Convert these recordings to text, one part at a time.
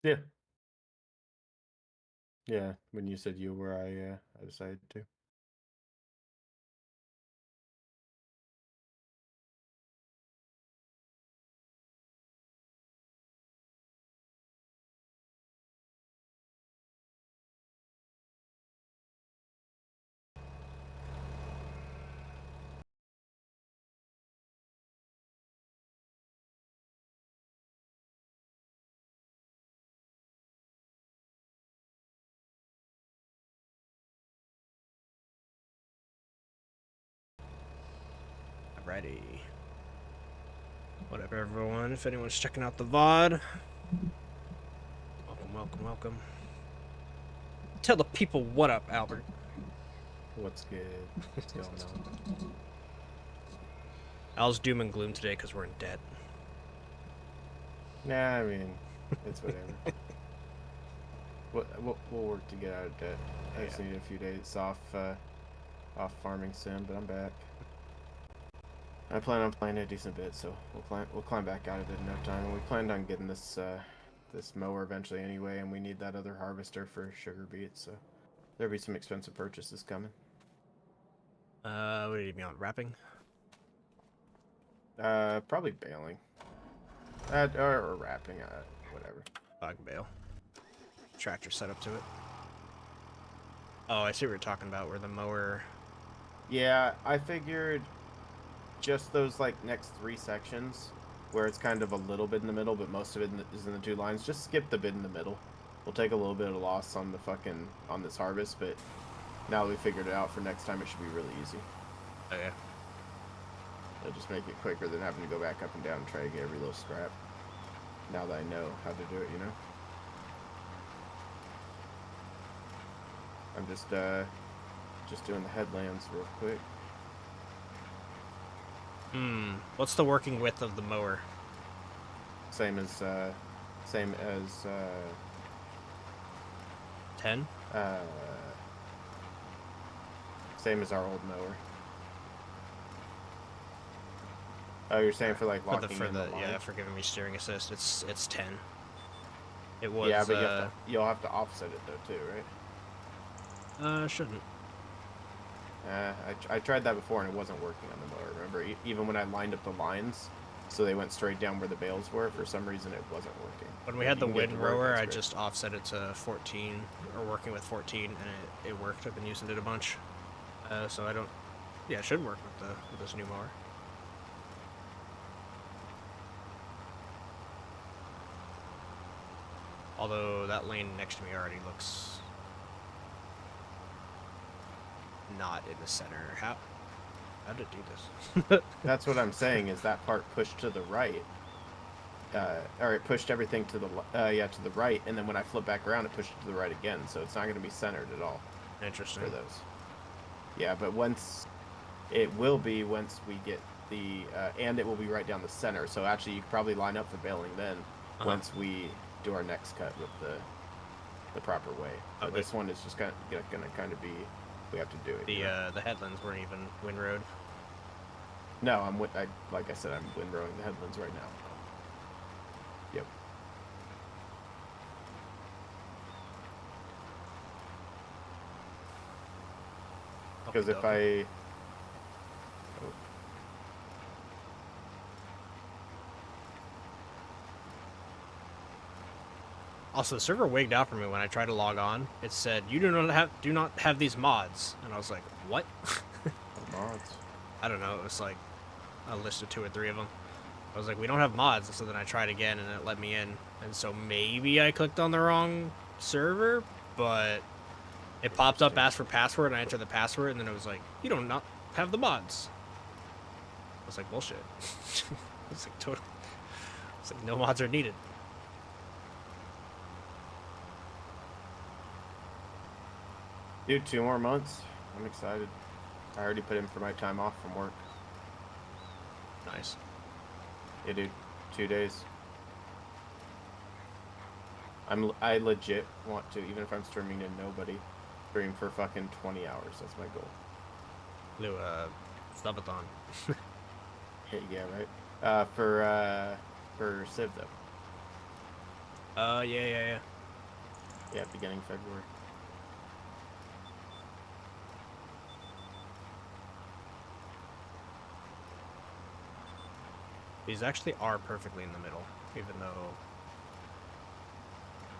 Yeah. Yeah. When you said you were, I decided to. Alrighty. What up, everyone? If anyone's checking out the VOD, welcome. Tell the people what up, Albert. What's good? What's going on? Al's doom and gloom today because we're in debt. Nah, I mean, it's whatever. We'll work to get out of debt. I just need a few days off farming sim, but I'm back. I plan on playing a decent bit, so we'll climb back out of it in no time. We planned on getting this this mower eventually anyway, and we need that other harvester for sugar beets, so there'll be some expensive purchases coming. What do you mean on wrapping? Probably baling. Or wrapping, whatever. I can bale. Tractor set up to it. Oh, I see what you're talking about, where the mower... Yeah, I figured just those, like, next 3 sections, where it's kind of a little bit in the middle, but most of it is in the 2 lines. Just skip the bit in the middle. We'll take a little bit of loss on on this harvest, but now that we figured it out for next time, it should be really easy. Oh, yeah. It'll just make it quicker than having to go back up and down and try to get every little scrap. Now that I know how to do it, you know? I'm just doing the headlands real quick. What's the working width of the mower? Same as 10? Same as our old mower. Oh, you're saying for like locking in the line? Yeah, for giving me steering assist, it's 10. It was, yeah, but you'll have to offset it though too, right? Shouldn't. I tried that before and it wasn't working on the mower. Remember, even when I lined up the lines, so they went straight down where the bales were, for some reason it wasn't working. When we had the windrower, I just offset it to 14, or working with 14, and it worked. I've been using it a bunch. So I don't... Yeah, it should work with this new mower. Although that lane next to me already looks... not in the center. How did it do this? That's what I'm saying, is that part pushed to the right. Or it pushed everything to the to the right, and then when I flip back around, it pushed it to the right again. So it's not going to be centered at all. Interesting. For those. Yeah, but once we get the and it will be right down the center. So actually, you could probably line up for baling then once we do our next cut with the proper way. But this one is just going to kind of be, we have to do it. The headlands weren't even windrowed. No, like I said, I'm windrowing the headlands right now. Yep. Because if I... Also, the server wigged out for me when I tried to log on. It said, "You do not have these mods," and I was like, "What?" Mods? I don't know. It was like a list of 2 or 3 of them. I was like, "We don't have mods," so then I tried again, and it let me in. And so maybe I clicked on the wrong server, but it popped up, asked for password, and I entered the password, and then it was like, "You do not have the mods." I was like, "Bullshit." It's like total. It's like no mods are needed. Dude, 2 more months. I'm excited. I already put in for my time off from work. Nice. Yeah, dude. 2 days. I legit want to, even if I'm streaming to nobody, stream for fucking 20 hours. That's my goal. Blue, subathon. Yeah, right. For Civ though. Yeah. Yeah, beginning February. These actually are perfectly in the middle, even though,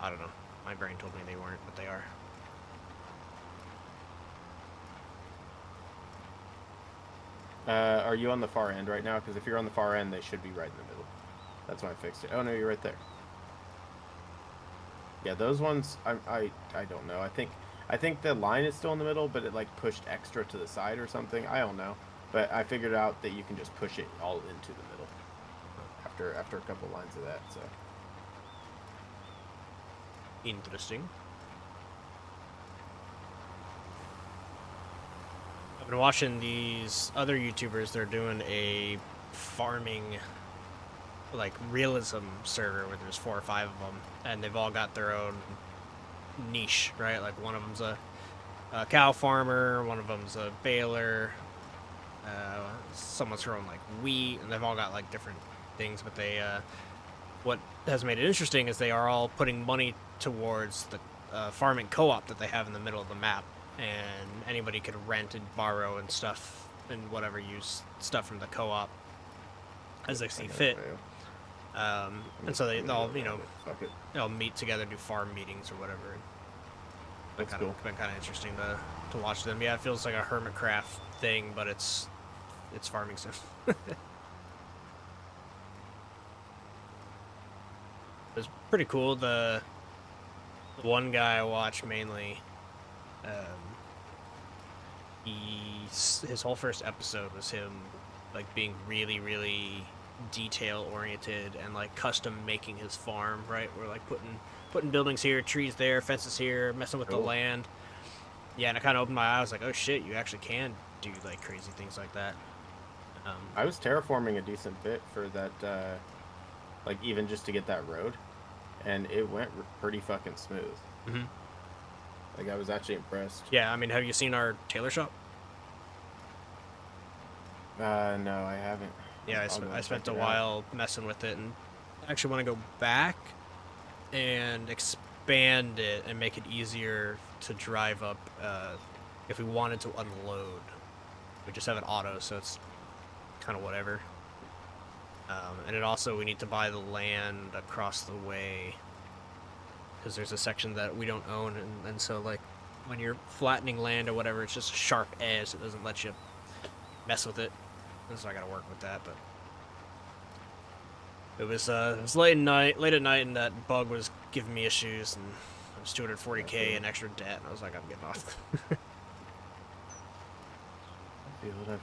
I don't know, my brain told me they weren't, but they are. Are you on the far end right now? Because if you're on the far end, they should be right in the middle. That's why I fixed it. Oh no, you're right there. Yeah, those ones, I don't know. I think the line is still in the middle, but it like pushed extra to the side or something. I don't know, but I figured out that you can just push it all into the middle after a couple lines of that. So Interesting. I've been watching these other YouTubers. They're doing a farming, like, realism server where there's 4 or 5 of them, and they've all got their own niche, right? Like, one of them's a cow farmer, one of them's a baler, someone's growing, like, wheat, and they've all got, like, different things, but they, what has made it interesting is they are all putting money towards the farming co-op that they have in the middle of the map, and anybody could rent and borrow and stuff and whatever, use stuff from the co-op as they see fit. And so they all, you know, they all meet together, do farm meetings or whatever. That's cool. It's been kind of interesting to watch them. Yeah, it feels like a Hermitcraft thing, but it's farming sim. It's pretty cool. The one guy I watch mainly, his whole first episode was him like being really detail oriented and like custom making his farm, right? We're like putting buildings here, trees there, fences here, messing with the land. Yeah, and it kind of opened my eyes, like, oh shit, you actually can do like crazy things like that. I was terraforming a decent bit for that, like even just to get that road, and it went pretty fucking smooth. Mm-hmm. Like I was actually impressed. Yeah, I mean, have you seen our tailor shop? No, I haven't. Yeah, I spent a while messing with it, and I actually want to go back and expand it and make it easier to drive up if we wanted to unload. We just have it auto, so it's kind of whatever. And it also, we need to buy the land across the way because there's a section that we don't own, and so like when you're flattening land or whatever, it's just a sharp edge. It doesn't let you mess with it, and so I gotta work with that. But it was late at night, and that bug was giving me issues, and it was 240k in extra debt, and I was like, I'm getting off. I feel it.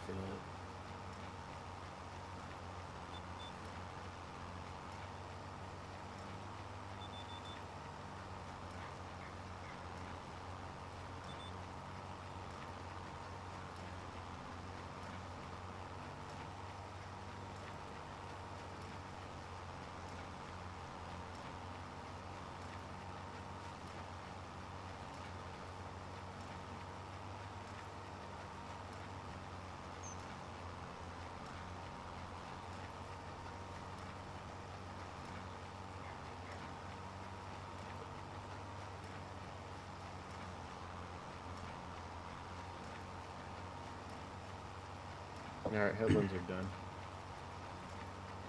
Alright, headlands are done.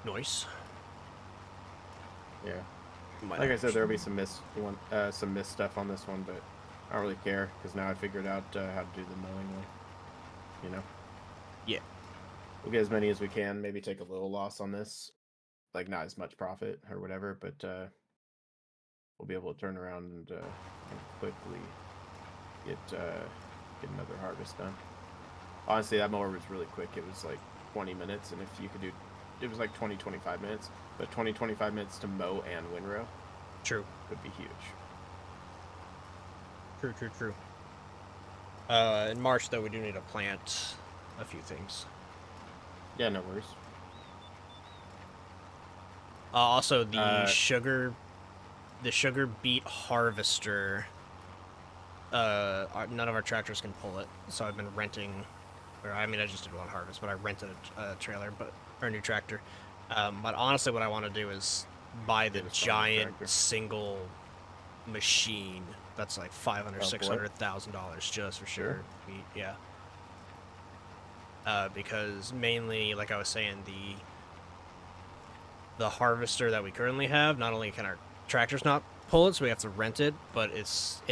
Nice. Yeah. Like I said, there'll be some missed stuff on this one, but I don't really care because now I figured out how to do the mowing one. You know. Yeah. We'll get as many as we can. Maybe take a little loss on this, like not as much profit or whatever, but we'll be able to turn around and quickly get another harvest done. Honestly, that mower was really quick. It was like 20 minutes, and if you could do, it was like 20-25 minutes, but 20-25 minutes to mow and windrow. True. Would be huge. True. In March, though, we do need to plant a few things. Yeah, no worries. Also, the sugar beet harvester. None of our tractors can pull it, so I've been renting. Or I mean, I just did one harvest, but I rented a trailer, or a new tractor. But honestly, what I want to do is buy the Get a smaller giant tractor. single machine that's like $500,000, $600,000 just for Sure. sugar beet. Yeah. Because mainly, like I was saying, the harvester that we currently have, not only can our tractors not pull it, so we have to rent it, but it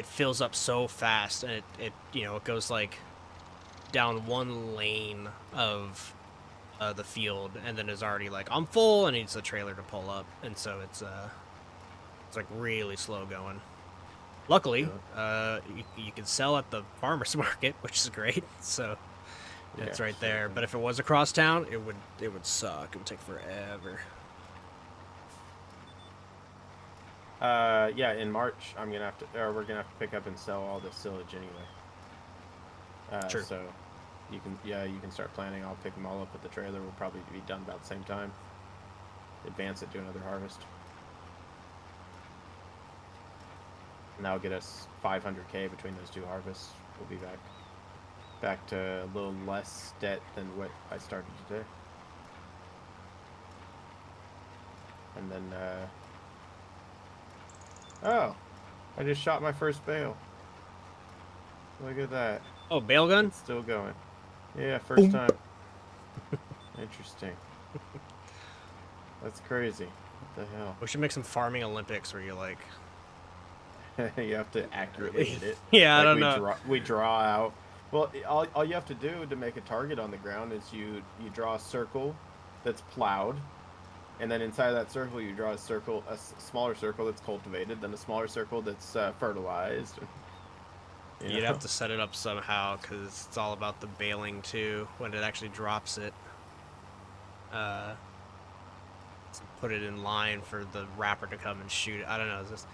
fills up so fast, and it it goes like down one lane of the field, and then is already like, I'm full, and needs a trailer to pull up, and so it's like really slow going. Luckily, you can sell at the farmers market, which is great. So it's right there. But if it was across town, it would suck. It would take forever. Yeah, in March we're gonna have to pick up and sell all the silage anyway. True. So you can start planning. I'll pick them all up with the trailer. We'll probably be done about the same time. Advance it to another harvest. And that'll get us 500K between those two harvests. We'll be back to a little less debt than what I started today. And then, oh, I just shot my first bale. Look at that. Oh, bale gun? It's still going. Yeah, first time. Interesting. That's crazy. What the hell? We should make some farming Olympics where you like... You have to accurately hit it. Yeah, like I don't know. We draw out. Well, all you have to do to make a target on the ground is you draw a circle that's plowed, and then inside of that circle you draw a smaller circle that's cultivated, then a smaller circle that's fertilized. You'd have to set it up somehow, because it's all about the baling too when it actually drops it. Put it in line for the rapper to come and shoot it. I don't know. It's just...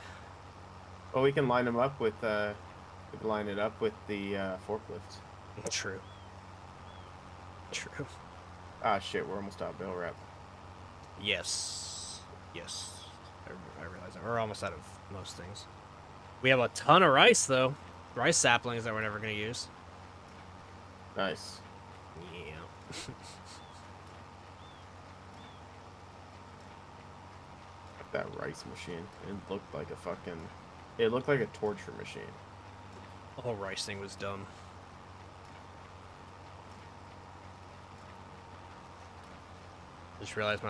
Well, we can line them up with we can line it up with the forklifts. True. True. Ah, shit, we're almost out of bale wrap. Yes. Yes. I realize that. We're almost out of most things. We have a ton of rice, though. Rice saplings that we're never going to use. Nice. Yeah. That rice machine. It looked like a fucking... It looked like a torture machine. The whole rice thing was dumb. Just realized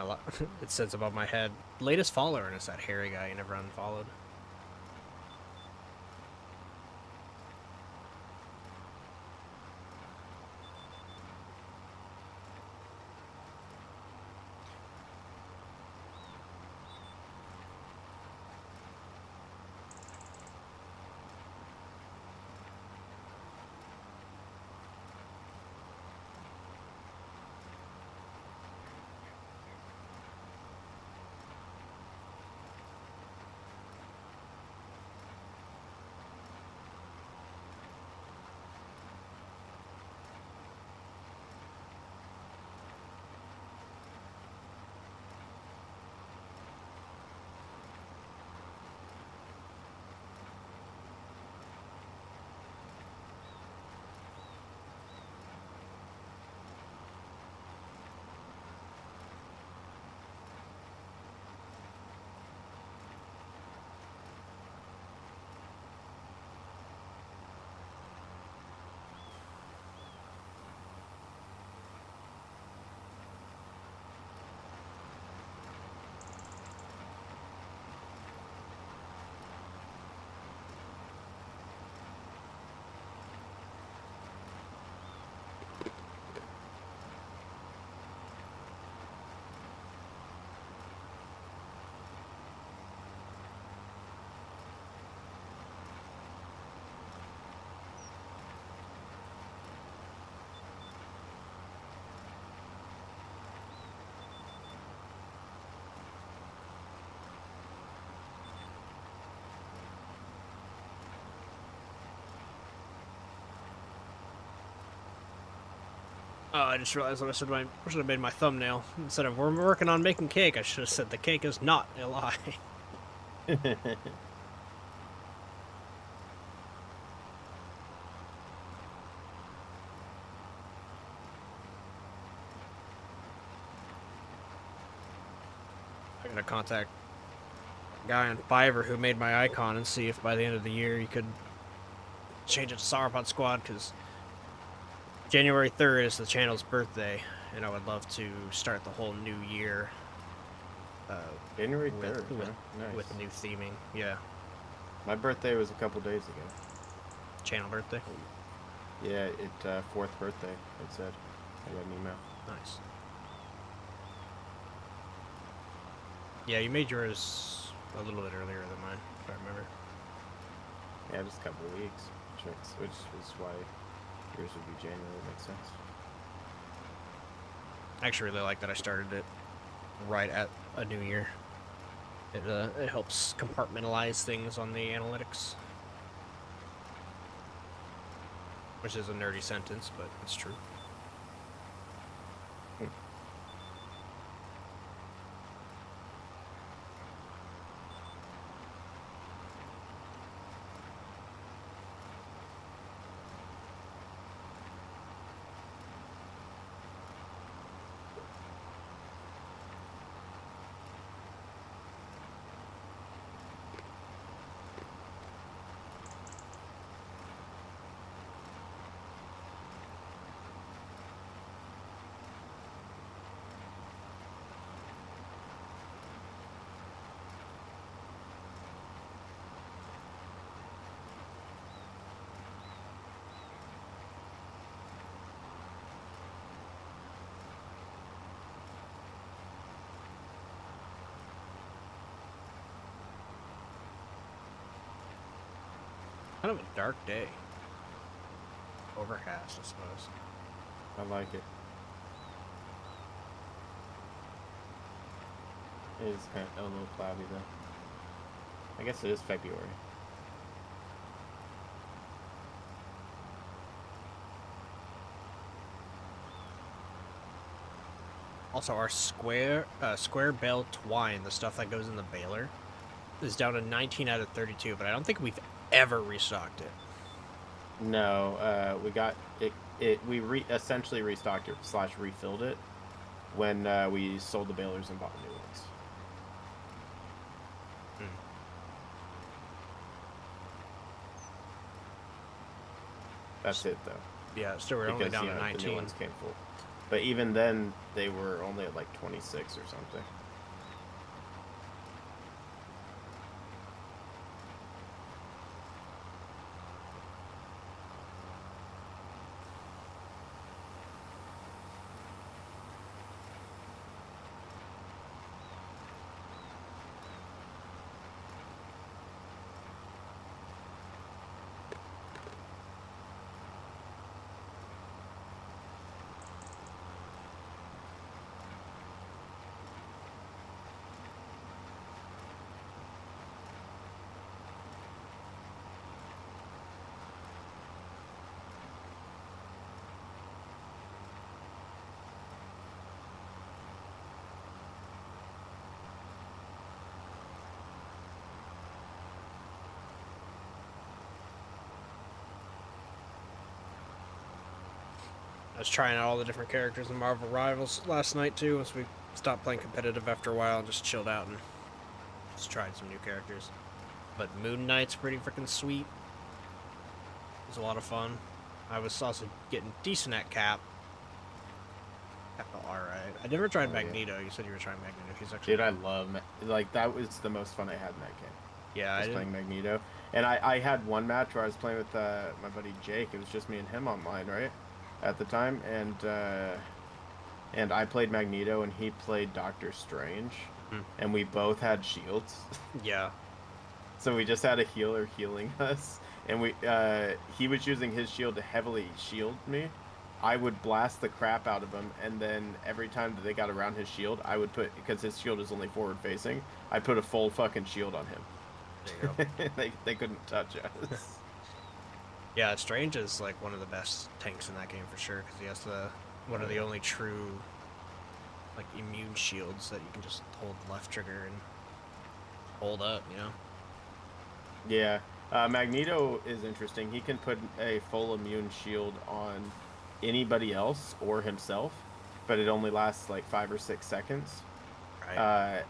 it says above my head, latest follower, and it's that hairy guy you never unfollowed. Oh, I just realized I should have made my thumbnail. Instead of we're working on making cake, I should have said the cake is not a lie. I gotta contact guy on Fiverr who made my icon and see if by the end of the year you could change it to Sauropod Squad, because January 3rd is the channel's birthday, and I would love to start the whole new year January 3rd, with nice. new theming. Yeah. My birthday was a couple days ago. Channel birthday? Yeah, fourth birthday, it said. I got an email. Nice. Yeah, you made yours a little bit earlier than mine, if I remember. Yeah, just a couple of weeks, which is why yours would be January. Makes sense. I actually really like that I started it right at a new year. It helps compartmentalize things on the analytics. Which is a nerdy sentence, but it's true. Kind of a dark day. Overcast, I suppose. I like it. It is kind of a little cloudy though. I guess it is February. Also, our square bale twine, the stuff that goes in the baler, is down to 19 out of 32, but I don't think we've ever restocked it. No, we got it. We essentially restocked it / refilled it when we sold the balers and bought new ones. That's it though. Yeah, still we're only down to 19. The new ones came full. But even then, they were only at like 26 or something. I was trying out all the different characters in Marvel Rivals last night too, once we stopped playing competitive after a while and just chilled out and just tried some new characters. But Moon Knight's pretty freaking sweet. It was a lot of fun. I was also getting decent at Cap. Cap felt alright. I never tried Magneto. Yeah. You said you were trying Magneto. He's actually... Dude, I love... Like, that was the most fun I had in that game. Yeah, I was playing Magneto. And I had one match where I was playing with my buddy Jake. It was just me and him online, right? At the time, and I played Magneto and he played Doctor Strange, and we both had shields. Yeah. So we just had a healer healing us, and he was using his shield to heavily shield me. I would blast the crap out of him, and then every time that they got around his shield, I would put, because his shield is only forward facing, I'd put a full fucking shield on him. There you go. they couldn't touch us. Yeah, Strange is like one of the best tanks in that game for sure, because he has one of the only true like immune shields that you can just hold the left trigger and hold up, you know? Yeah, Magneto is interesting. He can put a full immune shield on anybody else or himself, but it only lasts like 5 or 6 seconds. Right.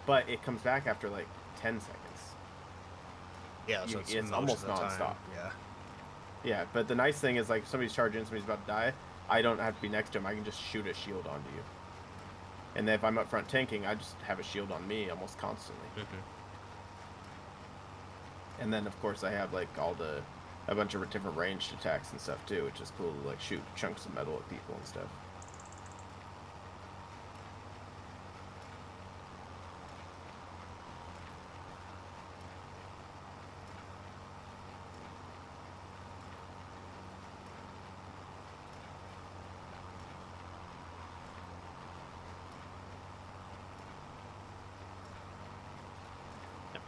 But it comes back after like 10 seconds. Yeah, so it's almost nonstop. Yeah. Yeah, but the nice thing is, like, if somebody's charging, somebody's about to die, I don't have to be next to him. I can just shoot a shield onto you. And then if I'm up front tanking, I just have a shield on me almost constantly. And then, of course, I have, like, a bunch of different ranged attacks and stuff, too, which is cool to, like, shoot chunks of metal at people and stuff.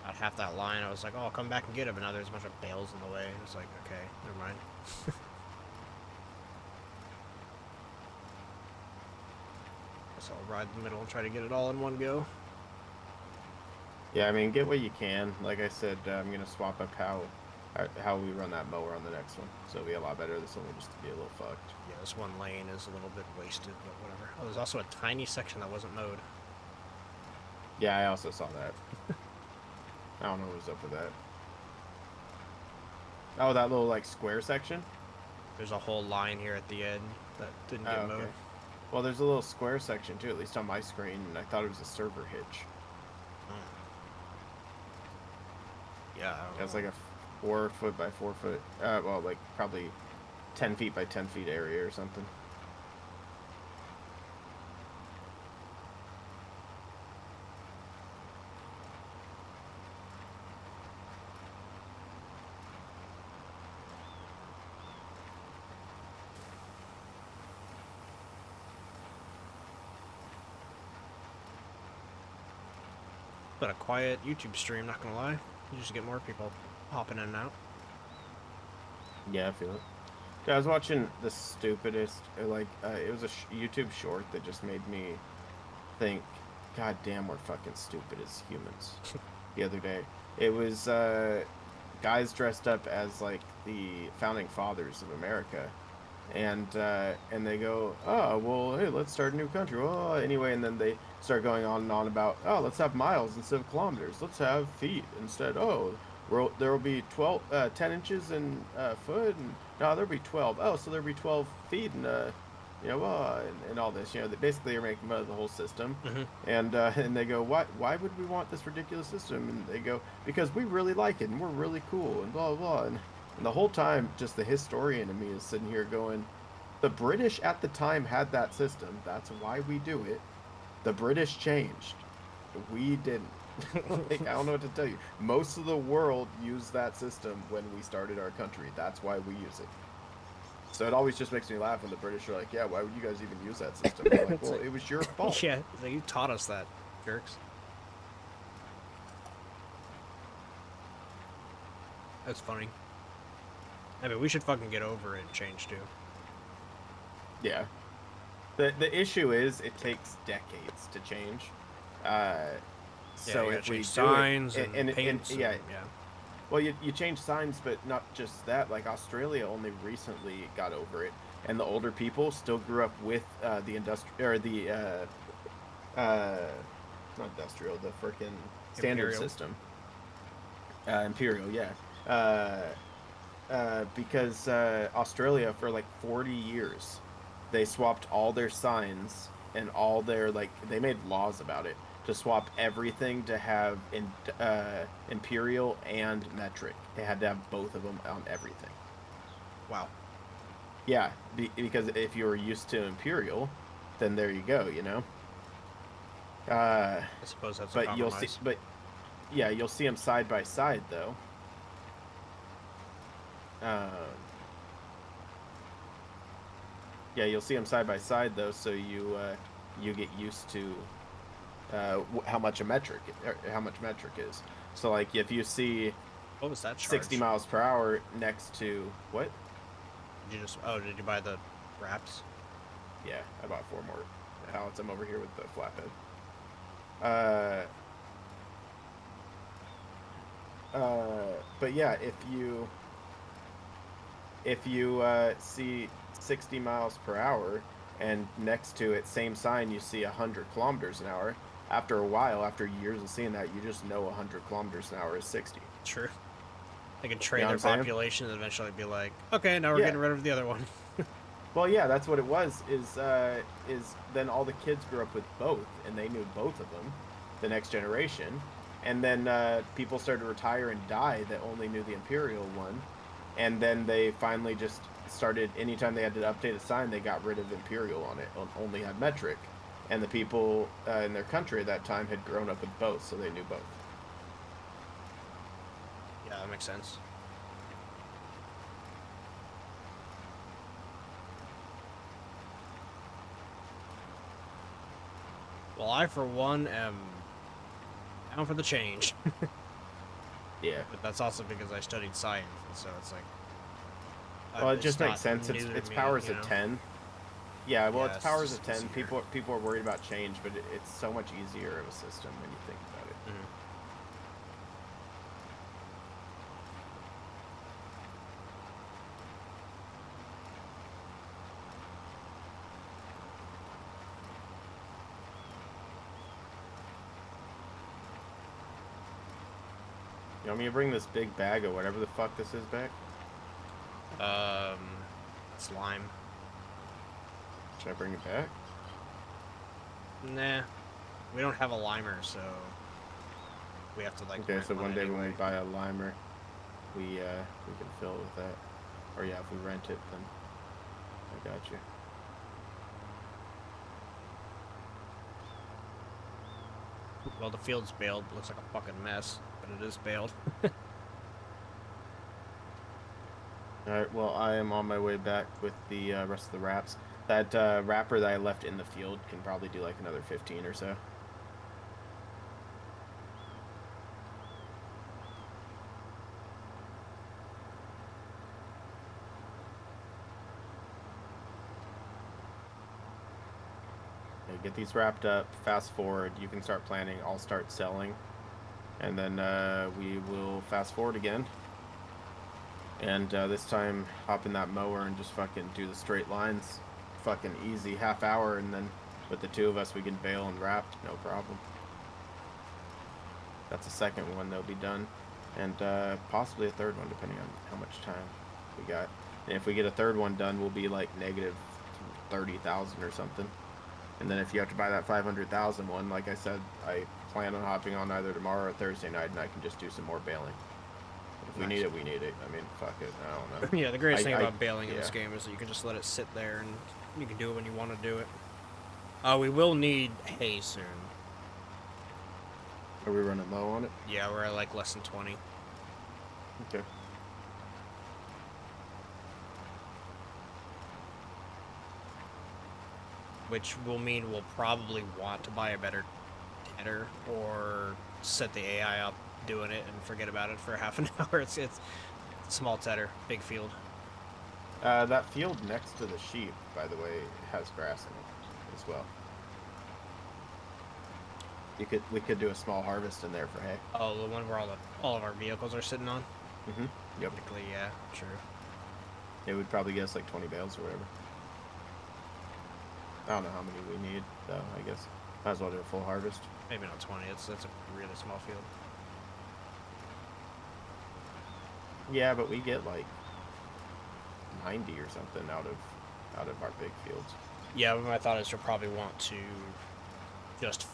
About half that line, I was like, oh, I'll come back and get it, but now there's a bunch of bales in the way. It's like, okay, never mind. Guess I'll ride the middle and try to get it all in one go. Yeah, I mean, get what you can. Like I said, I'm going to swap up how we run that mower on the next one. So it'll be a lot better. This one will just be a little fucked. Yeah, this one lane is a little bit wasted, but whatever. Oh, there's also a tiny section that wasn't mowed. Yeah, I also saw that. I don't know what's up with that. Oh, that little, like, square section? There's a whole line here at the end that didn't get mowed. Well, there's a little square section, too, at least on my screen, and I thought it was a server hitch. Yeah, It's like a 4 foot by 4 foot, well, like, probably 10 feet by 10 feet area or something. But a quiet YouTube stream, not gonna lie. You just get more people hopping in and out. Yeah, I feel it. Yeah, I was watching the stupidest, like, it was a YouTube short that just made me think, God damn, we're fucking stupid as humans. The other day, it was guys dressed up as, like, the founding fathers of America, and they go, oh, well, hey, let's start a new country. Oh, anyway, and then they start going on and on about, oh, let's have miles instead of kilometers. Let's have feet instead. Oh, there will be 10 inches in foot, and no, there'll be 12. Oh, so there'll be 12 feet, and you know, and all this. You know, that basically are making fun of the whole system. And they go, why would we want this ridiculous system? And they go, because we really like it, and we're really cool, and blah blah. And the whole time, just the historian in me is sitting here going, the British at the time had that system. That's why we do it. The British changed. We didn't. Like, I don't know what to tell you. Most of the world used that system when we started our country. That's why we use it. So it always just makes me laugh when the British are like, yeah, why would you guys even use that system? I'm like, well, it was your fault. Yeah, you taught us that, jerks. That's funny. I mean, we should fucking get over it and change too. Yeah. The issue is it takes decades to change. So if we do signs and paints, yeah. Well, you change signs, but not just that. Like, Australia only recently got over it, and the older people still grew up with the industrial, or the not industrial, the freaking standard system. Imperial, yeah. Because Australia, for like 40 years, they swapped all their signs and all their, like, they made laws about it to swap everything to have imperial and metric. They had to have both of them on everything. Wow. Yeah, because if you were used to imperial, then there you go, you know. I suppose that's a compromise. You'll see them side by side though. Yeah, you'll see them side by side though, so you get used to how much metric is. So, like, if you see what was that charge? 60 miles per hour next to what? Did you buy the wraps? Yeah, I bought 4 more pallets. I'm over here with the flatbed. But yeah, if you see 60 miles per hour and next to it, same sign, you see 100 kilometers an hour, after a while, after years of seeing that, you just know 100 kilometers an hour is 60. True. They can train You know their what I'm saying? population and eventually be like, okay, now we're Yeah. getting rid of the other one. Well, yeah, that's what it was. Is then all the kids grew up with both, and they knew both of them, the next generation, and then people started to retire and die that only knew the Imperial one, and then they finally just started. Anytime they had to update a sign, they got rid of Imperial on it, only had metric, and the people in their country at that time had grown up with both, so they knew both. Yeah, that makes sense. Well, I, for one, am down for the change. Yeah. But that's also because I studied science, and so it's like... Well, it it's just not makes sense. new to It's me, powers you of know? 10. Yeah, well, Yeah, it's powers just of 10. easier. People are worried about change, but it's so much easier of a system when you think about it. Mhm. You want me to bring this big bag of whatever the fuck this is back? Slime. Should I bring it back? Nah. We don't have a limer, so... We have to, like, Okay, rent so one day when we anyway. buy a limer, we can fill it with that. Or yeah, if we rent it, then I got you. Well, the field's baled. Looks like a fucking mess, but it is baled. Alright, well, I am on my way back with the rest of the wraps. That wrapper that I left in the field can probably do like another 15 or so. Okay, get these wrapped up, fast forward, you can start planning, I'll start selling. And then we will fast forward again. And this time, hop in that mower and just fucking do the straight lines. Fucking easy, half hour, and then with the two of us, we can bail and wrap, no problem. That's the second one that'll be done. And possibly a third one, depending on how much time we got. And if we get a third one done, we'll be like negative 30,000 or something. And then if you have to buy that 500,000 one, like I said, I plan on hopping on either tomorrow or Thursday night, and I can just do some more bailing. If we need it, we need it. I mean, fuck it. I don't know. Yeah, the greatest thing about bailing in yeah. this game is that you can just let it sit there and you can do it when you want to do it. We will need hay soon. Are we running low on it? Yeah, we're at like less than 20. Okay. Which will mean we'll probably want to buy a better header or set the AI up doing it and forget about it for half an hour. It's small tedder, big field. That field next to the sheep, by the way, has grass in it as well. We could do a small harvest in there for hay. Oh, the one where all of our vehicles are sitting on? Mm-hmm. Yep. Technically, yeah, true. It would probably get us like 20 bales or whatever. I don't know how many we need, though, I guess. Might as well do a full harvest. Maybe not 20, that's a really small field. Yeah, but we get like 90 or something out of our big fields. Yeah, my thought is you'll probably want to just,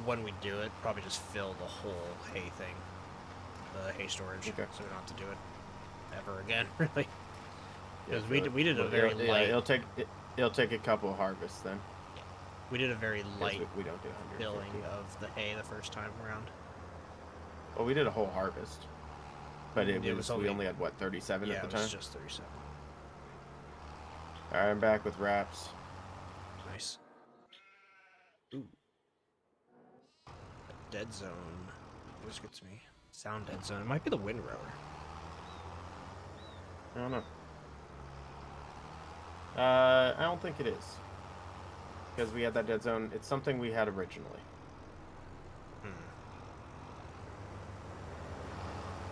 when we do it, probably just fill the whole hay thing. The hay storage. Okay. So we don't have to do it ever again, really. Because Yeah, we did a very light... It'll take a couple of harvests then. We did a very light we don't do 150. filling of the hay the first time around. Well, we did a whole harvest. But It was we only had, what, 37 at the time? Yeah, it was just 37. Alright, I'm back with wraps. Nice. Ooh. Dead zone. Always gets me. Sound dead zone. It might be the wind rower. I don't know. I don't think it is. Because we had that dead zone. It's something we had originally.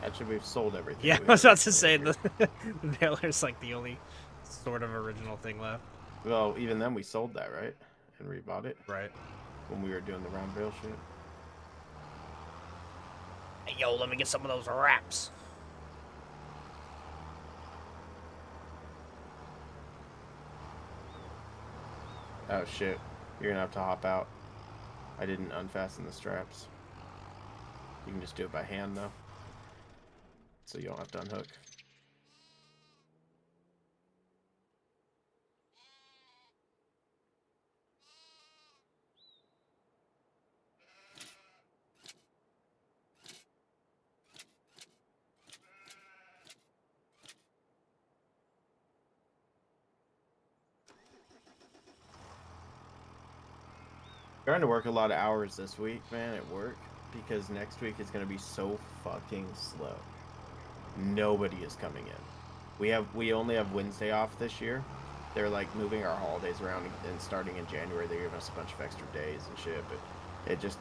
Actually, we've sold everything. Yeah, I was about to say, the Baylor's like the only sort of original thing left. Well, even then we sold that, right? And rebought it. Right. when we were doing the round rail shit. Hey, yo, let me get some of those wraps. Oh shit, you're gonna have to hop out. I didn't unfasten the straps. You can just do it by hand though, so you don't have to unhook. Trying to work a lot of hours this week, man, at work, because next week is going to be so fucking slow. Nobody is coming in. We only have Wednesday off this year. They're like moving our holidays around, and starting in January they're giving us a bunch of extra days and shit, but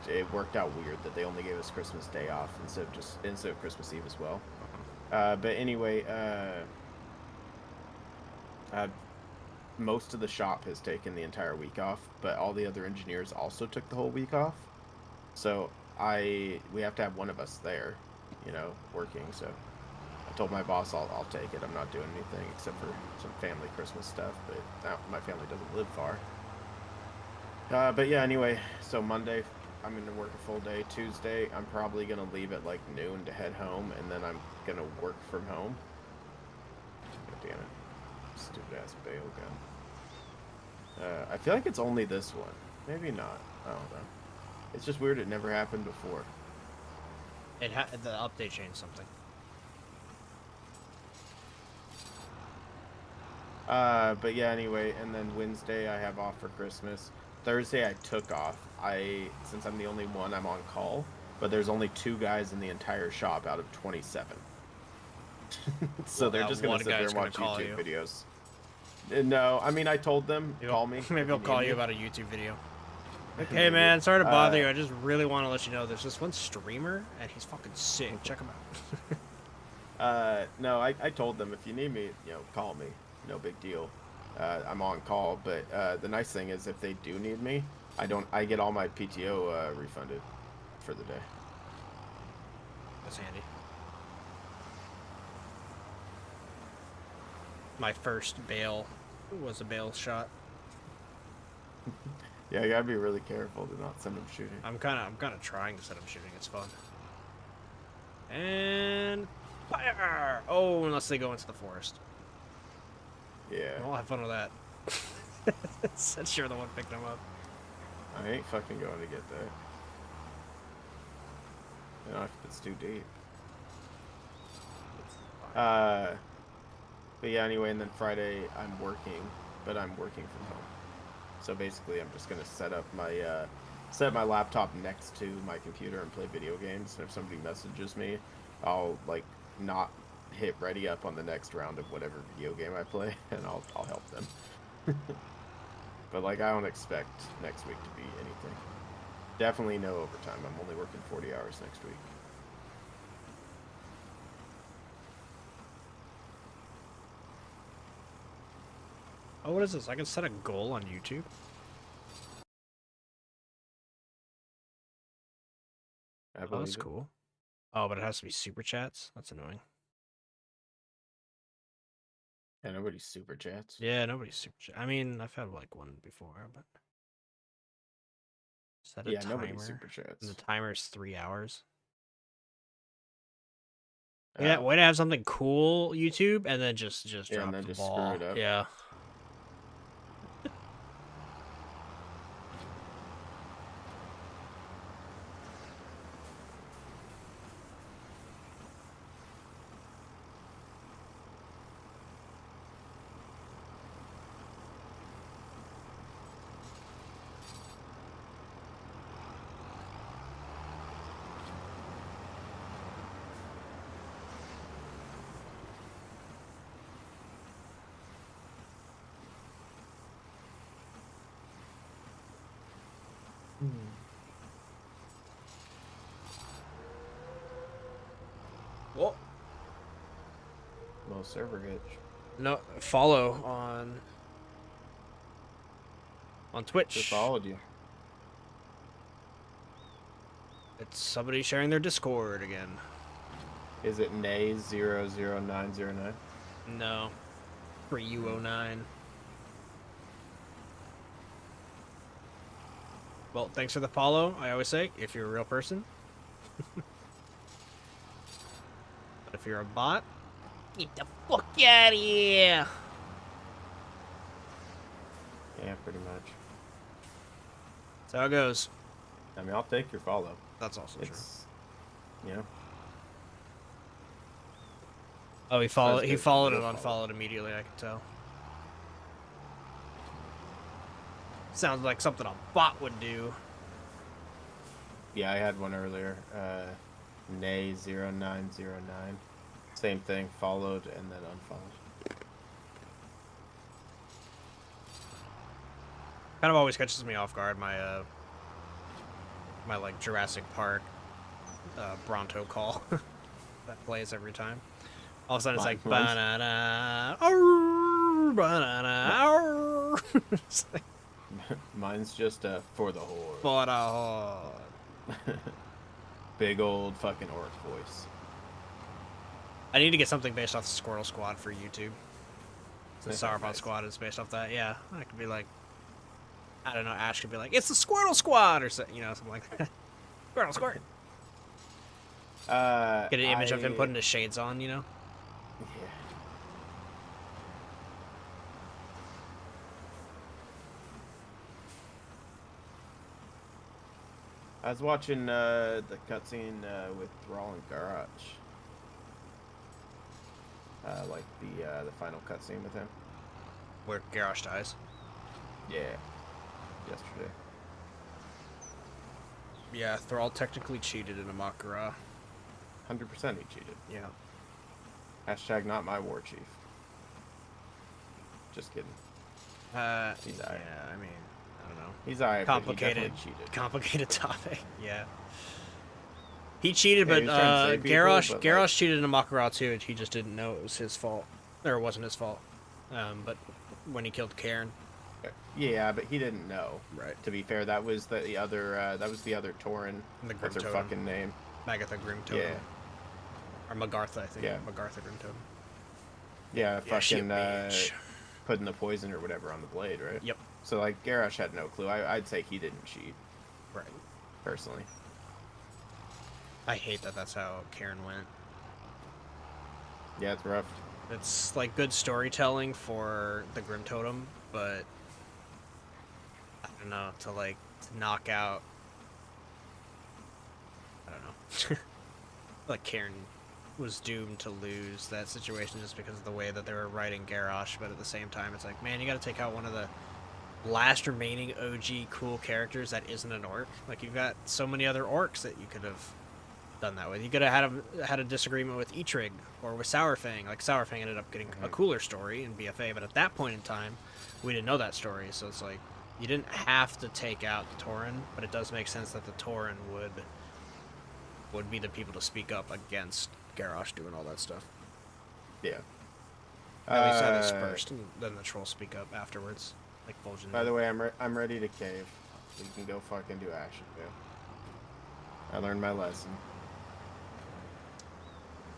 it worked out weird that they only gave us Christmas Day off instead of Christmas Eve as well. But anyway, most of the shop has taken the entire week off, but all the other engineers also took the whole week off. So we have to have one of us there, you know, working. So I told my boss I'll take it. I'm not doing anything except for some family Christmas stuff, but my family doesn't live far. But yeah, anyway, so Monday I'm going to work a full day. Tuesday I'm probably going to leave at like noon to head home, and then I'm going to work from home. God damn it. Stupid ass bail gun. I feel like it's only this one. Maybe not. I don't know. It's just weird. It never happened before. The update changed something. But yeah. Anyway, and then Wednesday I have off for Christmas. Thursday I took off. Since I'm the only one, I'm on call. But there's only 2 guys in the entire shop out of 27. So well, they're just gonna sit there and watch YouTube videos. No, I mean I told them call me. Maybe I'll call you about a YouTube video. Like, hey man, sorry to bother you. I just really want to let you know there's this one streamer and he's fucking sick. Check him out. No, I told them if you need me, you know, call me. No big deal. I'm on call, but the nice thing is if they do need me, I get all my PTO refunded for the day. That's handy. My first bail was a bail shot. Yeah, you gotta be really careful to not send them shooting. I'm kind of trying to send them shooting. It's fun. And fire! Oh, unless they go into the forest. Yeah. I'll have fun with that. Since you're the one picking them up. I ain't fucking going to get that. You know, if it's too deep. But yeah, anyway, and then Friday I'm working, but I'm working from home. So basically, I'm just gonna set up my laptop next to my computer and play video games. And if somebody messages me, I'll like not hit ready up on the next round of whatever video game I play, and I'll help them. But like, I don't expect next week to be anything. Definitely no overtime. I'm only working 40 hours next week. Oh, what is this? I can set a goal on YouTube? Oh, that's cool. Oh, but it has to be super chats? That's annoying. Yeah, nobody's super chats. Yeah, nobody's super chat. I mean, I've had like one before, but... Set a timer. Nobody's super chats. And the timer's 3 hours. Yeah, way to have something cool, YouTube, and then just drop and then the just ball. Screw it up. Yeah. Well, no server glitch. No, follow on Twitch. Just followed you. It's somebody sharing their Discord again. Is it Nay00909? No. For U09. Well, thanks for the follow. I always say, if you're a real person. But if you're a bot, get the fuck out of here. Yeah, pretty much. That's how it goes. I mean, I'll take your follow. That's also true. You know. Oh, he followed and follow. unfollowed immediately, I can tell. Sounds like something a bot would do. Yeah, I had one earlier. Nay0909. Same thing, followed and then unfollowed. Kind of always catches me off guard, my like Jurassic Park Bronto call that plays every time. All of a sudden it's like banana, banana. It's like, mine's just for the horde. for the horde. Big old fucking orc voice. I need to get something based off the Squirrel Squad for YouTube. The Sauropod nice. Squad is based off that. Yeah, I could be like, I don't know. Ash could be like, it's the Squirtle Squad or something, something like that. Squirtle Squirt. Get an image of him putting his shades on, Yeah. I was watching the cutscene with Thrall and Garrosh. Like the final cutscene with him. Where Garrosh dies. Yeah. Yesterday. Yeah, Thrall technically cheated in Amakara. 100% he cheated. Yeah. Hashtag not my war chief. Just kidding. He's alright. Yeah, I mean, I don't know. He's alright, but he definitely cheated. Complicated topic. Yeah. He cheated, but Garrosh Garrosh cheated in Amakara too, and he just didn't know it was his fault. Or it wasn't his fault. But when he killed Cairn. Yeah, but he didn't know. Right. To be fair, that was the other Tauren. The Grim What's her Totem. fucking name? Magatha Grim Totem. Yeah. Or Magartha, I think. Yeah. Magartha Grim Totem. Yeah, fucking bitch. putting the poison or whatever on the blade, right? Yep. So like Garrosh had no clue. I'd say he didn't cheat. Right. Personally. I hate that that's how Cairn went. Yeah, it's rough. It's like good storytelling for the Grim Totem, but I don't know, to knock out, I don't know. Like Cairn was doomed to lose that situation just because of the way that they were writing Garrosh, but at the same time it's like, man, you gotta take out one of the last remaining OG cool characters that isn't an orc. Like, you've got so many other orcs that you could have done that with. You could have had a disagreement with Eitrig or with Sourfang. Like, Sourfang ended up getting a cooler story in BFA, but at that point in time, we didn't know that story. So it's like, you didn't have to take out the Tauren, but it does make sense that the Tauren would be the people to speak up against Garrosh doing all that stuff. Yeah. At least that is first, and then the trolls speak up afterwards, like Vol'jin. By the way, I'm ready to cave. So you can go fucking do Ashenvale. I learned my lesson.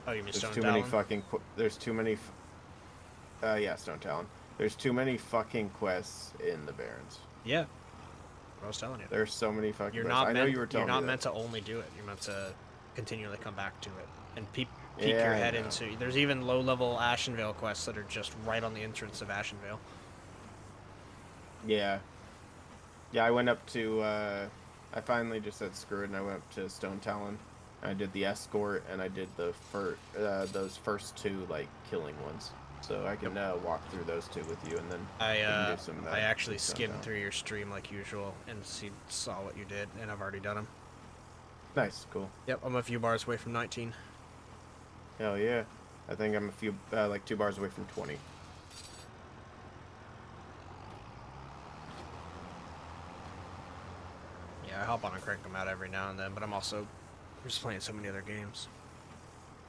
Oh, you mean There's Stone too Talon? many fucking. There's too many. Yeah, Stone Talon. There's too many fucking quests in the Barrens. Yeah. What I was telling you. There's so many fucking You're quests. not I know meant, you were telling you're not me meant that. to only do it. You're meant to continually come back to it and peek Yeah, your I head know. into. There's even low-level Ashenvale quests that are just right on the entrance of Ashenvale. Yeah. Yeah, I went up to. I finally just said screw it, and I went up to Stone Talon. I did the escort, and I did the those first two like killing ones. So I can walk through those two with you, and then we can do some, I actually some skimmed Stone through your stream like usual and saw what you did, and I've already done them. Talon. Nice, cool. Yep, I'm a few bars away from 19. Hell yeah. I think I'm a few like 2 bars away from 20. Yeah, I hop on and crank them out every now and then, but I'm just playing so many other games.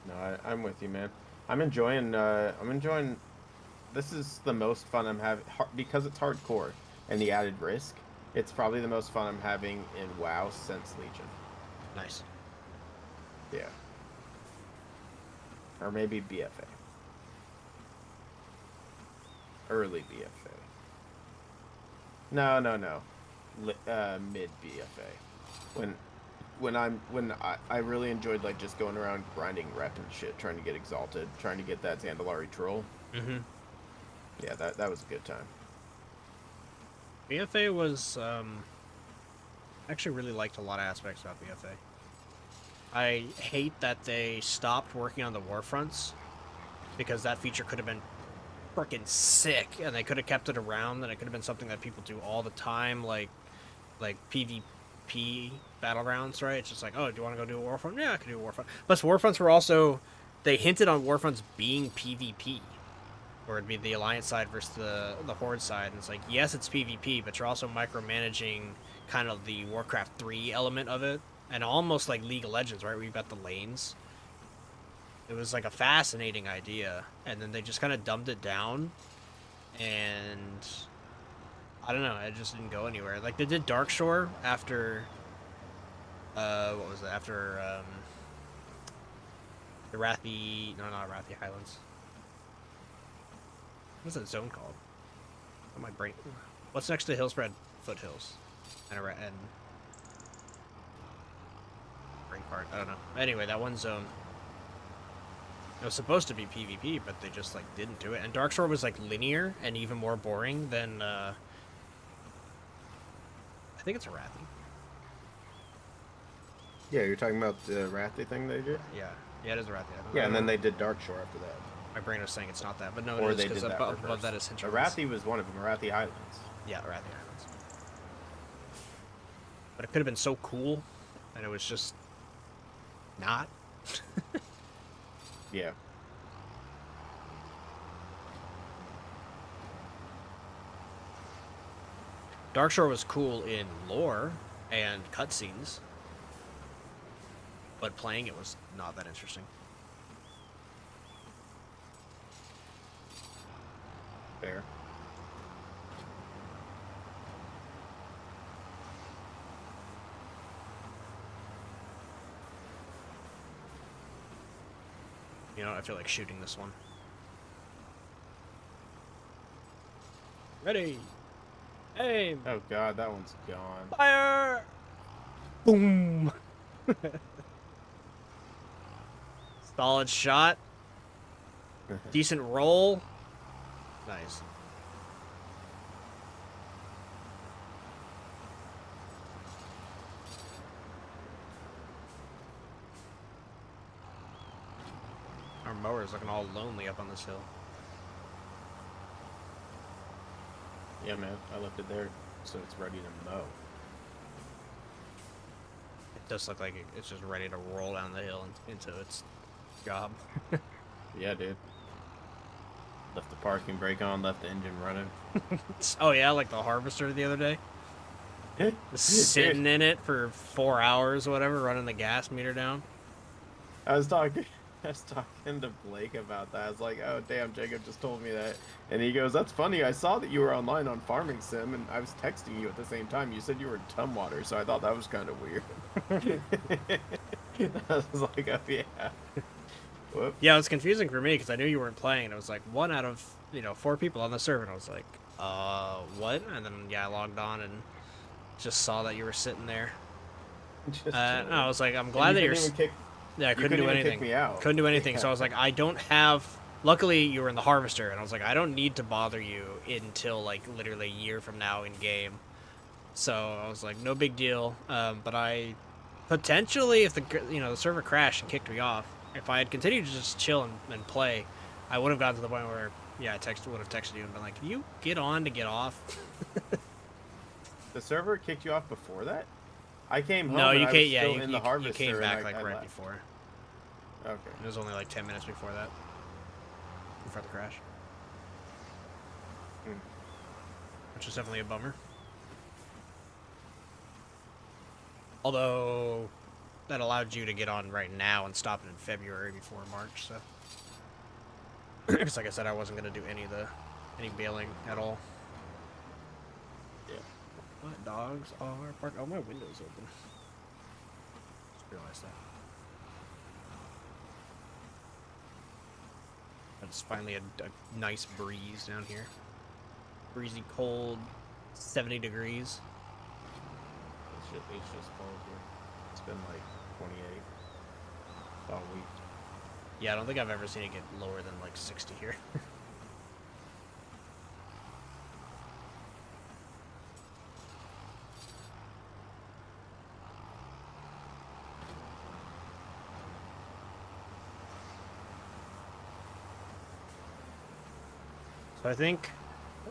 No, I'm with you, man. I'm enjoying. This is the most fun I'm having because it's hardcore and the added risk. It's probably the most fun I'm having in WoW since Legion. Nice. Yeah. Or maybe BFA. Early BFA. No. Mid BFA. When I really enjoyed like just going around grinding rep and shit, trying to get exalted, trying to get that Zandalari troll. Mm-hmm. Yeah, that was a good time. BFA was actually really liked a lot of aspects about BFA. I hate that they stopped working on the war fronts because that feature could have been freaking sick, and they could have kept it around, and it could have been something that people do all the time, like PvP battlegrounds, right? It's just like, oh, do you want to go do a war front? Yeah, I can do a war front. Plus, war fronts were also, they hinted on war fronts being PvP, where it'd be the Alliance side versus the Horde side, and it's like, yes, it's PvP, but you're also micromanaging kind of the Warcraft 3 element of it, and almost like League of Legends, right, where you've got the lanes. It was like a fascinating idea, and then they just kind of dumbed it down, and I don't know, it just didn't go anywhere. Like, they did Darkshore after, what was it, after, the Wrathy, no, not Wrathy Highlands. What's that zone called? Oh, my brain. What's next to Hillspread Foothills? And brain part, I don't know. Anyway, that one zone. It was supposed to be PvP, but they just, like, didn't do it. And Darkshore was, like, linear and even more boring than, I think it's a Wrathy. Yeah, you're talking about the Wrathy thing they did? Yeah, it is a Wrathy. Yeah, and then they did Darkshore after that. My brain was saying it's not that, but no, Or it is, they because did that above that is A Hinterlands. Wrathy was one of them, Wrathy Highlands. Yeah, Wrathy Islands. But it could have been so cool, and it was just not. Yeah. Darkshore was cool in lore and cutscenes, but playing it was not that interesting. Fair. You know, I feel like shooting this one. Ready. Aim. Oh god, that one's gone. Fire. Boom. Solid shot. Decent roll. Nice. Our mower's looking all lonely up on this hill. Yeah, man, I left it there so it's ready to mow. It does look like it's just ready to roll down the hill into its job. Yeah, dude. Left the parking brake on, left the engine running. Oh yeah, like the harvester the other day. Sitting in it for 4 hours or whatever, running the gas meter down. I was talking to Blake about that. I was like, oh damn, Jacob just told me that. And he goes, that's funny, I saw that you were online on Farming Sim and I was texting you at the same time. You said you were in Tumwater, so I thought that was kind of weird. I was like, oh yeah. Whoop. Yeah, it was confusing for me because I knew you weren't playing, and it was like 1 out of 4 people on the server, and I was like, what? And then yeah, I logged on and just saw that you were sitting there. I was like, I'm glad that you're. Yeah, I couldn't do anything. Kick me out. Couldn't do anything. So I was like, I don't have. Luckily, you were in the harvester, and I was like, I don't need to bother you until like literally a year from now in game. So I was like, no big deal. But I potentially, if the server crashed and kicked me off, if I had continued to just chill and play, I would have gotten to the point where yeah, would have texted you and been like, can you get on to get off? The server kicked you off before that? I came home. No, you and came. I was Yeah, still in the harvester, you came back and like I right left. before. Okay. It was only like 10 minutes before that. Before the crash. Which is definitely a bummer. Although that allowed you to get on right now and stop it in February before March, so. Because like I said, I wasn't gonna do any bailing at all. Yeah. My dogs are parked. Oh, my window's open. Realize that. It's finally a nice breeze down here. Breezy, cold, 70 degrees. It's just cold here. It's been like 28 all week. Yeah, I don't think I've ever seen it get lower than like 60 here. So I think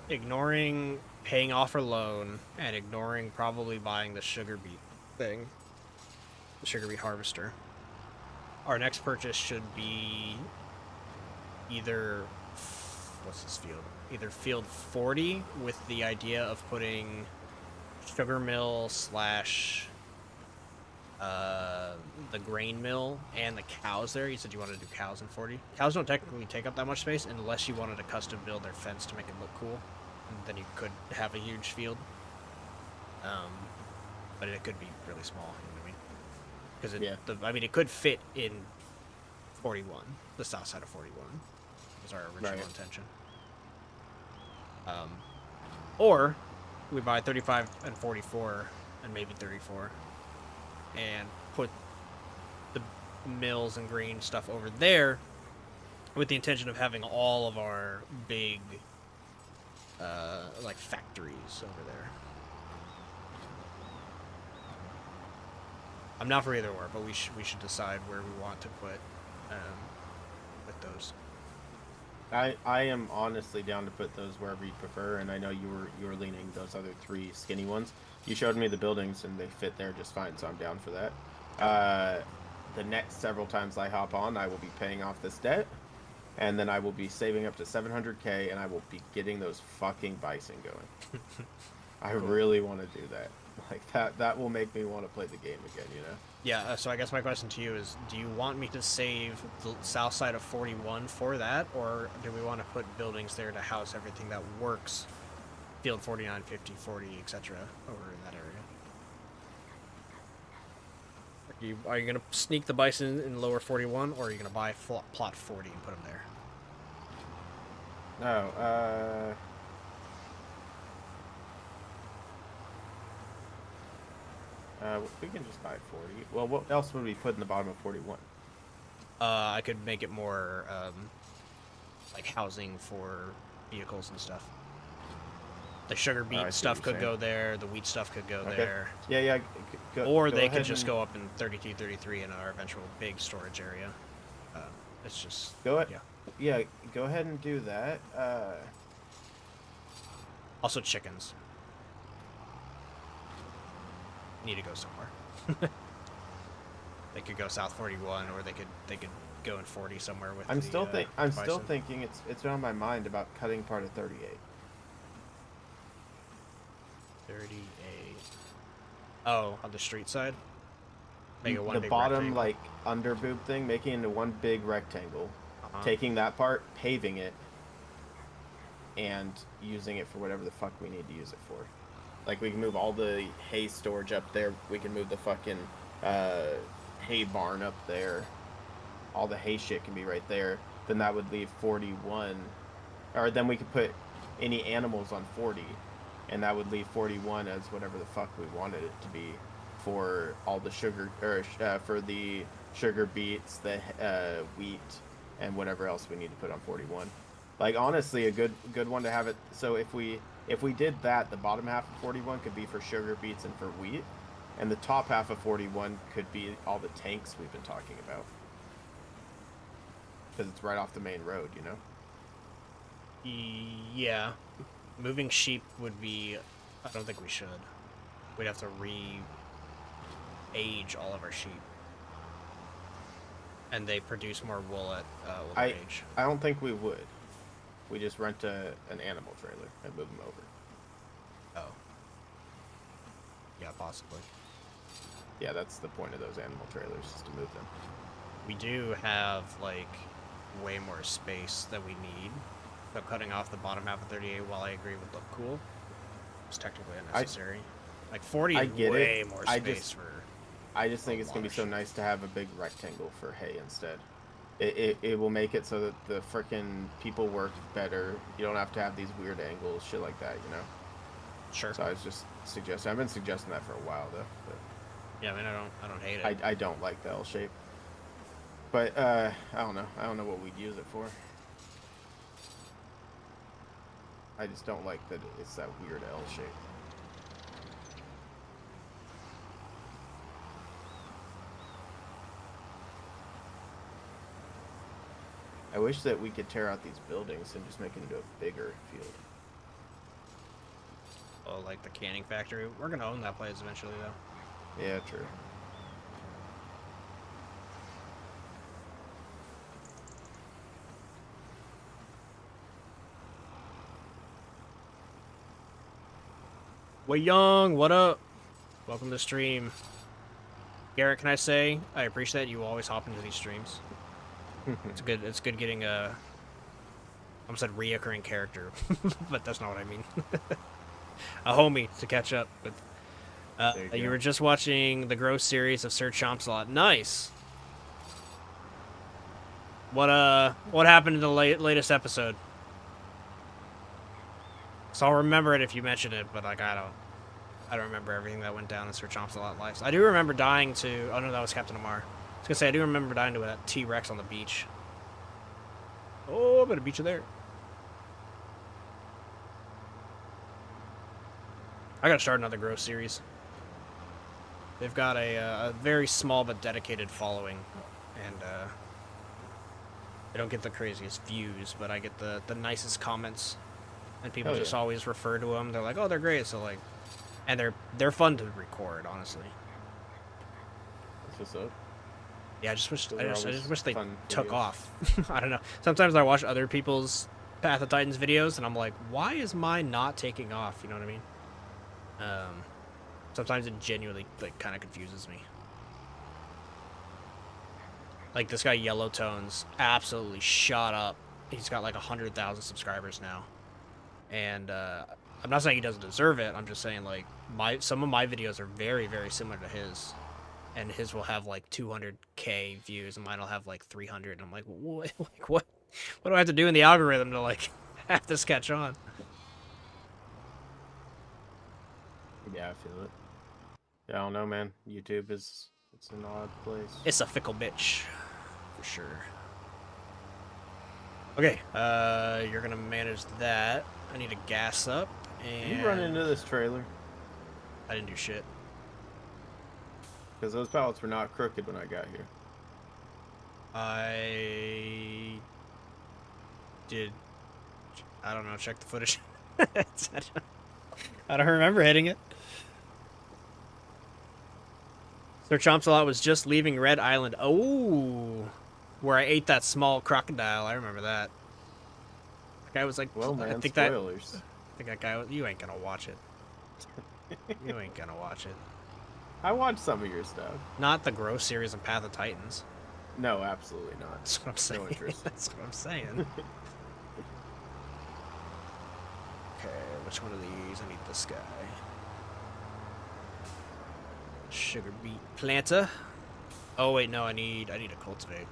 ignoring paying off our loan and ignoring probably buying the sugar beet thing, the sugar beet harvester, our next purchase should be either, what's this field? Either field 40 with the idea of putting sugar mill slash the grain mill and the cows there. You said you wanted to do cows in 40. Cows don't technically take up that much space unless you wanted to custom build their fence to make it look cool. And then you could have a huge field. But it could be really small, you know what I mean? Because I mean, it could fit in 41, the south side of 41, was our original intention. Or we buy 35 and 44 and maybe 34 and put the mills and grain stuff over there with the intention of having all of our big like factories over there. I'm not for either or, but we should decide where we want to put with those. I am honestly down to put those wherever you prefer, and I know you were leaning those other 3 skinny ones. You showed me the buildings, and they fit there just fine, so I'm down for that. The next several times I hop on, I will be paying off this debt, and then I will be saving up to 700K, and I will be getting those fucking bison going. I really want to do that. Like, that will make me want to play the game again, you know? Yeah, so I guess my question to you is, do you want me to save the south side of 41 for that, or do we want to put buildings there to house everything that works, field 49, 50, 40, etc., over in that area? Are you going to sneak the bison in lower 41, or are you going to buy plot 40 and put them there? No, we can just buy 40. Well, what else would we put in the bottom of 41? I could make it more, like housing for vehicles and stuff. The sugar beet stuff could go there, the wheat stuff could go there. Yeah, or they could just go up in 32, 33 in our eventual big storage area. It's just... Go ahead and do that. Also chickens. Need to go somewhere. They could go south 41, or they could go in 40 somewhere with. I'm still thinking it's on my mind about cutting part of 38. 38. Oh, on the street side. Make it one the big bottom rectangle. like under boob thing, making it into one big rectangle, taking that part, paving it, and using it for whatever the fuck we need to use it for. Like, we can move all the hay storage up there. We can move the fucking hay barn up there. All the hay shit can be right there. Then that would leave 41. Or then we could put any animals on 40. And that would leave 41 as whatever the fuck we wanted it to be for all the sugar, or for the sugar beets, the wheat, and whatever else we need to put on 41. Like, honestly, a good one to have it. So if we did that, the bottom half of 41 could be for sugar beets and for wheat, and the top half of 41 could be all the tanks we've been talking about, because it's right off the main road, you know? Yeah. Moving sheep would be... I don't think we should. We'd have to re-age all of our sheep. And they produce more wool at older age. I don't think we would. We just rent an animal trailer and move them over. Oh. Yeah, possibly. Yeah, that's the point of those animal trailers, is to move them. We do have, like, way more space than we need. So cutting off the bottom half of 38, while I agree would look cool, it's technically unnecessary. Like, 40 is way more space for... I just think A it's lot gonna be of so shit. nice to have a big rectangle for hay instead. It will make it so that the frickin' people work better. You don't have to have these weird angles, shit like that, you know? Sure. So I was just suggesting. I've been suggesting that for a while though. Yeah, I mean, I don't hate But it. I don't like the L shape. But I don't know. I don't know what we'd use it for. I just don't like that it's that weird L shape. I wish that we could tear out these buildings and just make it into a bigger field. Oh, like the canning factory. We're gonna own that place eventually, though. Yeah, true. Wei Young, what up? Welcome to the stream. Garrett, can I say I appreciate that you always hop into these streams. It's good getting a, I almost said reoccurring character, but that's not what I mean. A homie to catch up with. You were just watching the Gross series of Sir Chompslot. Nice. What happened in the latest episode? So I'll remember it if you mention it, but like I don't remember everything that went down in Sir Chompslot life. I do remember dying to. Oh no, that was Captain Amar. I was gonna say I do remember dying to a T-Rex on the beach. Oh, I'm gonna beat you there. I gotta start another Gross series. They've got a very small but dedicated following, and they don't get the craziest views, but I get the nicest comments, and people just always refer to them. They're like, "Oh, they're great," so like, and they're fun to record, honestly. That's what's up. Yeah, I just wish they took videos. off. I don't know. Sometimes I watch other people's Path of Titans videos, and I'm like, why is mine not taking off? You know what I mean? Sometimes it genuinely like kind of confuses me. Like this guy Yellow Tones absolutely shot up. He's got like 100,000 subscribers now, and I'm not saying he doesn't deserve it. I'm just saying like some of my videos are very similar to his, and his will have like 200K views, and mine will have like 300. And I'm like, what? Like what do I have to do in the algorithm to like have this catch on? Yeah, I feel it. Yeah, I don't know, man. YouTube it's an odd place. It's a fickle bitch, for sure. Okay, you're gonna manage that. I need to gas up, and... You run into this trailer? I didn't do shit. Because those pallets were not crooked when I got here. I don't know, check the footage. I don't remember hitting it. Sir Chompsalot was just leaving Red Island. Oh, where I ate that small crocodile. I remember that. That guy was like, well, man, I think spoilers. I think that guy was, you ain't gonna watch it. You ain't gonna watch it. I watched some of your stuff. Not the Gross series and Path of Titans. No, absolutely not. That's what I'm saying. No interest. That's what I'm saying. Okay, which one of these? I need this guy. Sugar beet planter. Oh wait, no, I need a cultivate.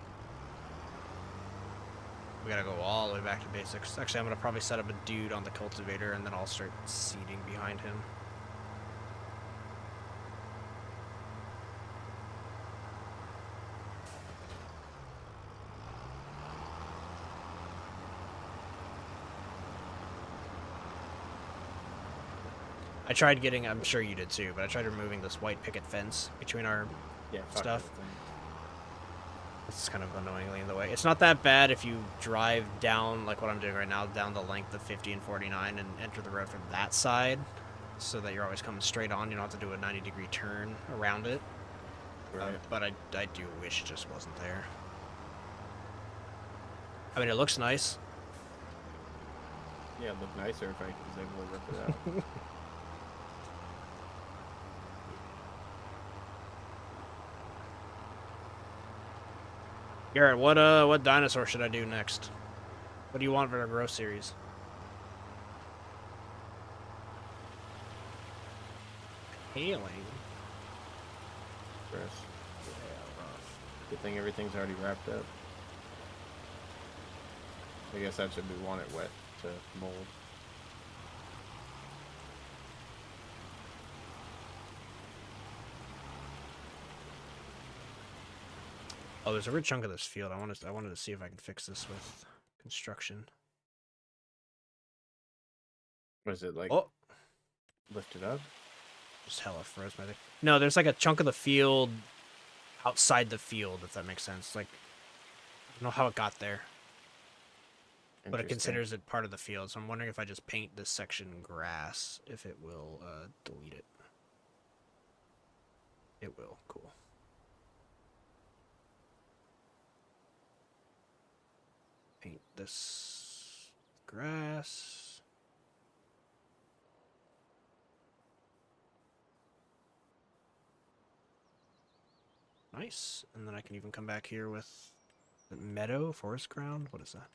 We gotta go all the way back to basics. Actually, I'm gonna probably set up a dude on the cultivator, and then I'll start seeding behind him. I tried getting, I'm sure you did too, but I tried removing this white picket fence between our stuff. It's kind of annoyingly in the way. It's not that bad if you drive down, like what I'm doing right now, down the length of 50 and 49 and enter the road from that side, so that you're always coming straight on. You don't have to do a 90-degree turn around it. Right. But I do wish it just wasn't there. I mean, it looks nice. Yeah, it'd look nicer if I was able to rip it out. Garrett, what dinosaur should I do next? What do you want for the Gross series? Hailing. Stress. Yeah, rough. Good thing everything's already wrapped up. I guess that's if we want it wet to mold. Oh, there's a good chunk of this field. I wanted to see if I can fix this with construction. Was it like Oh, lifted up? just hella froze my thing. No, there's like a chunk of the field outside the field, if that makes sense. Like, I don't know how it got there, but it Interesting. considers it part of the field. So I'm wondering if I just paint this section grass, if it will delete it. It will. Cool. Paint this grass. Nice. And then I can even come back here with the meadow, forest ground. What is that?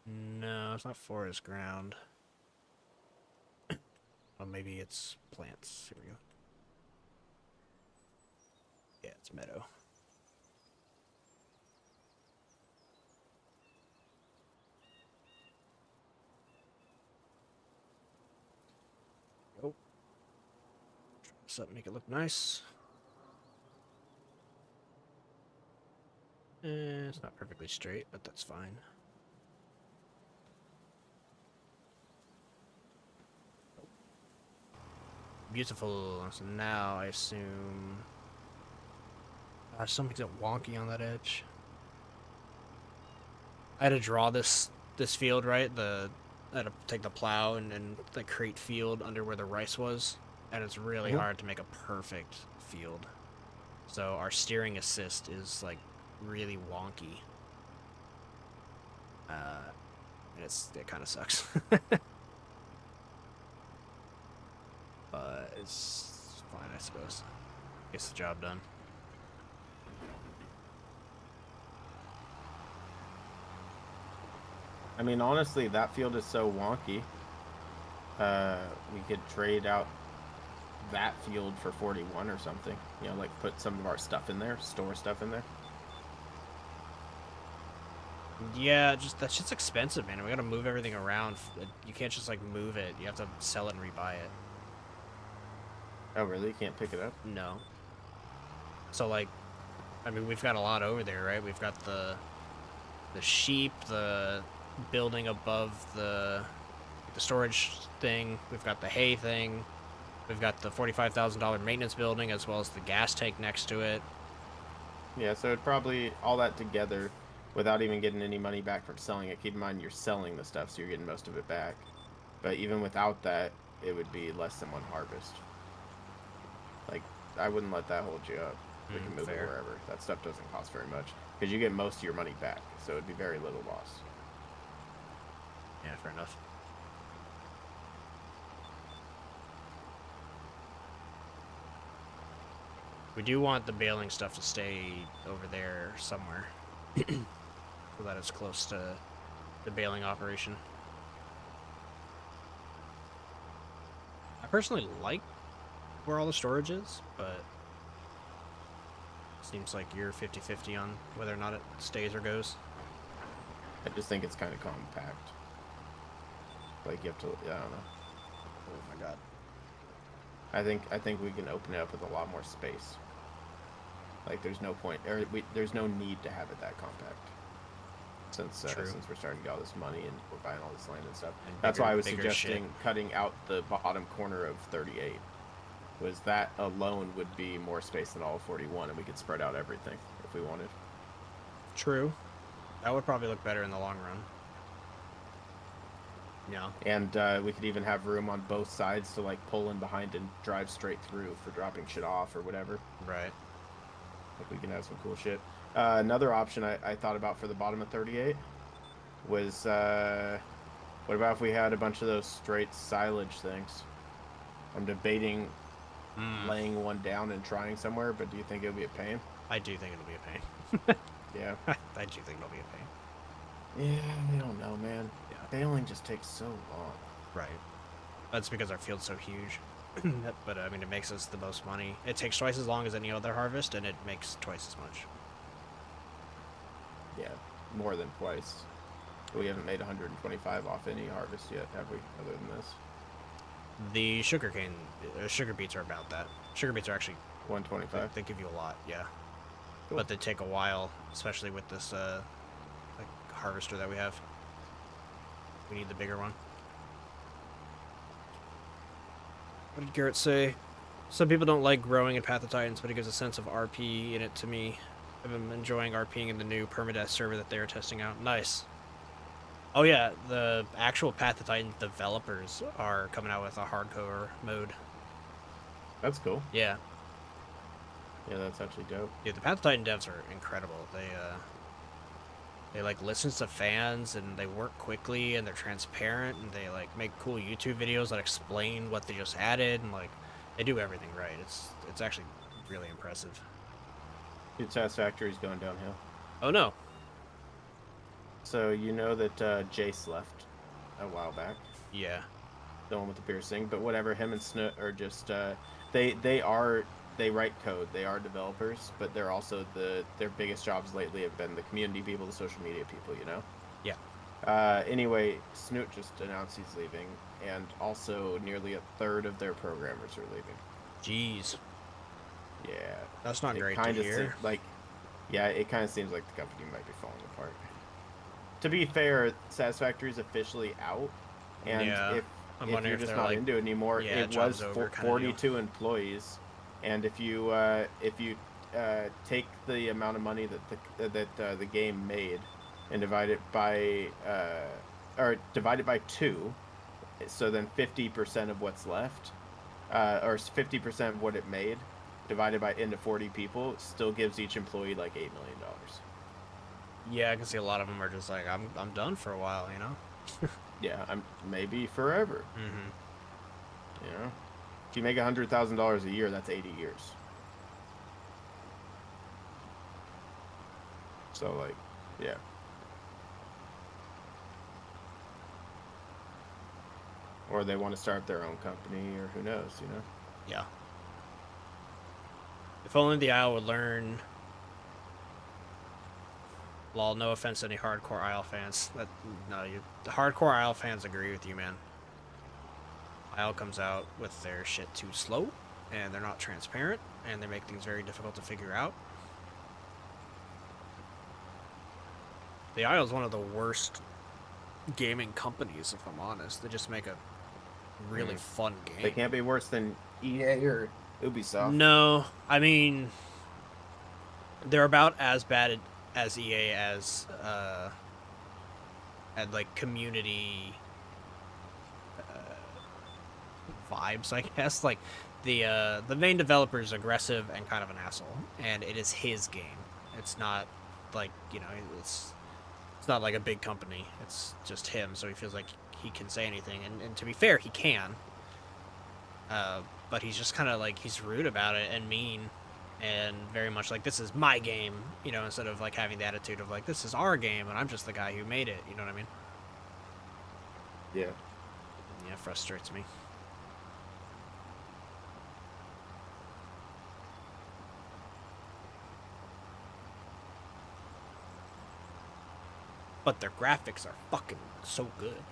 No, it's not forest ground. Well, maybe it's plants. Here we go. Yeah, it's meadow. Try this up, make it look nice. It's not perfectly straight, but that's fine. Beautiful. So now I assume something's wonky on that edge. I had to draw this field, right? I had to take the plow and like create field under where the rice was, and it's really hard to make a perfect field. So our steering assist is like really wonky. And it kind of sucks. But it's fine, I suppose. Gets the job done. I mean, honestly, that field is so wonky. We could trade out that field for 41 or something. You know, like put some of our stuff in there, store stuff in there. Yeah, that shit's expensive, man. We gotta move everything around. You can't just like move it. You have to sell it and rebuy it. Oh, really? You can't pick it up? No. So like, I mean, we've got a lot over there, right? We've got the sheep, the building above the storage thing. We've got the hay thing. We've got the $45,000 maintenance building, as well as the gas tank next to it. Yeah, so it'd probably all that together without even getting any money back from selling it. Keep in mind you're selling the stuff, so you're getting most of it back. But even without that, it would be less than one harvest. Like, I wouldn't let that hold you up. We can move it wherever. That stuff doesn't cost very much. Because you get most of your money back, so it'd be very little loss. Yeah, fair enough. We do want the baling stuff to stay over there somewhere. So that it's close to the baling operation. I personally like where all the storage is, but it seems like you're 50-50 on whether or not it stays or goes. I just think it's kind of compact. Like, you have to, I don't know. Oh my god. I think we can open it up with a lot more space. Like, there's no point, there's no need to have it that compact. Since we're starting to get all this money and we're buying all this land and stuff. And that's why I was suggesting cutting out the bottom corner of 38. Was that alone would be more space than all of 41, and we could spread out everything if we wanted. True. That would probably look better in the long run. Yeah. And we could even have room on both sides to like pull in behind and drive straight through for dropping shit off or whatever. Right. Like, we can have some cool shit. Another option I thought about for the bottom of 38 was, what about if we had a bunch of those straight silage things? I'm debating laying one down and trying somewhere, but do you think it'll be a pain? I do think it'll be a pain. Yeah. I do think it'll be a pain. Yeah, I don't know, man. Yeah. Baling just takes so long. Right. That's because our field's so huge. But I mean, it makes us the most money. It takes twice as long as any other harvest, and it makes twice as much. Yeah, more than twice. We haven't made 125 off any harvest yet, have we? Other than this, The sugar beets are about that. Sugar beets are actually 125. they give you a lot, yeah. Cool. But they take a while, especially with this like harvester that we have. We need the bigger one. What did Garrett say? Some people don't like growing in Path of Titans, but it gives a sense of RP in it to me. I've been enjoying RPing in the new permadeath server that they are testing out. Nice. Oh yeah, the actual Path of Titans developers are coming out with a hardcore mode. That's cool. Yeah. Yeah, that's actually dope. Yeah, the Path of Titan devs are incredible. They like listen to fans, and they work quickly, and they're transparent, and they like make cool YouTube videos that explain what they just added, and like they do everything right. It's actually really impressive. Dude, Satisfactory's going downhill. Oh no. So you know that Jace left a while back, Yeah. the one with the piercing, but whatever. Him and Snoot are just they write code. They are developers, but they're also their biggest jobs lately have been the community people, the social media people. You know. Yeah. Anyway, Snoot just announced he's leaving, and also nearly a third of their programmers are leaving. Jeez. Yeah. That's not It great to kinda hear. yeah, it kind of seems like the company might be falling apart. To be fair, Satisfactory is officially out, and Yeah, if I'm you're wondering if just they're not like, into it anymore, yeah, it job's was over kinda deal. 42 employees, and if you take the amount of money that the game made and divide it by divide it by 2, so then 50% of what's left, or 50% of what it made, divided by into 40 people, still gives each employee like $8 million. Yeah, I can see a lot of them are just like, I'm done for a while, you know? Yeah, I'm maybe forever. Mm-hmm. You know, if you make $100,000 a year, that's 80 years. So like, yeah. Or they want to start their own company, or who knows, you know? Yeah. If only the Isle would learn. Lol, no offense to any hardcore Isle fans. The hardcore Isle fans agree with you, man. Isle comes out with their shit too slow, and they're not transparent, and they make things very difficult to figure out. The Isle is one of the worst gaming companies, if I'm honest. They just make a really fun game. They can't be worse than EA or Ubisoft. No, I mean, they're about as bad as EA as at like community vibes, I guess. Like the main developer is aggressive and kind of an asshole, and it is his game. It's not like, you know, it's not like a big company. It's just him, so he feels like he can say anything, and to be fair, he can. But he's just kind of like, he's rude about it and mean, and very much like, this is my game, you know, instead of like having the attitude of like, this is our game and I'm just the guy who made it, you know what I mean? Yeah. Yeah, it frustrates me. But their graphics are fucking so good.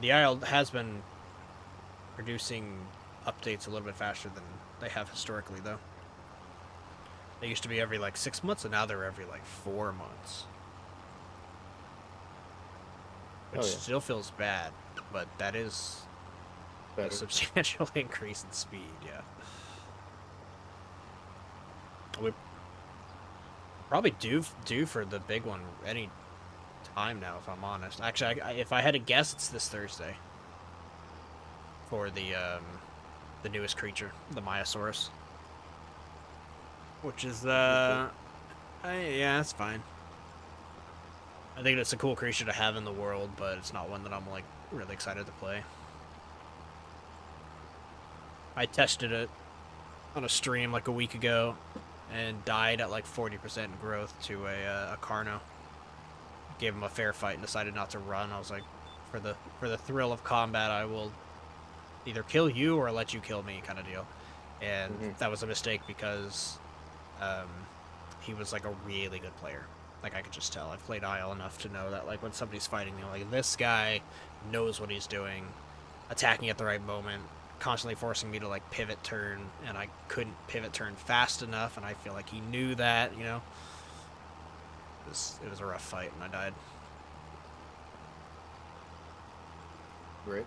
The Isle has been producing updates a little bit faster than they have historically, though. They used to be every like 6 months, and now they're every like 4 months. Which still feels bad, but that is Better. a substantial increase in speed, yeah. We probably due for the big one any time now, if I'm honest. Actually, if I had to guess, it's this Thursday for the newest creature, the Myosaurus, which is yeah, that's fine. I think it's a cool creature to have in the world, but it's not one that I'm like really excited to play. I tested it on a stream like a week ago, and died at like 40% growth to a Carno. Gave him a fair fight and decided not to run. I was like, for the thrill of combat, I will either kill you or let you kill me, kind of deal. And that was a mistake because he was like a really good player. Like I could just tell. I've played Isle enough to know that like when somebody's fighting me, like this guy knows what he's doing, attacking at the right moment, constantly forcing me to like pivot turn, and I couldn't pivot turn fast enough, and I feel like he knew that, you know. It was a rough fight, and I died. Right.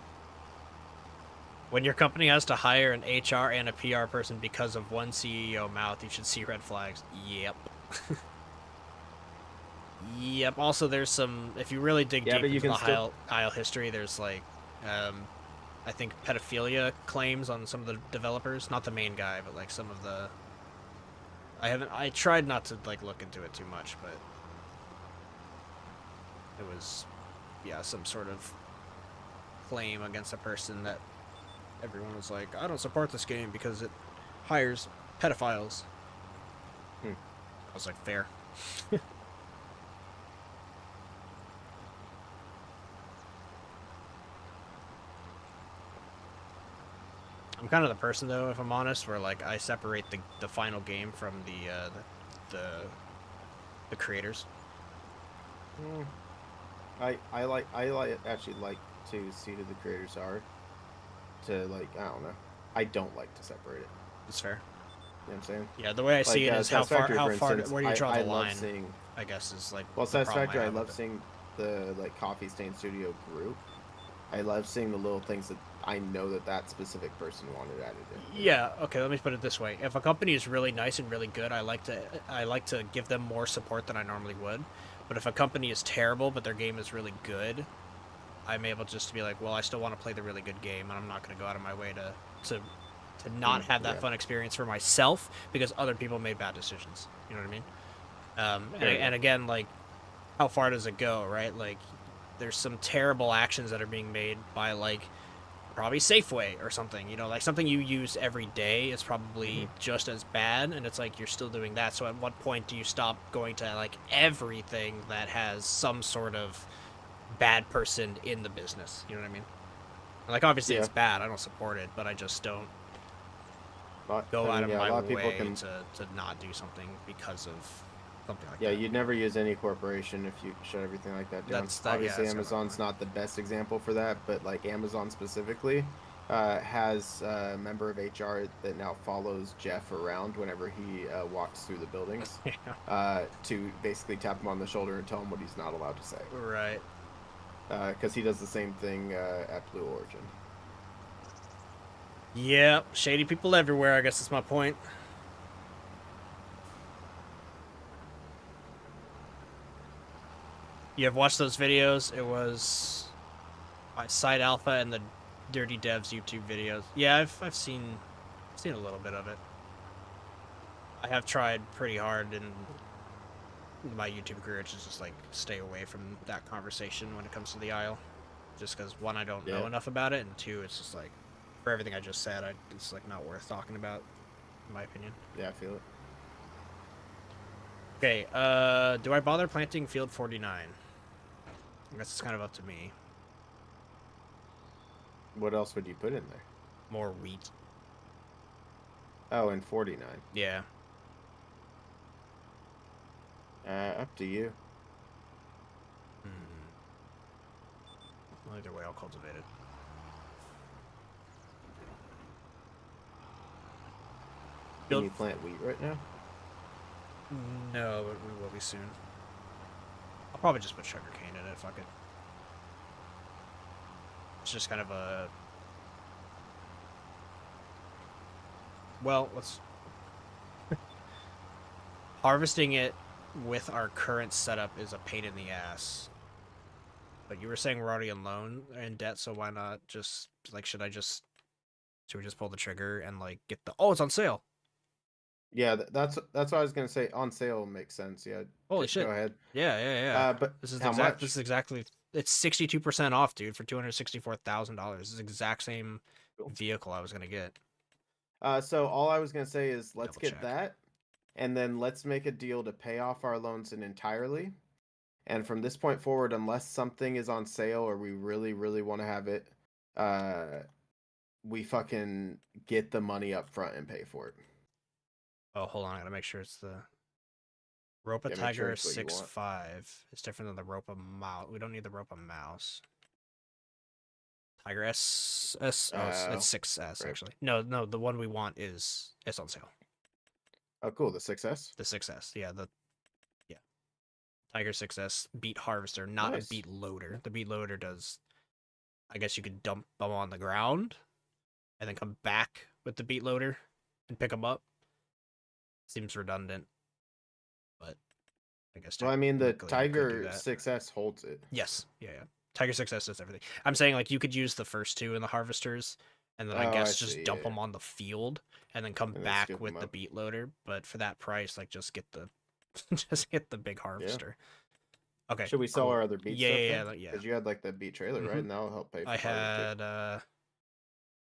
When your company has to hire an HR and a PR person because of one CEO mouth, you should see red flags. Yep. Yep. Also, there's some. If you really dig deep into the Isle history, there's like, I think pedophilia claims on some of the developers. Not the main guy, but like some of the. I tried not to like look into it too much, but it was, yeah, some sort of claim against a person that everyone was like, I don't support this game because it hires pedophiles. I was like, fair. I'm kind of the person, though, if I'm honest, where like I separate the final game from the creators. I actually like to see who the creators are. To like, I don't know. I don't like to separate it. It's fair. You know what I'm saying? Yeah, the way I see it is how far, where do you draw the line? Seeing, I guess is like. Well, Satisfactory, I love seeing the like Coffee Stain Studio group. I love seeing the little things that I know that specific person wanted added in. Yeah. Okay. Let me put it this way: if a company is really nice and really good, I like to give them more support than I normally would. But if a company is terrible but their game is really good, I'm able just to be like, well, I still want to play the really good game, and I'm not going to go out of my way to not have that fun experience for myself because other people made bad decisions. You know what I mean? And again, like, how far does it go, right? Like, there's some terrible actions that are being made by, like, probably Safeway or something. You know, like, something you use every day is probably just as bad, and it's like you're still doing that. So at what point do you stop going to, like, everything that has some sort of bad person in the business? You know what I mean? Like, obviously it's bad. I don't support it, but I just don't go out of my way to not do something because of something like that. Yeah, you'd never use any corporation if you shut everything like that down. Obviously, Amazon's not the best example for that, but like Amazon specifically has a member of HR that now follows Jeff around whenever he walks through the buildings to basically tap him on the shoulder and tell him what he's not allowed to say. Right. Because he does the same thing at Blue Origin. Yep, shady people everywhere, I guess that's my point. You have watched those videos? It was Side Alpha and the Dirty Devs YouTube videos. Yeah, I've seen a little bit of it. I have tried pretty hard in my YouTube career to just like stay away from that conversation when it comes to the Isle, just because one, I don't know enough about it, and two, it's just like, for everything I just said, it's like not worth talking about, in my opinion. Yeah, I feel it. Okay, do I bother planting field 49? I guess it's kind of up to me. What else would you put in there? More wheat. Oh, and 49. Yeah. Up to you. Well, either way, I'll cultivate it. Can you plant wheat right now? No, but we will be soon. I'll probably just put sugarcane in it, fuck it. It's just kind of a... Well, let's... Harvesting it with our current setup is a pain in the ass. But you were saying we're already in debt, so why not just, like, should we just pull the trigger and, like, get the... Oh, it's on sale! Yeah, that's what I was gonna say. On sale makes sense. Yeah. Holy shit! Go ahead. Yeah. But this is how much? This is exactly. It's 62% off, dude, for $264,000. This is the exact same vehicle I was gonna get. So all I was gonna say is let's Double get check. that, and then let's make a deal to pay off our loans in entirely. And from this point forward, unless something is on sale or we really, really want to have it, uh, we fucking get the money up front and pay for it. Oh, hold on. I gotta make sure it's the Ropa Yeah, make sure Tiger it's what you want. 6.5. It's different than the Ropa Mouse. We don't need the Ropa Mouse. Tiger S. Oh, it's 6S right. actually. No, the one we want it's on sale. Oh, cool. The 6S. The 6S. Yeah, Tiger 6S Beat Harvester, not a Nice. Beat Loader. The Beat Loader does, I guess you could dump them on the ground and then come back with the Beat Loader and pick them up. Seems redundant, but I guess Well, I mean, the technically you could do Tiger that. 6S holds it. Yes, yeah. Tiger 6S does everything. I'm saying like you could use the first two in the harvesters, and then I Oh, guess I just see, dump yeah. them on the field, and then come And then back scoop with 'em the up. Beat Loader. But for that price, like just get the just get the big harvester. Okay. Should we sell cool. our other Beat Yeah, stuff yeah, then? yeah. Because you had like the Beat trailer, right? And that'll help pay for I part of it too. had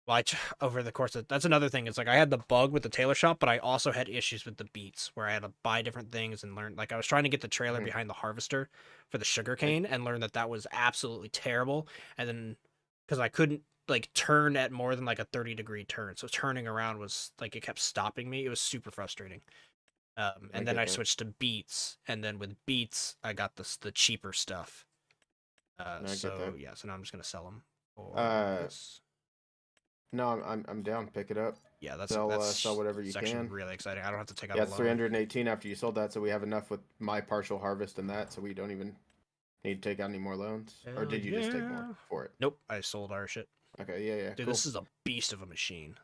well, over the course of that's another thing. It's like I had the bug with the tailor shop, but I also had issues with the beats where I had to buy different things and learn. Like I was trying to get the trailer Mhm. behind the harvester for the sugarcane and learn that was absolutely terrible. And then because I couldn't like turn at more than like a 30-degree turn, so turning around was like it kept stopping me. It was super frustrating. And then I switched to beats, and then with beats I got the cheaper stuff. So yeah, so now I'm just gonna sell them for this. No, I'm down. Pick it up. Yeah, that's Sell whatever you it's actually can. really exciting. I don't have to take out Yeah, a it's loan. 318 after you sold that, so we have enough with my partial harvest and that, so we don't even need to take out any more loans. Or did you just take more for it? Nope, I sold our shit. Okay, yeah, Dude, cool. this is a beast of a machine.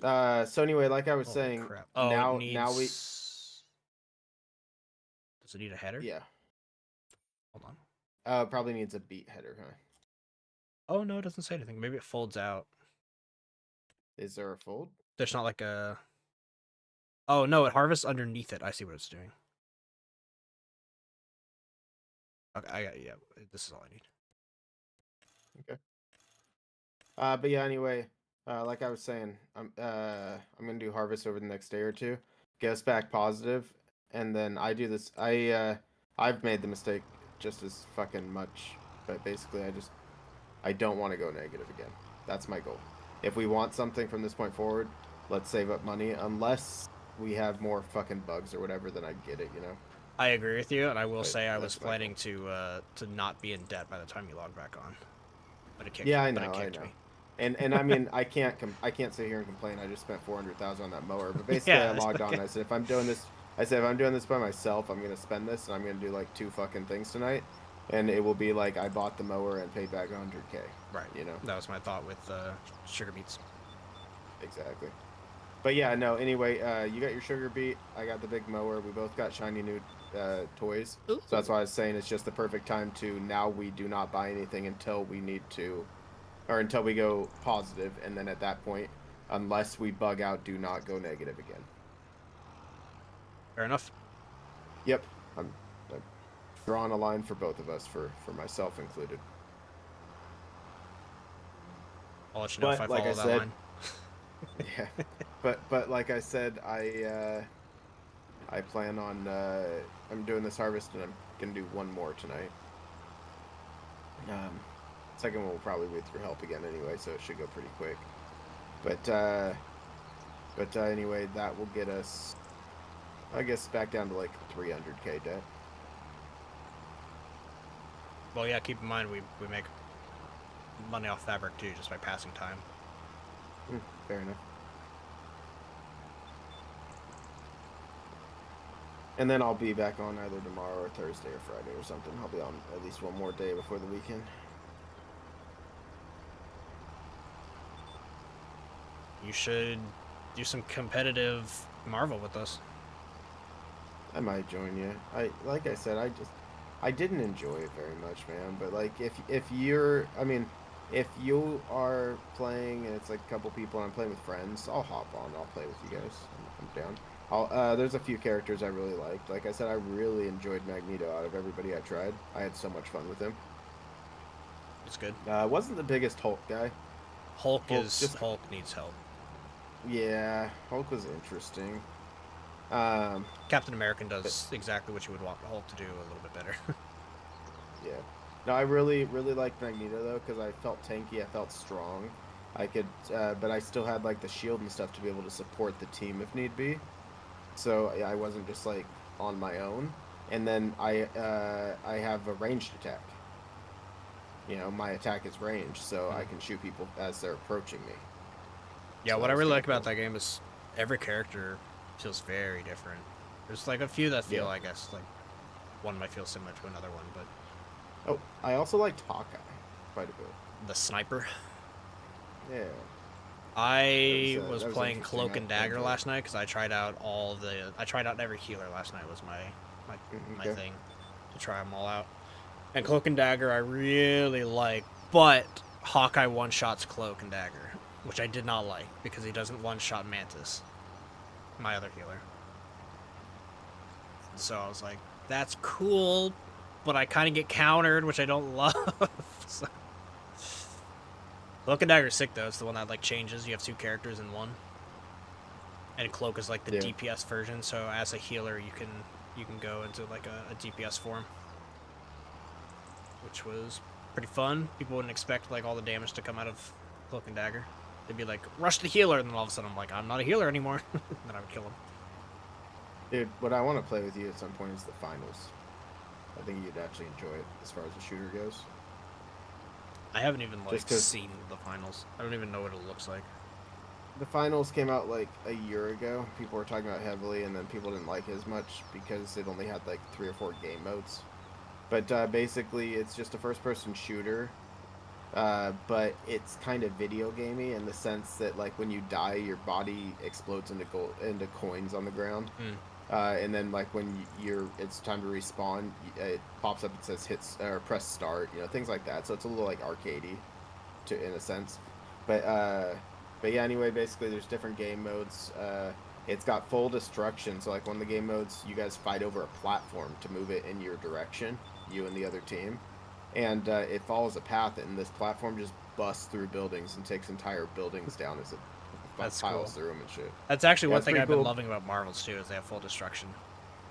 So anyway, like I was Holy saying, crap. Oh, now it needs... now we Does it need a header? yeah. Hold on. Probably needs a beat header, huh? Oh no, it doesn't say anything. Maybe it folds out. Is there a fold? There's not like a... Oh no, it harvests underneath it. I see what it's doing. Okay, yeah, this is all I need. Okay. But yeah, anyway, like I was saying, I'm gonna do harvest over the next day or two, get us back positive, and then I do this. I've made the mistake just as fucking much, but basically I don't want to go negative again. That's my goal. If we want something from this point forward, let's save up money. Unless we have more fucking bugs or whatever, then I get it, you know. I agree with you, and I will But say I was that's my planning to not be in debt by the time you log back on. But it kicked. Yeah, I know. Me. And I mean, I can't sit here and complain. I just spent 400,000 on that mower. But basically, Yeah, I logged on. And I said, if I'm doing this by myself, I'm gonna spend this, and I'm gonna do like 2 fucking things tonight, and it will be like I bought the mower and paid back 100K. Right. You know. That was my thought with sugar beets. Exactly. But yeah, no. Anyway, you got your sugar beet. I got the big mower. We both got shiny new toys. Ooh. So that's why I was saying it's just the perfect time to now we do not buy anything until we need to. Or until we go positive, and then at that point, unless we bug out, do not go negative again. Fair enough. Yep, I'm drawing a line for both of us, for myself included. I'll let you know if I follow that line. Yeah, but like I said, I plan on I'm doing this harvest, and I'm gonna do one more tonight. Second one will probably be through help again anyway, so it should go pretty quick. But anyway, that will get us, I guess, back down to like 300K debt. Well, yeah, keep in mind we make money off fabric too, just by passing time. Fair enough. And then I'll be back on either tomorrow or Thursday or Friday or something. I'll be on at least one more day before the weekend. You should do some competitive Marvel with us. I might join you. Like I said, I didn't enjoy it very much, man. But like, if you're, I mean, if you are playing and it's like a couple people and I'm playing with friends, I'll hop on. I'll play with you guys. I'm down. There's a few characters I really liked. Like I said, I really enjoyed Magneto out of everybody I tried. I had so much fun with him. It's good. Wasn't the biggest Hulk guy. Hulk needs help. Yeah, Hulk was interesting. Um, Captain American but does exactly what you would want Hulk to do a little bit better. yeah. No, I really liked Magneto though because I felt tanky. I felt strong. I could, but I still had like the shield and stuff to be able to support the team if need be. So yeah, I wasn't just like on my own. And then I have a ranged attack. You know, my attack is ranged, so I Mm. can shoot people as they're approaching me. Yeah, So what that I was really kind like of about cool. that game is every character feels very different. There's like a few that feel, Yeah. I guess, like one might feel similar to another one, but Oh, I also liked Hawkeye quite a bit. the sniper. Yeah, I was that was playing interesting. Cloak and I Dagger enjoyed it. last night because I tried out all the. I tried out every healer last night was my my Okay. thing to try them all out. And Cloak and Dagger I really like, but Hawkeye one shots Cloak and Dagger, which I did not like because he doesn't one shot Mantis, my other healer. So I was like, that's cool, but I kind of get countered, which I don't love. So. Cloak and Dagger is sick though. It's the one that like changes. You have two characters in one, and Cloak is like the Yeah. DPS version. So as a healer, you can go into like a DPS form, which was pretty fun. People wouldn't expect like all the damage to come out of Cloak and Dagger. They'd be like, rush the healer, and then all of a sudden I'm like, I'm not a healer anymore. And then I would kill him. Dude, what I want to play with you at some point is the finals. I think you'd actually enjoy it as far as the shooter goes. I haven't even like Just because seen the finals. I don't even know what it looks like. the finals came out like a year ago. People were talking about it heavily, and then people didn't like it as much because it only had like 3 or 4 game modes. But basically, it's just a first-person shooter. But it's kind of video gamey in the sense that like when you die, your body explodes into into coins on the ground. Hmm. And then like when it's time to respawn, it pops up. It says hits or press start. You know, things like that. So it's a little like arcadey, to in a sense. But uh, but yeah. Anyway, basically, there's different game modes. It's got full destruction. So like one of the game modes, you guys fight over a platform to move it in your direction, you and the other team, and it follows a path, and this platform just busts through buildings and takes entire buildings down as it That's piles cool. through them and shit. That's actually Yeah, one it's thing pretty I've been cool. loving about Marvels too, is they have full destruction.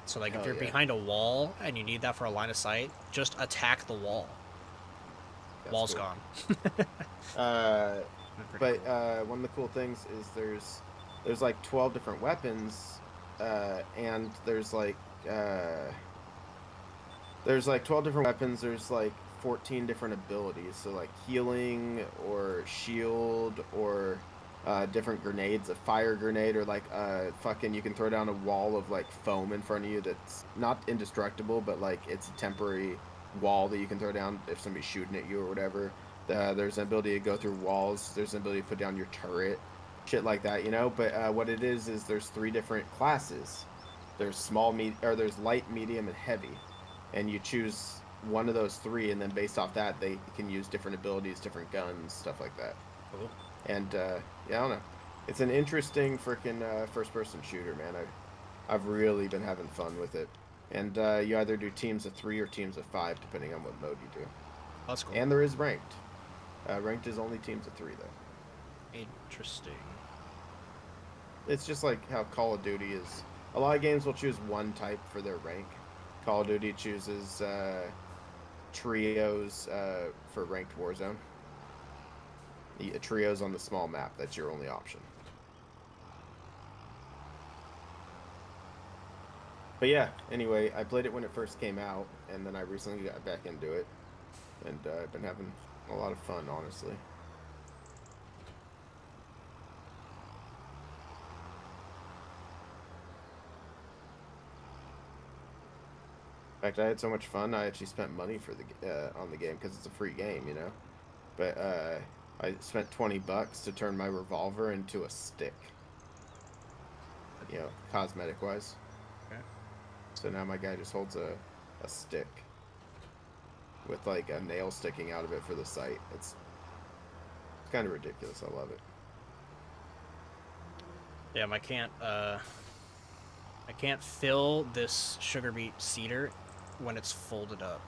So like if Hell you're yeah, behind a wall and you need that for a line of sight, just attack the wall. that's Wall's cool. gone. Uh, Pretty but cool. one of the cool things is there's like 12 different weapons, and there's like 12 different weapons. There's like 14 different abilities. So like healing or shield or different grenades, a fire grenade, or like fucking you can throw down a wall of like foam in front of you that's not indestructible, but like it's a temporary wall that you can throw down if somebody's shooting at you or whatever. There's an ability to go through walls. There's an ability to put down your turret, shit like that, you know. But what it is there's 3 different classes. There's light, medium, and heavy, and you choose one of those 3, and then based off that, they can use different abilities, different guns, stuff like that. Cool. And yeah, I don't know. It's an interesting freaking first-person shooter, man. I've really been having fun with it. And you either do teams of 3 or teams of 5, depending on what mode you do. That's cool. And there is ranked. Ranked is only teams of 3, though. Interesting. It's just like how Call of Duty is. A lot of games will choose one type for their rank. Call of Duty chooses trios for ranked Warzone. The trios on the small map. That's your only option. But yeah, anyway, I played it when it first came out, and then I recently got back into it, and I've been having a lot of fun, honestly. In fact, I had so much fun, I actually spent money for the on the game because it's a free game, you know. But I spent $20 to turn my revolver into a stick, you know, cosmetic wise. Okay. So now my guy just holds a stick with like a nail sticking out of it for the sight. It's kind of ridiculous. I love it. Yeah, I can't fill this sugar beet cedar when it's folded up.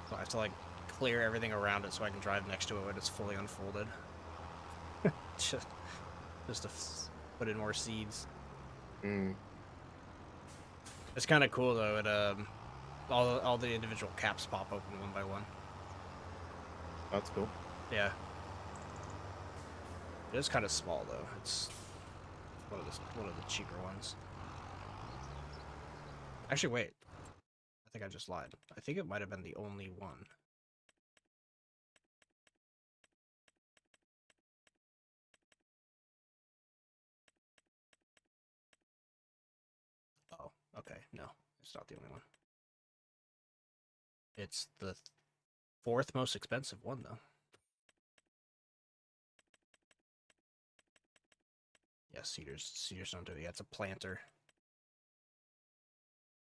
So I have to like clear everything around it so I can drive next to it when it's fully unfolded. Just just to put in more seeds. Mm. It's kind of cool though. It all the individual caps pop open one by one. That's cool. Yeah. It is kind of small though. It's one of the cheaper ones. Actually, wait. I think I just lied. I think it might have been the only one. Oh, okay. No, it's not the only one. It's the fourth most expensive one, though. Yeah, cedars don't do it. Yeah, it's a planter.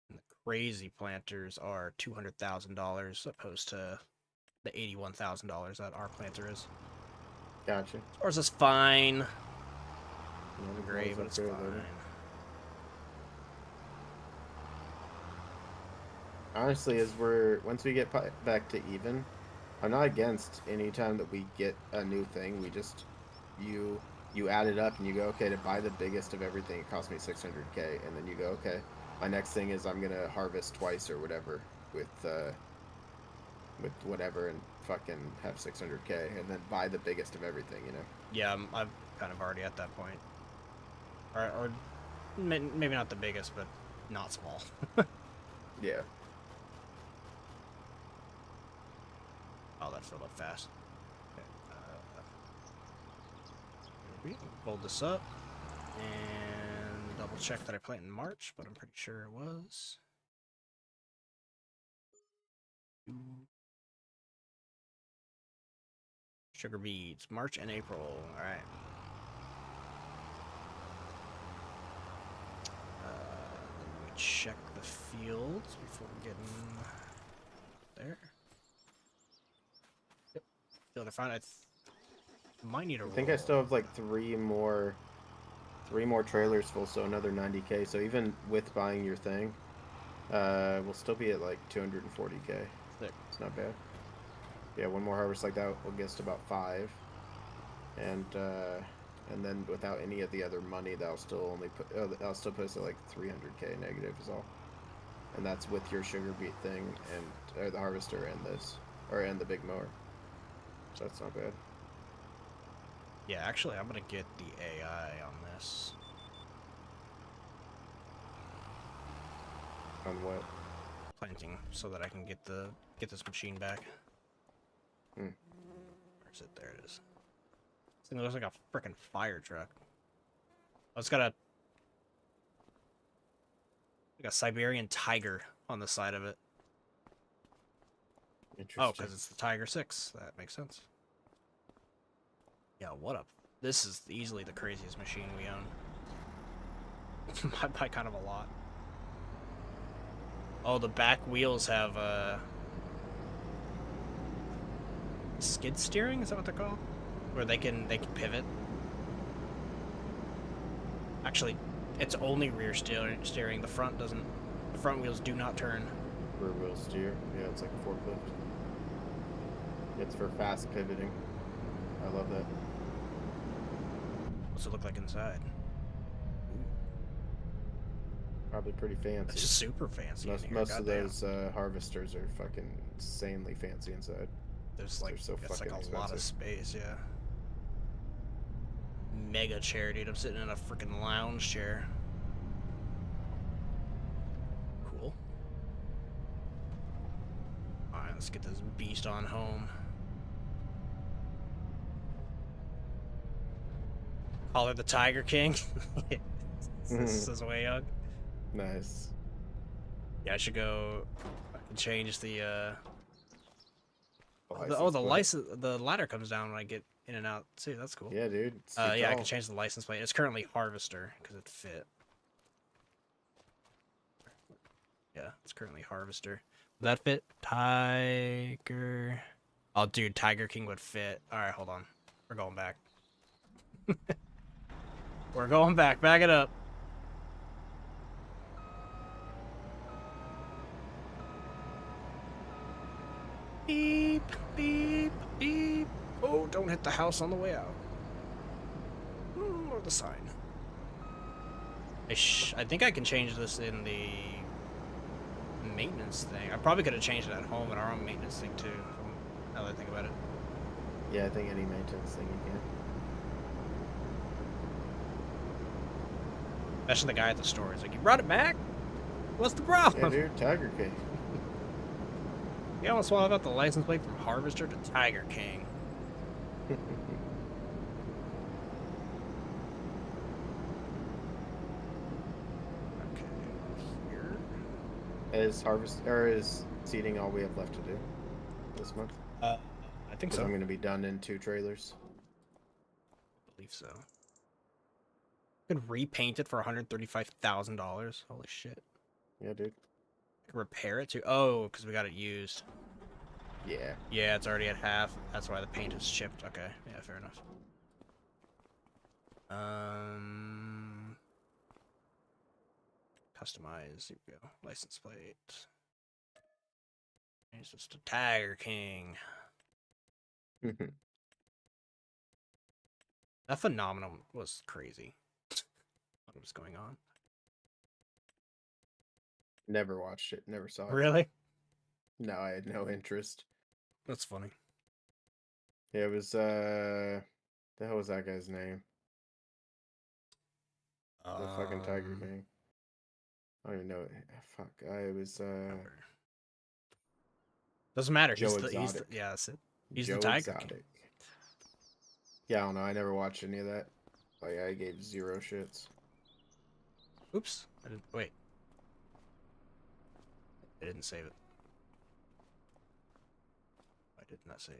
And the crazy planters are $200,000 opposed to the $81,000 that our planter is. Gotcha. Ours is fine. Yeah, Great, but it's fine. Honestly, once we get back to even, I'm not against any time that we get a new thing. We just you add it up and you go, okay, to buy the biggest of everything, it cost me 600K, and then you go, okay, my next thing is I'm gonna harvest twice or whatever with whatever and fucking have 600K, and then buy the biggest of everything, you know? Yeah, I'm kind of already at that point. Or maybe not the biggest, but not small. Yeah. Oh, that filled up fast. Okay, fold this up and double check that I planted in March, but I'm pretty sure it was. Sugar beets, March and April. All right. Let me check the fields before getting there. Yep, field are fine. I might need a. I think I still have like three more trailers full, so another 90K. So even with buying your thing, we'll still be at like 240K. Sick. It's not bad. Yeah, one more harvest like that will get us to about 5, and then without any of the other money, that'll still only put I'll still put us at like 300K negative is all, and that's with your sugar beet thing and the harvester and this and the big mower. So that's not bad. Yeah, actually, I'm gonna get the AI on this. On what? Planting, so that I can get this machine back. Hmm. Where's it? There it is. This thing looks like a freaking fire truck. Oh, it's got like a Siberian tiger on the side of it. Interesting. Oh, because it's the Tiger 6. That makes sense. Yeah, what up? This is easily the craziest machine we own. by kind of a lot. Oh, the back wheels have skid steering, is that what they're called? Where they can pivot. Actually, it's only rear steering. The front doesn't. The front wheels do not turn. Rear wheel steer. Yeah, it's like a forklift. It's for fast pivoting. I love that. What's it look like inside? Probably pretty fancy. It's just super fancy. Most of those harvesters are fucking insanely fancy inside. There's like, so it's like a expensive. lot of space, yeah. Mega chair, dude. I'm sitting in a freaking lounge chair. Cool. Alright, let's get this beast on home. Call her the Tiger King. This is way young. Nice. Yeah, I should go change the License the plate. license. The ladder comes down when I get in and out too. That's cool. Yeah, dude. Yeah, I can change the license plate. It's currently Harvester because it fit. Yeah, it's currently Harvester. Would that fit? Tiger. Oh, dude, Tiger King would fit. All right, hold on. We're going back. We're going back. Back it up. Beep, beep, beep. Oh, don't hit the house on the way out. the sign. I think I can change this in the maintenance thing. I probably could have changed it at home in our own maintenance thing too, now that I think about it. Yeah, I think any maintenance thing you can. Especially the guy at the store. He's like, you brought it back? What's the problem? Yeah, dude, Tiger King. You almost swap out the license plate from Harvester to Tiger King. Okay, here. Is seeding all we have left to do this month? I think so. I'm going to be done in 2 trailers. I believe so. You can repaint it for $135,000. Holy shit. Yeah, dude. I can repair it too. Oh, because we got it used. Yeah. Yeah, it's already at half. That's why the paint is chipped. Okay, yeah, fair enough. Customize. Here we go. License plate. It's just a Tiger King. That phenomenon was crazy. What was going on? Never watched it. Never saw it. Really? No, I had no interest. That's funny. Yeah, it was, the hell was that guy's name? The fucking Tiger King. I don't even know. Fuck. It was, doesn't matter. Joe He's Exotic. yeah, that's it. He's Joe the Tiger Exotic. King. Yeah, I don't know. I never watched any of that. Like, I gave 0 shits. Oops. I didn't, wait. I didn't save it. I did not save.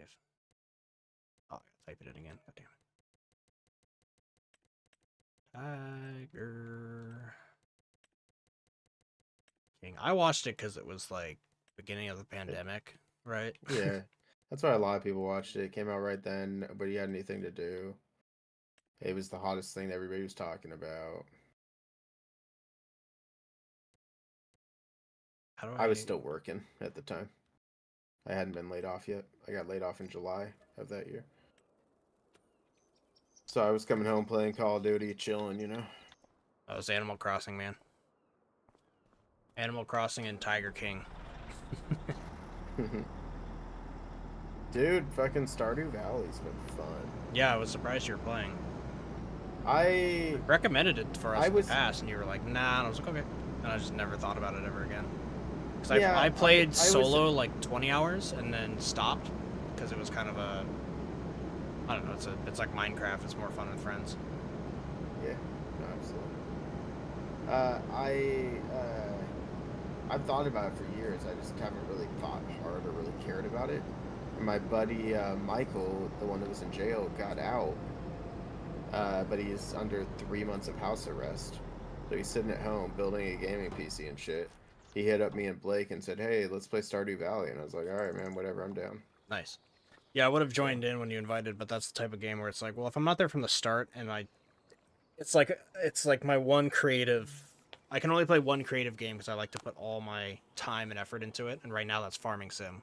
Oh, I gotta type it in again. God damn it. Tiger King. I watched it because it was like beginning of the pandemic, right? Yeah. That's why a lot of people watched it. It came out right then. Nobody had anything to do. It was the hottest thing that everybody was talking about. How do I was still working at the time. I hadn't been laid off yet. I got laid off in July of that year. So I was coming home playing Call of Duty, chilling, you know. That was Animal Crossing, man. Animal Crossing and Tiger King. Dude, fucking Stardew Valley's been fun. Yeah, I was surprised you were playing. I recommended it for us in the past, and you were like, nah, and I was like, okay. And I just never thought about it ever again. Because I played solo like 20 hours and then stopped because it was kind of a, I don't know, it's like Minecraft. It's more fun with friends. Yeah, no, absolutely. I've thought about it for years. I just haven't really thought hard or really cared about it. And my buddy Michael, the one that was in jail, got out, but he's under 3 months of house arrest. So he's sitting at home building a gaming PC and shit. He hit up me and Blake and said, hey, let's play Stardew Valley. And I was like, all right, man, whatever, I'm down. Nice. Yeah, I would have joined in when you invited, but that's the type of game where it's like, well, if I'm not there from the start and it's like my one creative, I can only play one creative game because I like to put all my time and effort into it. And right now that's Farming Sim.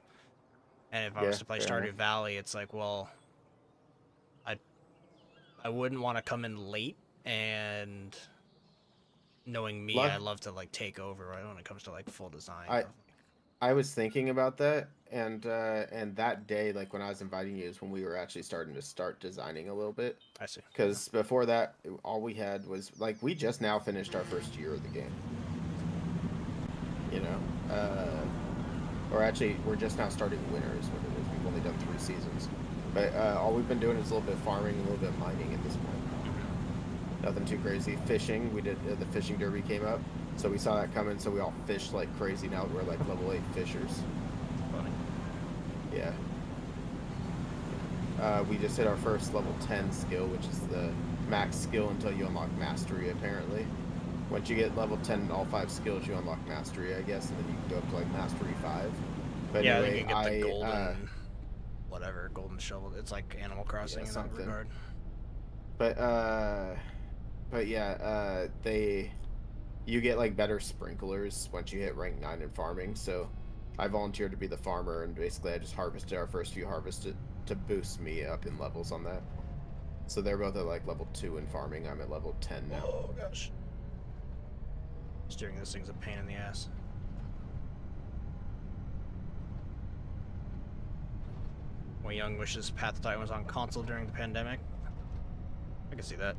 And if I was to play Stardew Valley, it's like, well, I wouldn't want to come in late, and knowing me, I love to like take over right when it comes to like full design. I was thinking about that, and that day, like when I was inviting you, is when we were actually starting to designing a little bit. I see. Because before that, all we had was like we just now finished our first year of the game. You know, or actually, we're just now starting winter is what it is. We've only done 3 seasons, but all we've been doing is a little bit farming, a little bit mining at this point. Nothing too crazy. Fishing, we did the fishing derby came up, so we saw that coming. So we all fished like crazy. Now we're like level 8 fishers. Funny. Yeah. We just hit our first level 10 skill, which is the max skill until you unlock mastery. Apparently, once you get level 10 in all 5 skills, you unlock mastery, I guess, and then you can go up to like mastery 5. But yeah, anyway, you can get the golden, whatever, golden shovel. It's like Animal Crossing in that regard. But yeah, you get like better sprinklers once you hit rank 9 in farming. So I volunteered to be the farmer, and basically I just harvested our first few harvests to boost me up in levels on that. So they're both at like level 2 in farming. I'm at level 10 now. Oh gosh. Steering this thing's a pain in the ass. Wei Young wishes Path to Titan was on console during the pandemic. I can see that.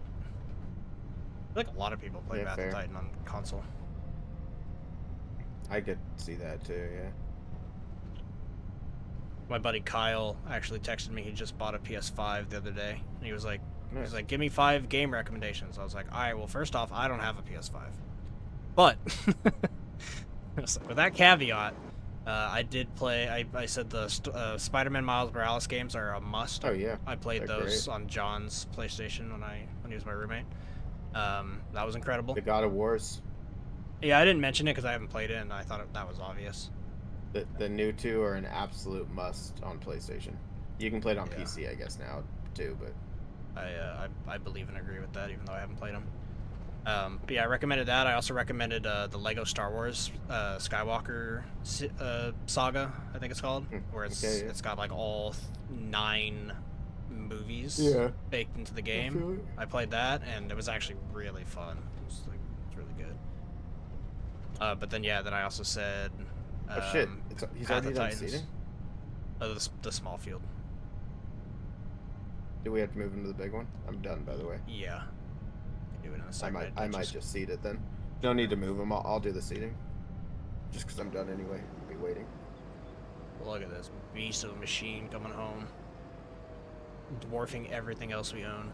I feel like a lot of people play Yeah, Path fair. to Titan on console. I could see that too, yeah. My buddy Kyle actually texted me. He just bought a PS5 the other day, and he was like, Nice. "Give me 5 game recommendations." I was like, "All right, well, first off, I don't have a PS5, but with that caveat, I did play. I said the Spider-Man Miles Morales games are a must. Oh yeah. I played They're those great. on John's PlayStation when he was my roommate. That was incredible. The God of Wars. Yeah, I didn't mention it because I haven't played it, and I thought that was obvious. The new 2 are an absolute must on PlayStation. You can play it on Yeah. PC, I guess, now too, but I believe and agree with that, even though I haven't played them. But yeah, I recommended that. I also recommended the Lego Star Wars Skywalker saga, I think it's called, where it's got like all 9 movies baked into the game. I played that, and it was actually really fun. It's really good. But then yeah, then I also said. Oh shit! He's Path already of done Titans. seating. The small field. Do we have to move him to the big one? I'm done, by the way. Yeah. Do it in a second. I might just seat it then. No need to move him. I'll do the seating. Just because I'm done anyway. I'll be waiting. Look at this beast of a machine coming home, dwarfing everything else we own.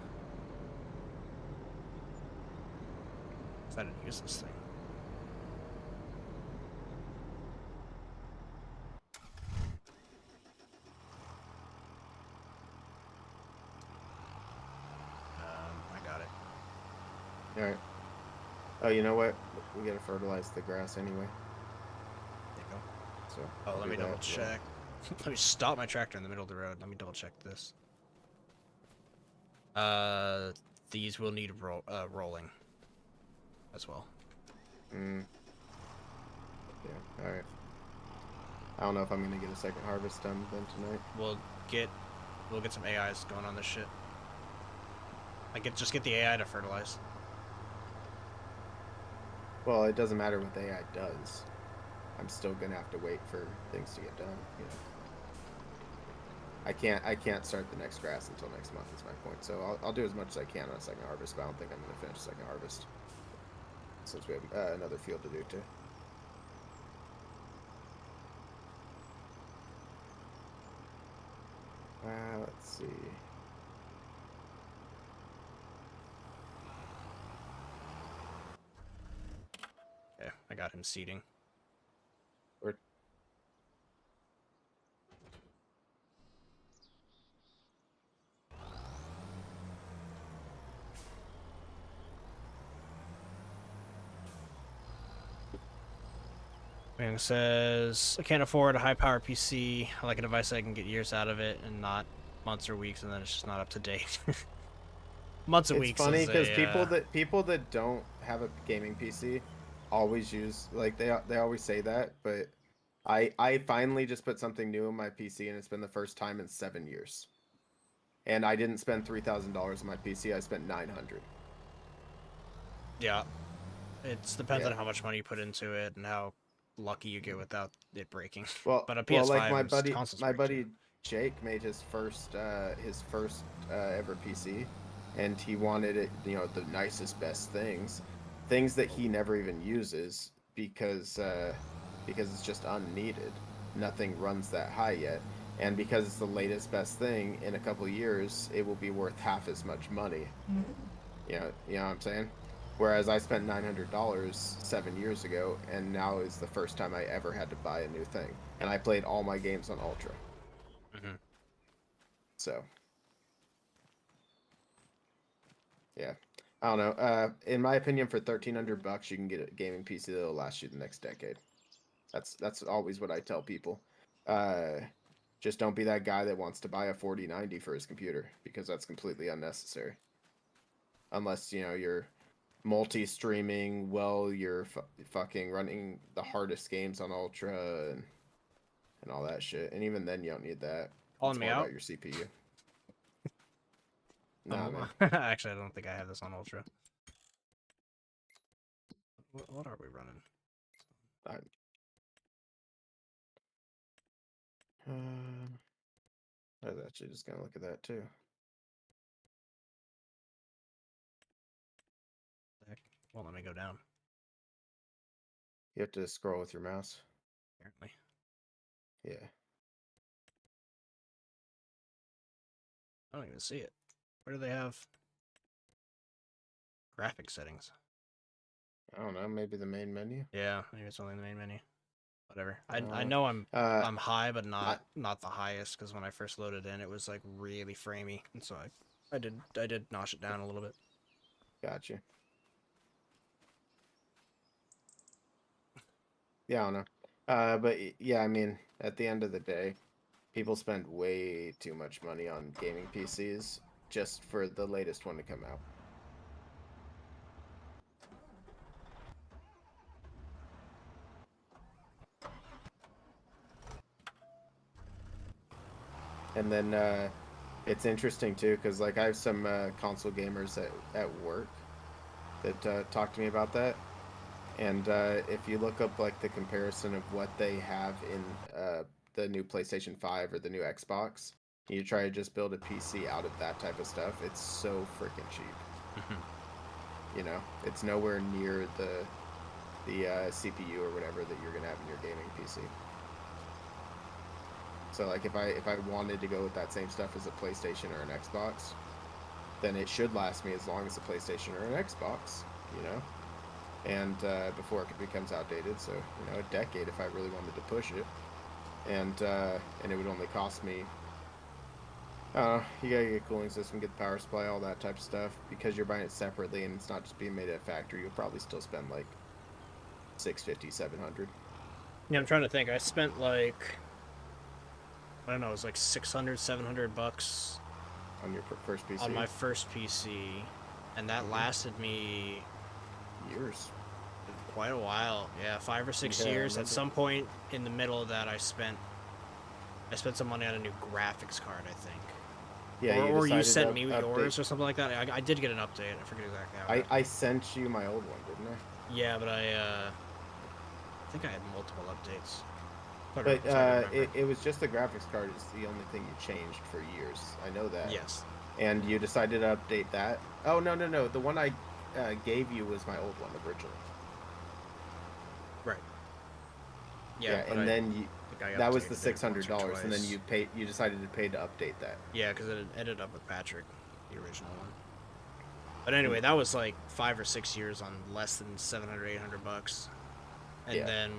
Excited to use this thing. I got it. All right. Oh, you know what? We gotta fertilize the grass anyway. There you go. So. Oh, I'll let do me that, double check. Let me stop my tractor in the middle of the road. Let me double check this. These will need rolling as well. Yeah. All right. I don't know if I'm gonna get a second harvest done then tonight. We'll get some AIs going on this shit. Just get the AI to fertilize. Well, it doesn't matter what the AI does. I'm still gonna have to wait for things to get done. You know. I can't start the next grass until next month. Is my point. So I'll do as much as I can on a second harvest, but I don't think I'm gonna finish second harvest since we have another field to do too. Let's see. Okay, I got him seeding. Or Wang says, I can't afford a high-power PC. I like a device I can get years out of it and not months or weeks, and then it's just not up to date. Months and weeks. It's funny because a, people that don't have a gaming PC always use like they always say that, but I finally just put something new on my PC and it's been the first time in 7 years. And I didn't spend $3,000 on my PC. I spent $900. Yeah, it depends Yeah. on how much money you put into it and how lucky you get without it breaking. Well, but a PS5 like my is buddy Jake made his first ever PC, and he wanted it, you know, the nicest, best things that he never even uses because it's just unneeded. Nothing runs that high yet, and because it's the latest best thing, in a couple of years it will be worth half as much money. You know what I'm saying? Whereas I spent $900 7 years ago, and now is the first time I ever had to buy a new thing. And I played all my games on Ultra. Mm-hmm. So, yeah, I don't know. In my opinion, for $1,300, you can get a gaming PC that'll last you the next decade. That's always what I tell people. Just don't be that guy that wants to buy a 4090 for his computer, because that's completely unnecessary. Unless, you know, you're multi-streaming, you're fucking running the hardest games on Ultra and all that shit. And even then, you don't need that. Calling me out? About your CPU. Nah, man. Actually, I don't think I have this on ultra. What are we running? I was actually just gonna look at that too. Heck, won't let me go down. You have to scroll with your mouse. Apparently. Yeah. I don't even see it. Where do they have graphic settings? I don't know. Maybe the main menu. Yeah, maybe it's only in the main menu. Whatever. I Uh, know I'm Uh, high, but not the highest, because when I first loaded in, it was like really framey, and so I did notch it down a little bit. Gotcha. Yeah, I don't know. But yeah, I mean, at the end of the day, people spend way too much money on gaming PCs just for the latest one to come out. And then it's interesting too, because like I have some console gamers at work that talk to me about that. And if you look up like the comparison of what they have in the new PlayStation 5 or the new Xbox, you try to just build a PC out of that type of stuff, it's so freaking cheap. You know, it's nowhere near the CPU or whatever that you're gonna have in your gaming PC. So like if I wanted to go with that same stuff as a PlayStation or an Xbox, then it should last me as long as a PlayStation or an Xbox, you know? And before it becomes outdated, so you know, a decade if I really wanted to push it, and it would only cost me. You gotta get a cooling system, get the power supply, all that type of stuff. Because you're buying it separately and it's not just being made at a factory, you'll probably still spend like 650, 700. Yeah, I'm trying to think. I spent like, I don't know, it was like 600, 700 bucks On your first PC. on my first PC, and that lasted me Years. quite a while. Yeah, 5 or 6 Yeah, I years. At remember. some point in the middle of that, I spent some money on a new graphics card, I think. Yeah, or you decided sent to me update. yours or something like that. I did get an update. I forget exactly how. I sent you my old one, didn't I? Yeah, but I think I had multiple updates. But it was just the graphics card is the only thing you changed for years. I know that. Yes. And you decided to update that. Oh no. The one I gave you was my old one originally. Right. Yeah, and then you that was the $600, and then you decided to pay to update that. Yeah, because it ended up with Patrick, the original one. But anyway, that was like 5 or 6 years on less than 700, 800 bucks. And then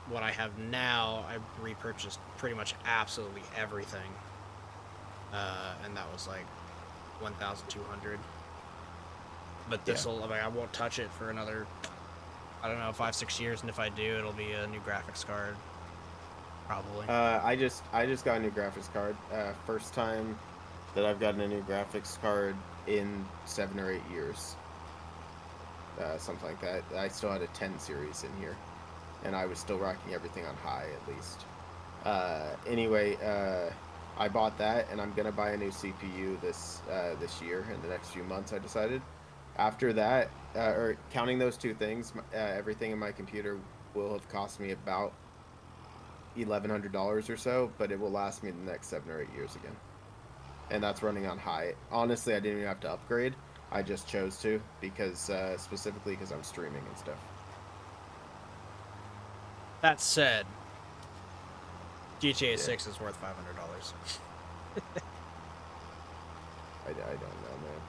what I have now, I repurchased pretty much absolutely everything. And that was like 1,200. But this'll, I mean, I won't touch it for another, I don't know, 5, 6 years, and if I do, it'll be a new graphics card. Probably. I just got a new graphics card. First time that I've gotten a new graphics card in 7 or 8 years. Something like that. I still had a 10 series in here, and I was still rocking everything on high at least. Anyway, I bought that, and I'm gonna buy a new CPU this year in the next few months. I decided. After that, or counting those two things, everything in my computer will have cost me about $1,100 or so, but it will last me the next 7 or 8 years again. And that's running on high. Honestly, I didn't even have to upgrade. I just chose to because specifically because I'm streaming and stuff. That said, GTA 6 is worth $500. I don't know, man.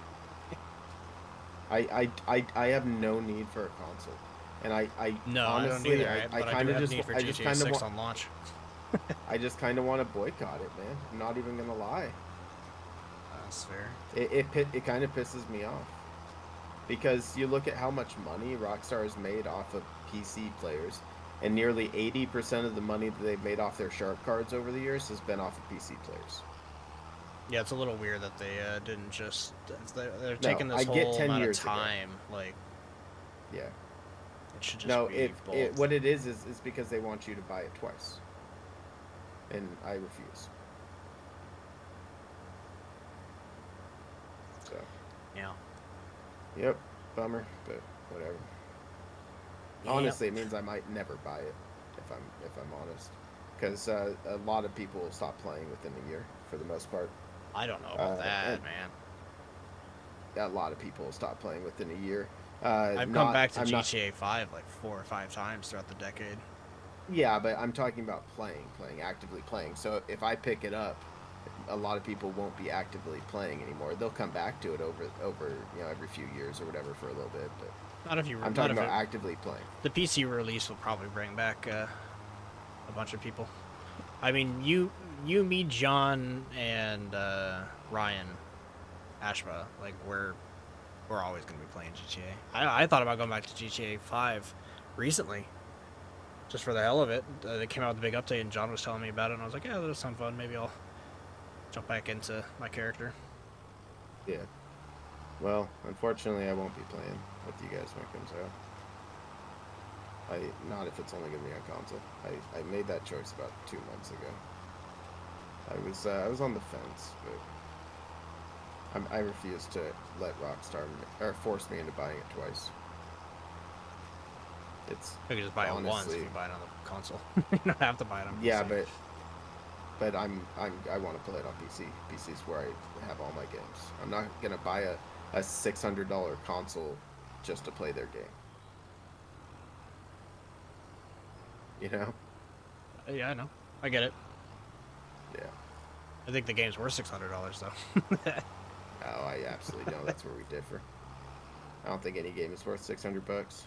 I have no need for a console. And I honestly, I kind of just want on launch. I just kind of want to boycott it, man. I'm not even gonna lie. That's fair. It kind of pisses me off because you look at how much money Rockstar has made off of PC players, and nearly 80% of the money that they've made off their sharp cards over the years has been off of PC players. Yeah, it's a little weird that they didn't just they're taking this whole amount of time, like. Yeah. It should just be both. What it is because they want you to buy it twice. And I refuse. So. Yeah. Yep, bummer, but whatever. Honestly, it means I might never buy it if I'm honest, because a lot of people will stop playing within a year for the most part. I don't know about And that, man. a lot of people will stop playing within a year. I've come back to I'm not. GTA 5 like 4 or 5 times throughout the decade. Yeah, but I'm talking about actively playing. So if I pick it up, a lot of people won't be actively playing anymore. They'll come back to it over every few years or whatever for a little bit. But Not if you. I'm Not talking if about it. actively playing. The PC release will probably bring back a bunch of people. I mean, you, me, John, and Ryan, Ashba, like we're always gonna be playing GTA. I thought about going back to GTA 5 recently, just for the hell of it. They came out with a big update, and John was telling me about it, and I was like, yeah, that'll sound fun. Maybe I'll jump back into my character. Yeah. Well, unfortunately, I won't be playing with you guys when it comes out. Not if it's only gonna be on console. I made that choice about 2 months ago. I was on the fence, but I refuse to let Rockstar force me into buying it twice. It's You can just buy it once if you buy it on the console. You don't have to buy it on PC. Yeah, but I want to play it on PC. PC's where I have all my games. I'm not gonna buy a $600 console just to play their game. You know? Yeah, I know. I get it. Yeah. I think the game's worth $600 though. Oh, I absolutely don't. That's where we differ. I don't think any game is worth $600.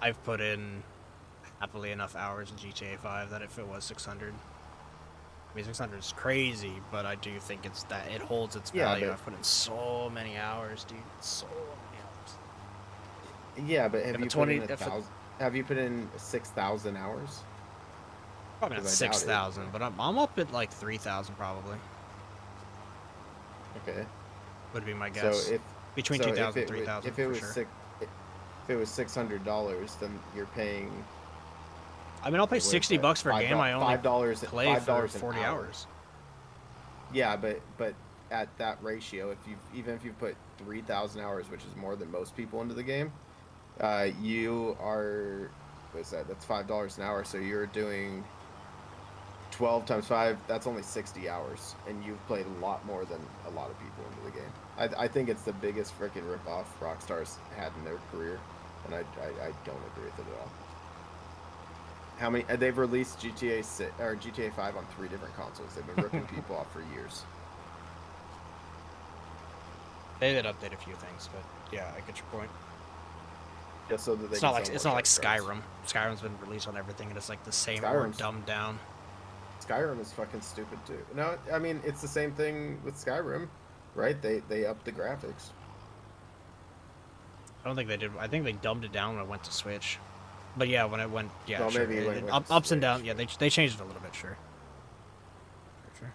I've put in happily enough hours in GTA 5 that if it was 600, I mean 600 is crazy, but I do think it holds its value. I've put in so many hours, dude. So many hours. Yeah, but have you put in 6,000 hours? Probably not 6,000, but I'm up at like 3,000 probably. Okay. Would be my guess. So between 2,000 and 3,000 if it was $600, then you're paying. I mean, I'll pay $60 for a game I only play for 40 hours. Yeah, but at that ratio, even if you put 3,000 hours, which is more than most people into the game, you are. What is that? That's $5 an hour. So you're doing 12 times 5. That's only 60 hours, and you've played a lot more than a lot of people into the game. I think it's the biggest freaking ripoff Rockstar's had in their career, and I don't agree with it at all. How many? They've released GTA 6 or GTA 5 on 3 different consoles. They've been ripping people off for years. They did update a few things, but yeah, I get your point. Yeah, so that it's not like Skyrim. Skyrim's been released on everything, and it's like the same or dumbed down. Skyrim is fucking stupid too. No, I mean it's the same thing with Skyrim, right? They upped the graphics. I don't think they did. I think they dumbed it down when it went to Switch. But yeah, when it went, yeah, well, sure. Maybe it ups and downs. Yeah, they changed it a little bit, sure. Sure.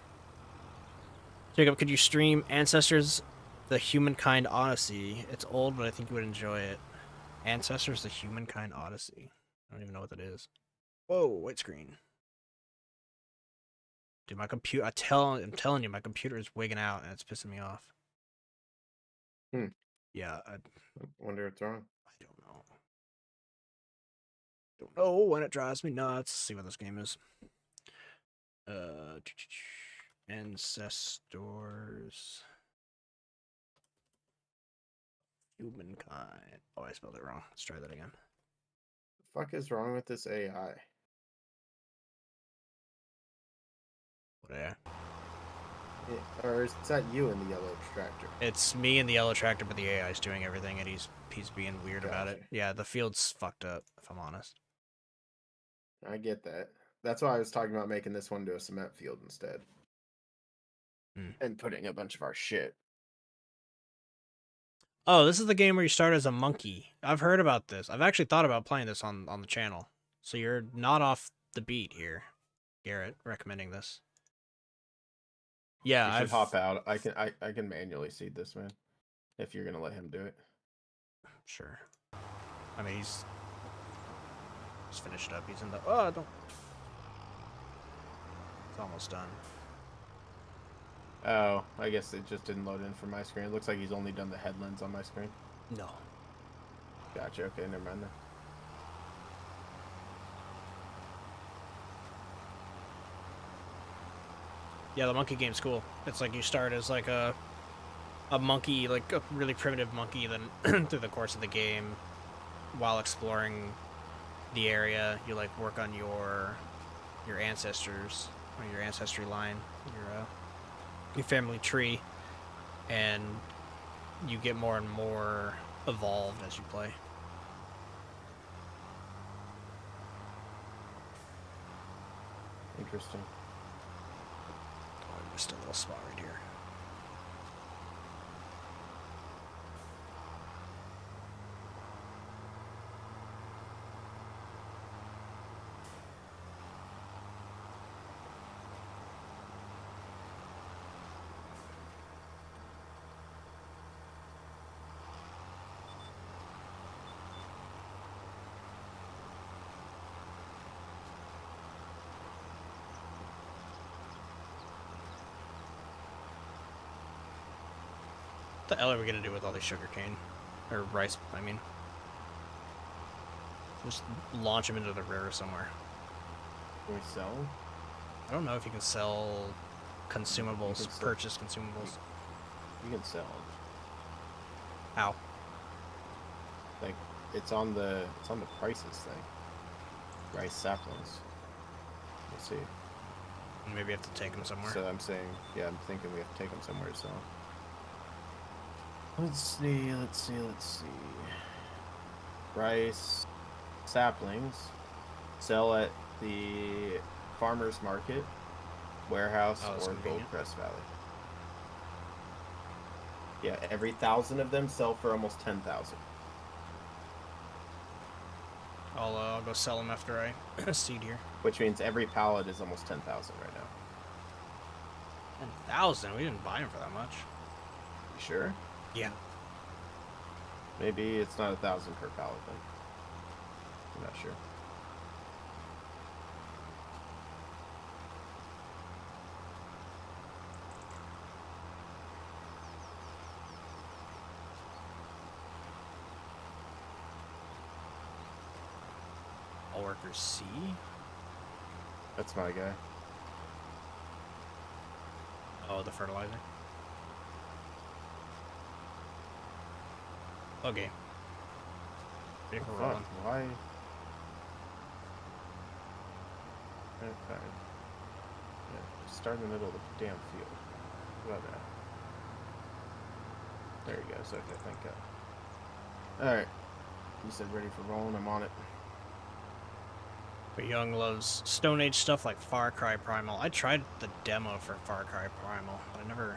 Jacob, could you stream Ancestors: The Humankind Odyssey? It's old, but I think you would enjoy it. Ancestors: The Humankind Odyssey. I don't even know what that is. Whoa, white screen. Dude, my computer. I'm telling you, my computer is wigging out, and it's pissing me off. Yeah. I wonder what's wrong. I don't know. Don't know when it drives me nuts. Let's see what this game is. Ancestors. Humankind. Oh, I spelled it wrong. Let's try that again. The fuck is wrong with this AI? What AI? Or is that you in the yellow tractor? It's me in the yellow tractor, but the AI is doing everything, and he's being weird about it. Yeah, the field's fucked up, if I'm honest. I get that. That's why I was talking about making this one to a cement field instead. And putting a bunch of our shit. Oh, this is the game where you start as a monkey. I've heard about this. I've actually thought about playing this on the channel. So you're not off the beat here, Garrett, recommending this. Yeah, I should hop out. I can manually seed this, man. If you're gonna let him do it. Sure. I mean, he's finished up. He's in the. Oh, don't. It's almost done. Oh, I guess it just didn't load in for my screen. It looks like he's only done the headlands on my screen. No. Gotcha. Okay, never mind then. Yeah, the monkey game's cool. It's like you start as like a monkey, like a really primitive monkey, then through the course of the game, while exploring the area, you like work on your ancestors, or your ancestry line, your family tree, and you get more and more evolved as you play. Interesting. Oh, I missed a little spot right here. What the hell are we gonna do with all these sugarcane? Or rice, I mean. Just launch them into the river somewhere. Can we sell them? I don't know if you can sell consumables, purchase consumables. You can sell them. How? Like, it's on the prices thing. Rice saplings. Let's see. Maybe you have to take them somewhere. So I'm saying, yeah, I'm thinking we have to take them somewhere to sell. Let's see. Rice saplings sell at the farmer's market, warehouse, or Goldcrest Valley. Yeah, every 1,000 of them sell for almost 10,000. I'll go sell them after I seed here. Which means every pallet is almost 10,000 right now. 10,000? We didn't buy them for that much. You sure? Yeah. Maybe it's not 1,000 per pallet then. I'm not sure. All workers C? That's my guy. Oh, the fertilizer. Okay. Ready for rolling. Why? Okay. Yeah, just start in the middle of the damn field. How about that? There he goes. Okay, thank God. Alright. You said ready for rolling. I'm on it. But Young loves Stone Age stuff like Far Cry Primal. I tried the demo for Far Cry Primal, but I never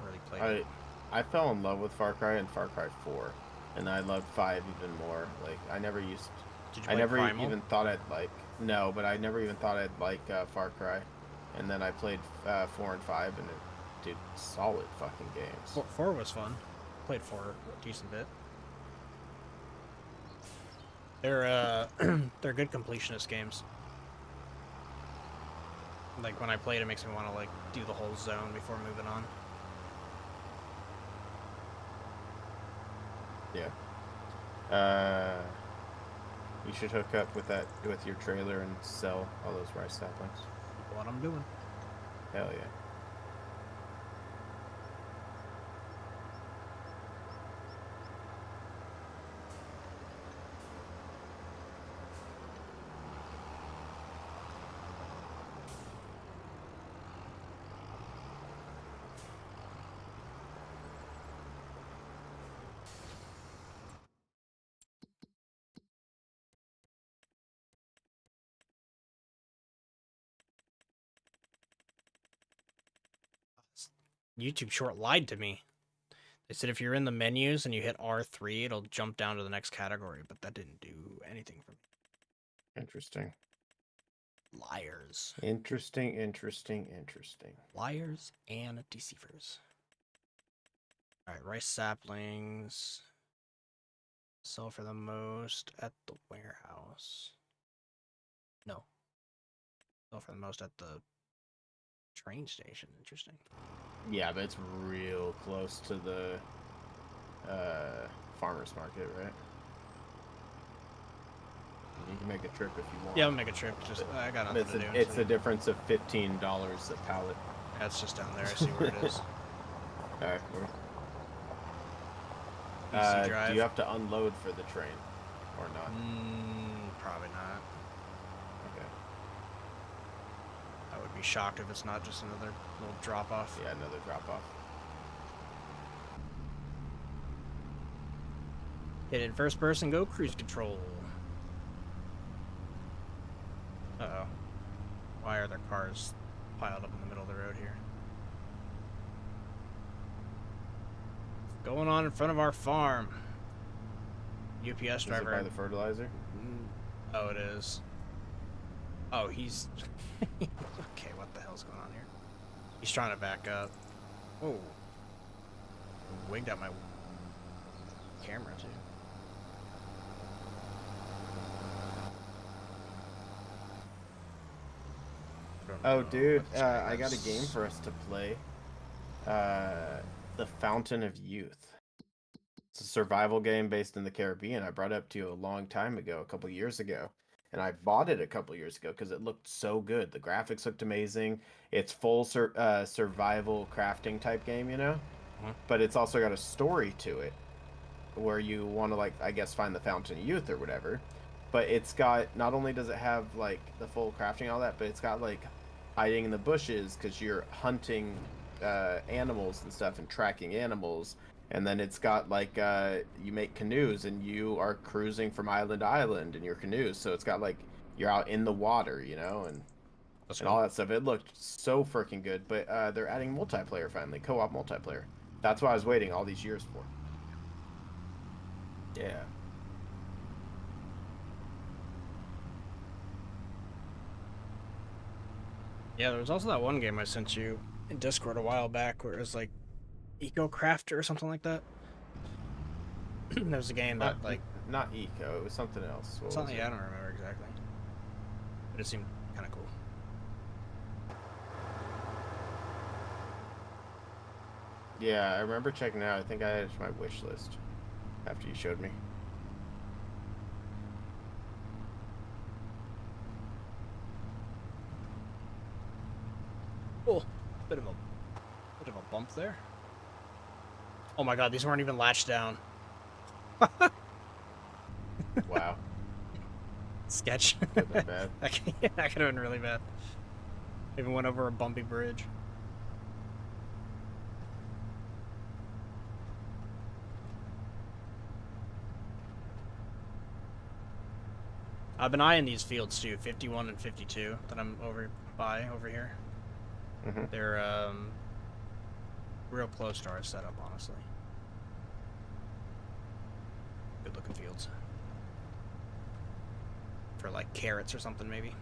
really played it. I fell in love with Far Cry and Far Cry 4, and I loved 5 even more. Like, I never used... Did you play Primal? Even thought I'd like... No, but I never even thought I'd like Far Cry. And then I played 4 and 5, and dude, solid fucking games. 4 was fun. Played 4 a decent bit. They're they're good completionist games. Like when I play it, it makes me want to like do the whole zone before moving on. Yeah. You should hook up with your trailer and sell all those rice saplings. What I'm doing. Hell yeah. YouTube Short lied to me. They said if you're in the menus and you hit R3, it'll jump down to the next category, but that didn't do anything for me. Interesting. Liars. Interesting. Liars and deceivers. Alright, rice saplings. Sell for the most at the warehouse. No. Sell for the most at the Train station. Interesting. Yeah, but it's real close to the farmer's market, right? You can make a trip if you want. Yeah, I'll make a trip. Just I got nothing to do. It's a difference of $15 a pallet. That's just down there. I see where it is. Alright, Easy drive. do you have to unload for the train, or not? Probably not. Okay. I would be shocked if it's not just another little drop off. Yeah, another drop off. Hit in first person, go cruise control. Uh-oh. Why are there cars piled up in the middle of the road here? What's going on in front of our farm? UPS driver. Is it by the fertilizer? Oh, it is. Oh, he's... Okay, what the hell's going on here? He's trying to back up. Oh. Wigged out my camera, too. Oh, dude, I got a game for us to play. The Fountain of Youth. It's a survival game based in the Caribbean. I brought it up to you a long time ago, a couple years ago. And I bought it a couple years ago because it looked so good. The graphics looked amazing. It's full survival crafting type game, you know? But it's also got a story to it where you want to, like, I guess, find the Fountain of Youth or whatever. But it's got, not only does it have, like, the full crafting and all that, but it's got, like, hiding in the bushes because you're hunting animals and stuff and tracking animals. And then it's got, like, you make canoes and you are cruising from island to island in your canoes. So it's got, like, you're out in the water, you know, and all that stuff. It looked so freaking good. But they're adding multiplayer finally, co-op multiplayer. That's what I was waiting all these years for. Yeah. Yeah, there was also that one game I sent you in Discord a while back where it was like Eco Crafter or something like that. There was a game that not Eco, it was something else. Something, yeah, I don't remember exactly. But it seemed kind of cool. Yeah, I remember checking it out. I think I added to my wish list after you showed me. Oh, bit of a bump there. Oh my god, these weren't even latched down. Wow. Sketch. Could have been bad. That could have been really bad. Even went over a bumpy bridge. I've been eyeing these fields too, 51 and 52 that I'm over here. Mm-hmm. They're real close to our setup, honestly. Good looking fields. For like carrots or something, maybe.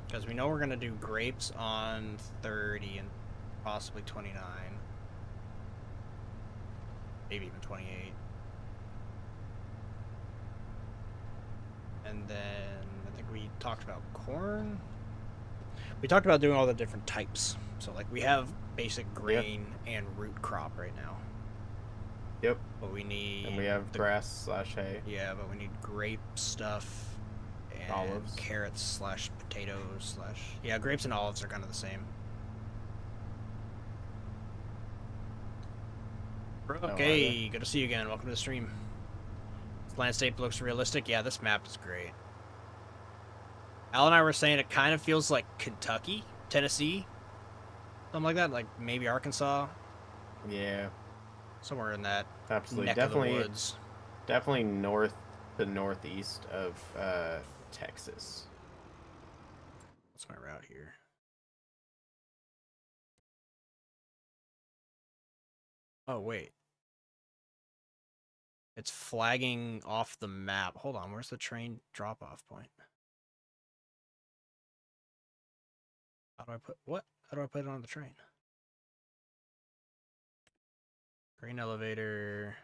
Because we know we're gonna do grapes on 30 and possibly 29. Maybe even 28. And then I think we talked about corn. We talked about doing all the different types. So like we have basic grain and root crop right now. Yep. But we need... And we have grass/hay. Yeah, but we need grape stuff and olives. Carrots/potatoes/ Yeah, grapes and olives are kind of the same. Okay, good to see you again. Welcome to the stream. This landscape looks realistic. Yeah, this map is great. Al and I were saying it kind of feels like Kentucky, Tennessee, something like that, like maybe Arkansas. Yeah. Somewhere in that absolutely, neck of the woods. Definitely north to northeast of Texas. What's my route here? Oh, wait. It's flagging off the map. Hold on, where's the train drop-off point? How do I put... What? How do I put it on the train? Green elevator...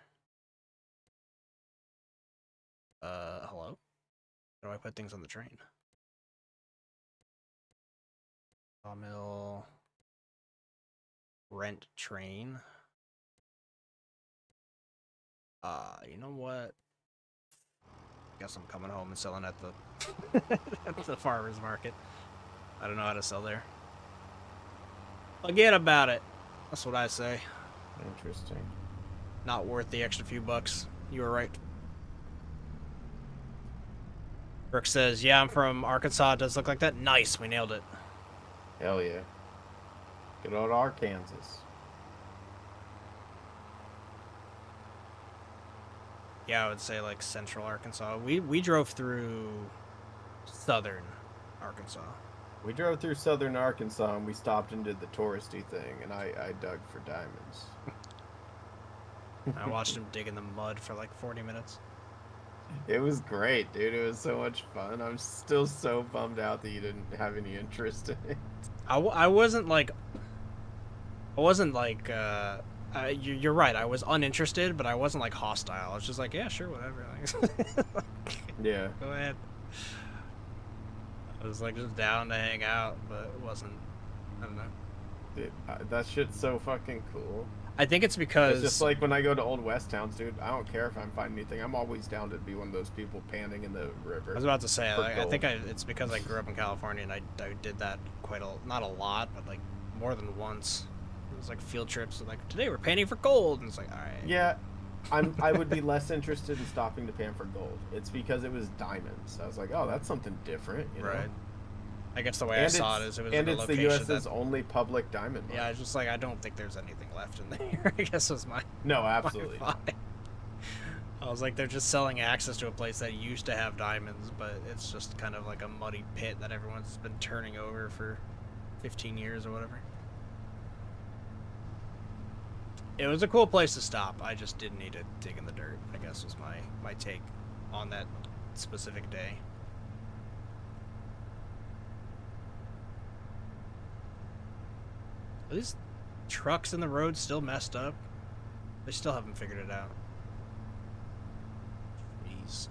hello? How do I put things on the train? Sawmill. Rent train. You know what? Guess I'm coming home and selling at the at the farmer's market. I don't know how to sell there. Forget about it. That's what I say. Interesting. Not worth the extra few bucks. You were right. Brooke says, yeah, I'm from Arkansas. It does look like that. Nice. We nailed it. Hell yeah. Good old Arkansas. Yeah, I would say like central Arkansas. We drove through southern Arkansas. We drove through southern Arkansas and we stopped and did the touristy thing, and I dug for diamonds. I watched him dig in the mud for like 40 minutes. It was great, dude. It was so much fun. I'm still so bummed out that you didn't have any interest in it. I wasn't like... you're right. I was uninterested, but I wasn't like hostile. I was just like, yeah, sure, whatever. Yeah. Go ahead. I was like just down to hang out, but it wasn't. I don't know. Dude, that shit's so fucking cool. I think it's because It's just like when I go to Old West towns, dude. I don't care if I'm finding anything. I'm always down to be one of those people panning in the river. I was about to say, for I gold. think it's because I grew up in California and I did that not a lot, but like more than once. It was like field trips, and like today we're panning for gold, and it's like, all right. Yeah, I would be less interested in stopping to pan for gold. It's because it was diamonds. I was like, oh, that's something different, you know? Right. I guess the way I saw it is it was and in a it's location the U.S.'s that, only public diamond mine. yeah, I was just like, I don't think there's anything left in there. I guess was my No, absolutely. my vibe. I was like, they're just selling access to a place that used to have diamonds, but it's just kind of like a muddy pit that everyone's been turning over for 15 years or whatever. It was a cool place to stop. I just didn't need to dig in the dirt, I guess was my take on that specific day. Are these trucks in the road still messed up? They still haven't figured it out. Jeez.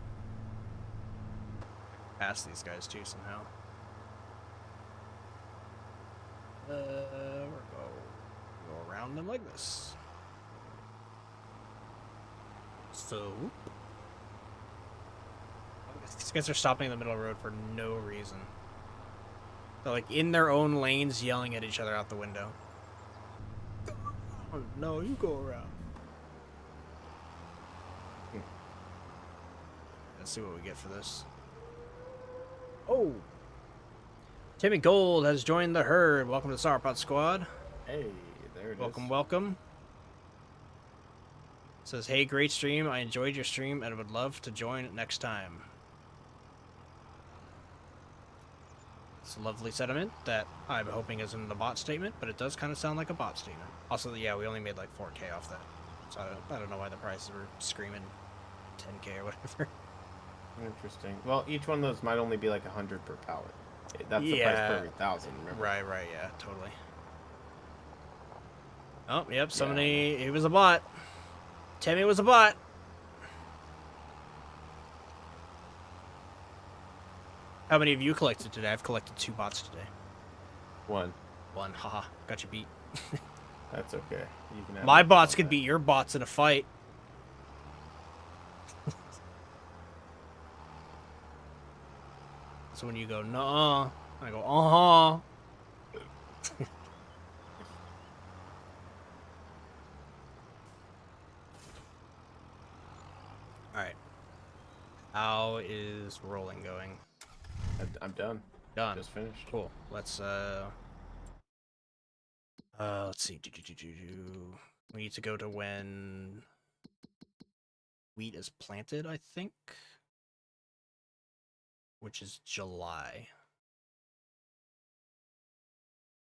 Pass these guys too somehow. We'll go around them like this. So these guys are stopping in the middle of the road for no reason. They're like in their own lanes yelling at each other out the window. Oh, no, you go around. Let's see what we get for this. Oh! Timmy Gold has joined the herd. Welcome to Sauropod Squad. Hey, there it Welcome, is. welcome. Says, hey, great stream. I enjoyed your stream and would love to join next time. It's a lovely sentiment that I'm hoping isn't a bot statement, but it does kind of sound like a bot statement. Also, yeah, we only made like 4K off that. So I don't know why the prices were screaming 10K or whatever. Interesting. Well, each one of those might only be like 100 per pallet. That's the price Yeah. per every 1,000, remember? Right, yeah, totally. Oh, yep, somebody, he was a bot. Timmy was a bot. How many of you collected today? I've collected 2 bots today. One. One, haha, got you beat. That's okay. You can have My it bots all could day. beat your bots in a fight. So when you go, nuh-uh, I go, uh-huh. Alright. How is rolling going? I'm done. Done. Just finished. Cool. Let's see. We need to go to when wheat is planted, I think. Which is July.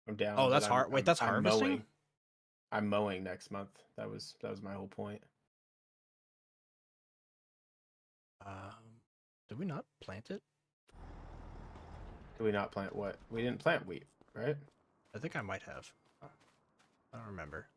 I'm down. Oh, but that's wait, that's I'm harvesting? Mowing. I'm mowing next month. That was my whole point. Did we not plant it? Did we not plant what? We didn't plant wheat, right? I think I might have. I don't remember.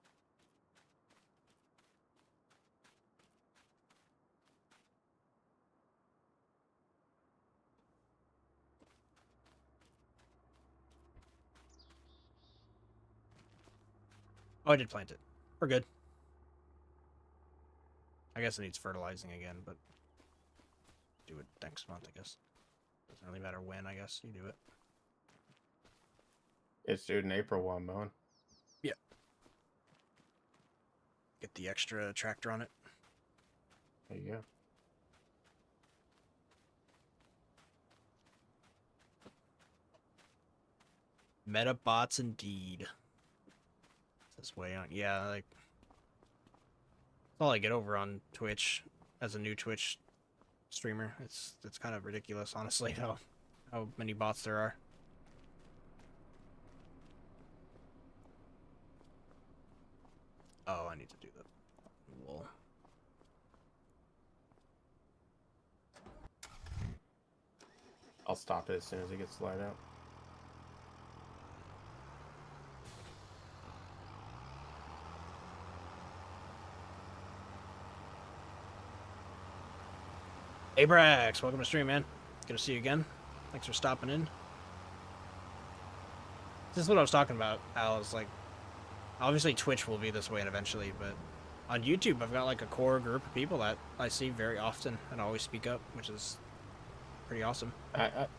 Oh, I did plant it. We're good. I guess it needs fertilizing again, but do it next month, I guess. Doesn't really matter when, I guess. You do it. It's due in April while I'm mowing. Yeah. Get the extra tractor on it. There you go. Meta bots indeed. This way on. Yeah, like that's all I get over on Twitch as a new Twitch streamer. It's kind of ridiculous, honestly, how many bots there are. Oh, I need to do the wool. I'll stop it as soon as it gets light out. Hey Brax, welcome to stream, man. Good to see you again. Thanks for stopping in. This is what I was talking about, Al. Is like, obviously Twitch will be this way eventually, but on YouTube I've got like a core group of people that I see very often and always speak up, which is pretty awesome.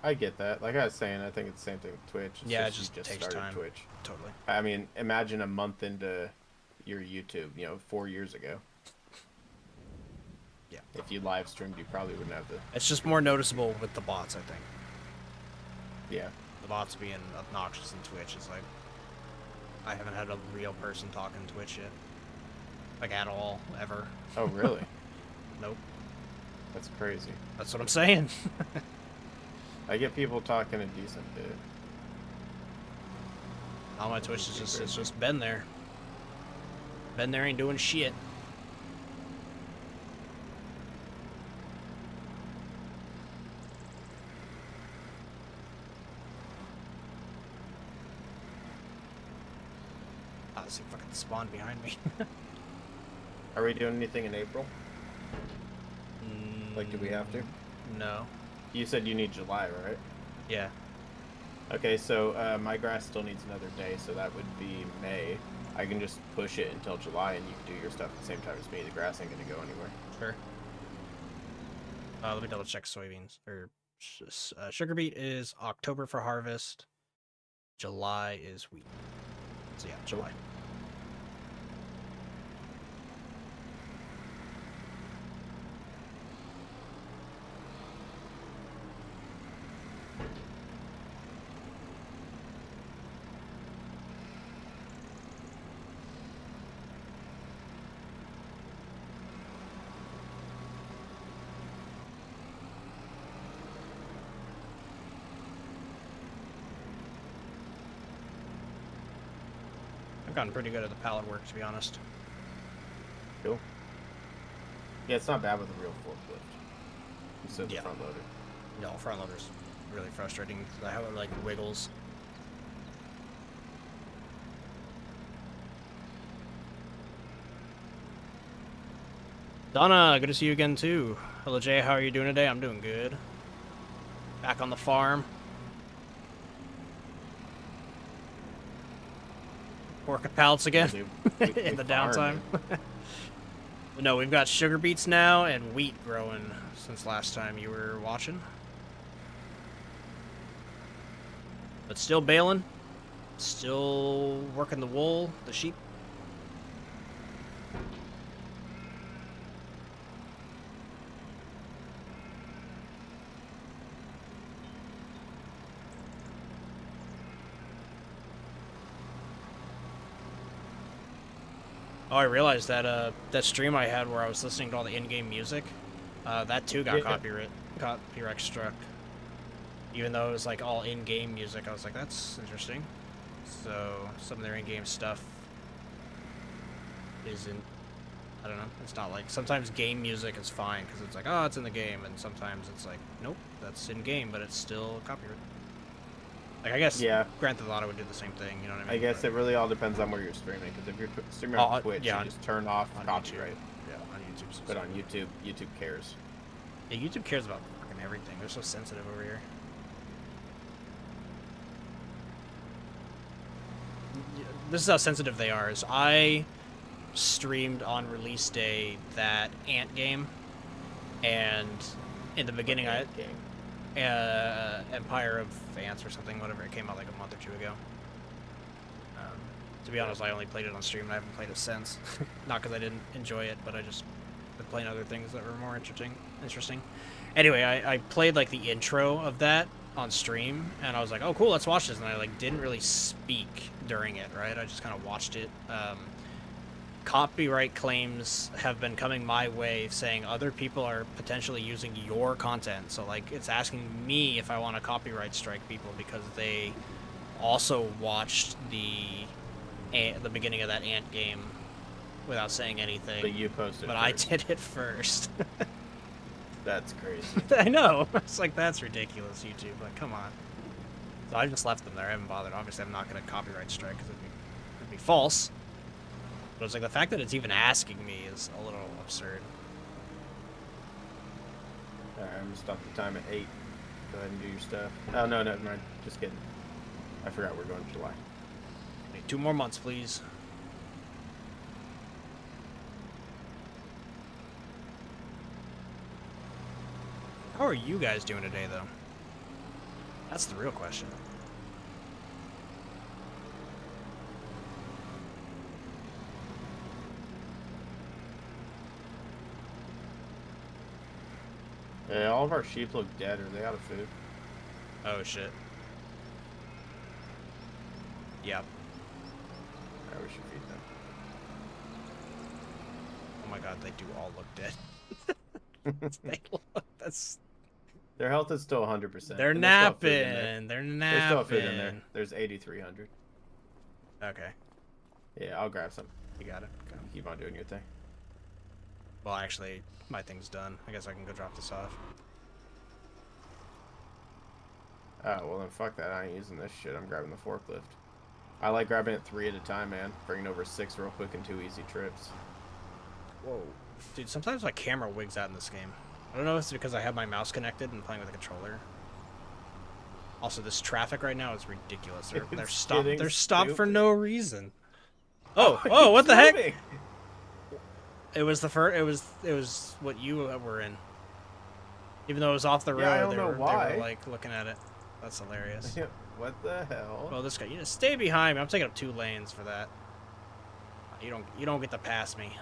I get that. Like I was saying, I think it's the same thing with Twitch. It's Yeah, just, it you just takes time. Twitch. Totally. I mean, imagine a month into your YouTube, 4 years ago. Yeah. If you live streamed, you probably wouldn't have the... It's just more noticeable with the bots, I think. Yeah. The bots being obnoxious in Twitch is like, I haven't had a real person talking Twitch yet. Like, at all, ever. Oh, really? Nope. That's crazy. That's what I'm saying. I get people talking a decent bit. All my Twitch is just, it's just been there. Been there, ain't doing shit. Oh, this thing fucking spawned behind me. Are we doing anything in April? Like, do we have to? No. You said you need July, right? Yeah. Okay, so my grass still needs another day, so that would be May. I can just push it until July, and you can do your stuff at the same time as me. The grass ain't gonna go anywhere. Sure. Let me double check soybeans. Or sugar beet is October for harvest. July is wheat. So yeah, July. I've gotten pretty good at the pallet work, to be honest. Cool. Yeah, it's not bad with a real forklift. Instead of the Yeah. front loader. No, front loader's really frustrating. I have it like wiggles. Donna, good to see you again too. Hello Jay, how are you doing today? I'm doing good. Back on the farm. Working pallets again in the downtime. But no, we've got sugar beets now and wheat growing since last time you were watching. But still baling. Still working the wool, the sheep. Oh, I realized that that stream I had where I was listening to all the in-game music, that too got copyright struck. Even though it was like all in-game music, I was like, that's interesting. So some of their in-game stuff isn't, I don't know, it's not like, sometimes game music is fine because it's like, oh, it's in the game, and sometimes it's like, nope, that's in-game, but it's still copyright. Like, I guess Grand Theft Auto would do the same thing, you know what I mean? I guess it really all depends on where you're streaming, because if you're streaming on Twitch, you just turn off copyright. Yeah, on YouTube. But on YouTube, YouTube cares. Yeah, YouTube cares about fucking everything. They're so sensitive over here. this is how sensitive they are. Is I streamed on release day that Ant game, and in the beginning Empire of Ants or something, whatever. It came out like a month or two ago. To be honest, I only played it on stream and I haven't played it since. Not because I didn't enjoy it, but I just been playing other things that were more interesting. Anyway, I played like the intro of that on stream, and I was like, oh cool, let's watch this, and I like didn't really speak during it, right? I just kind of watched it. Copyright claims have been coming my way saying other people are potentially using your content, so like it's asking me if I want to copyright strike people because they also watched the beginning of that Ant game without saying anything. But you posted But first. I did it first. That's crazy. I know. It's like, that's ridiculous, YouTube. Like, come on. So I just left them there. I haven't bothered. Obviously, I'm not going to copyright strike because it'd be false. But it's like the fact that it's even asking me is a little absurd. Alright, I'm gonna stop the time at 8. Go ahead and do your stuff. Oh, no, never mind. Just kidding. I forgot we're going to July. Need 2 more months, please. How are you guys doing today, though? That's the real question. Yeah, all of our sheep look dead. Are they out of food? Oh, shit. Yep. Alright, we should feed them. Oh my god, they do all look dead. That's... Their health is still 100%. They're napping. They're napping. There's still food in there. There's 8,300. Okay. Yeah, I'll grab some. You got it. Okay. Keep on doing your thing. Well, actually, my thing's done. I guess I can go drop this off. Oh, well then fuck that. I ain't using this shit. I'm grabbing the forklift. I like grabbing it 3 at a time, man. Bringing over 6 real quick in 2 easy trips. Whoa. Dude, sometimes my camera wigs out in this game. I don't know if it's because I have my mouse connected and playing with a controller. Also, this traffic right now is ridiculous. They're stopped. They're stopped for no reason. Oh, what the heck? It was the first. It was what you were in. Even though it was off the road, Yeah, I don't they know were why. like looking at it. That's hilarious. What the hell? Well, this guy, you just stay behind me. I'm taking up 2 lanes for that. You don't get to pass me.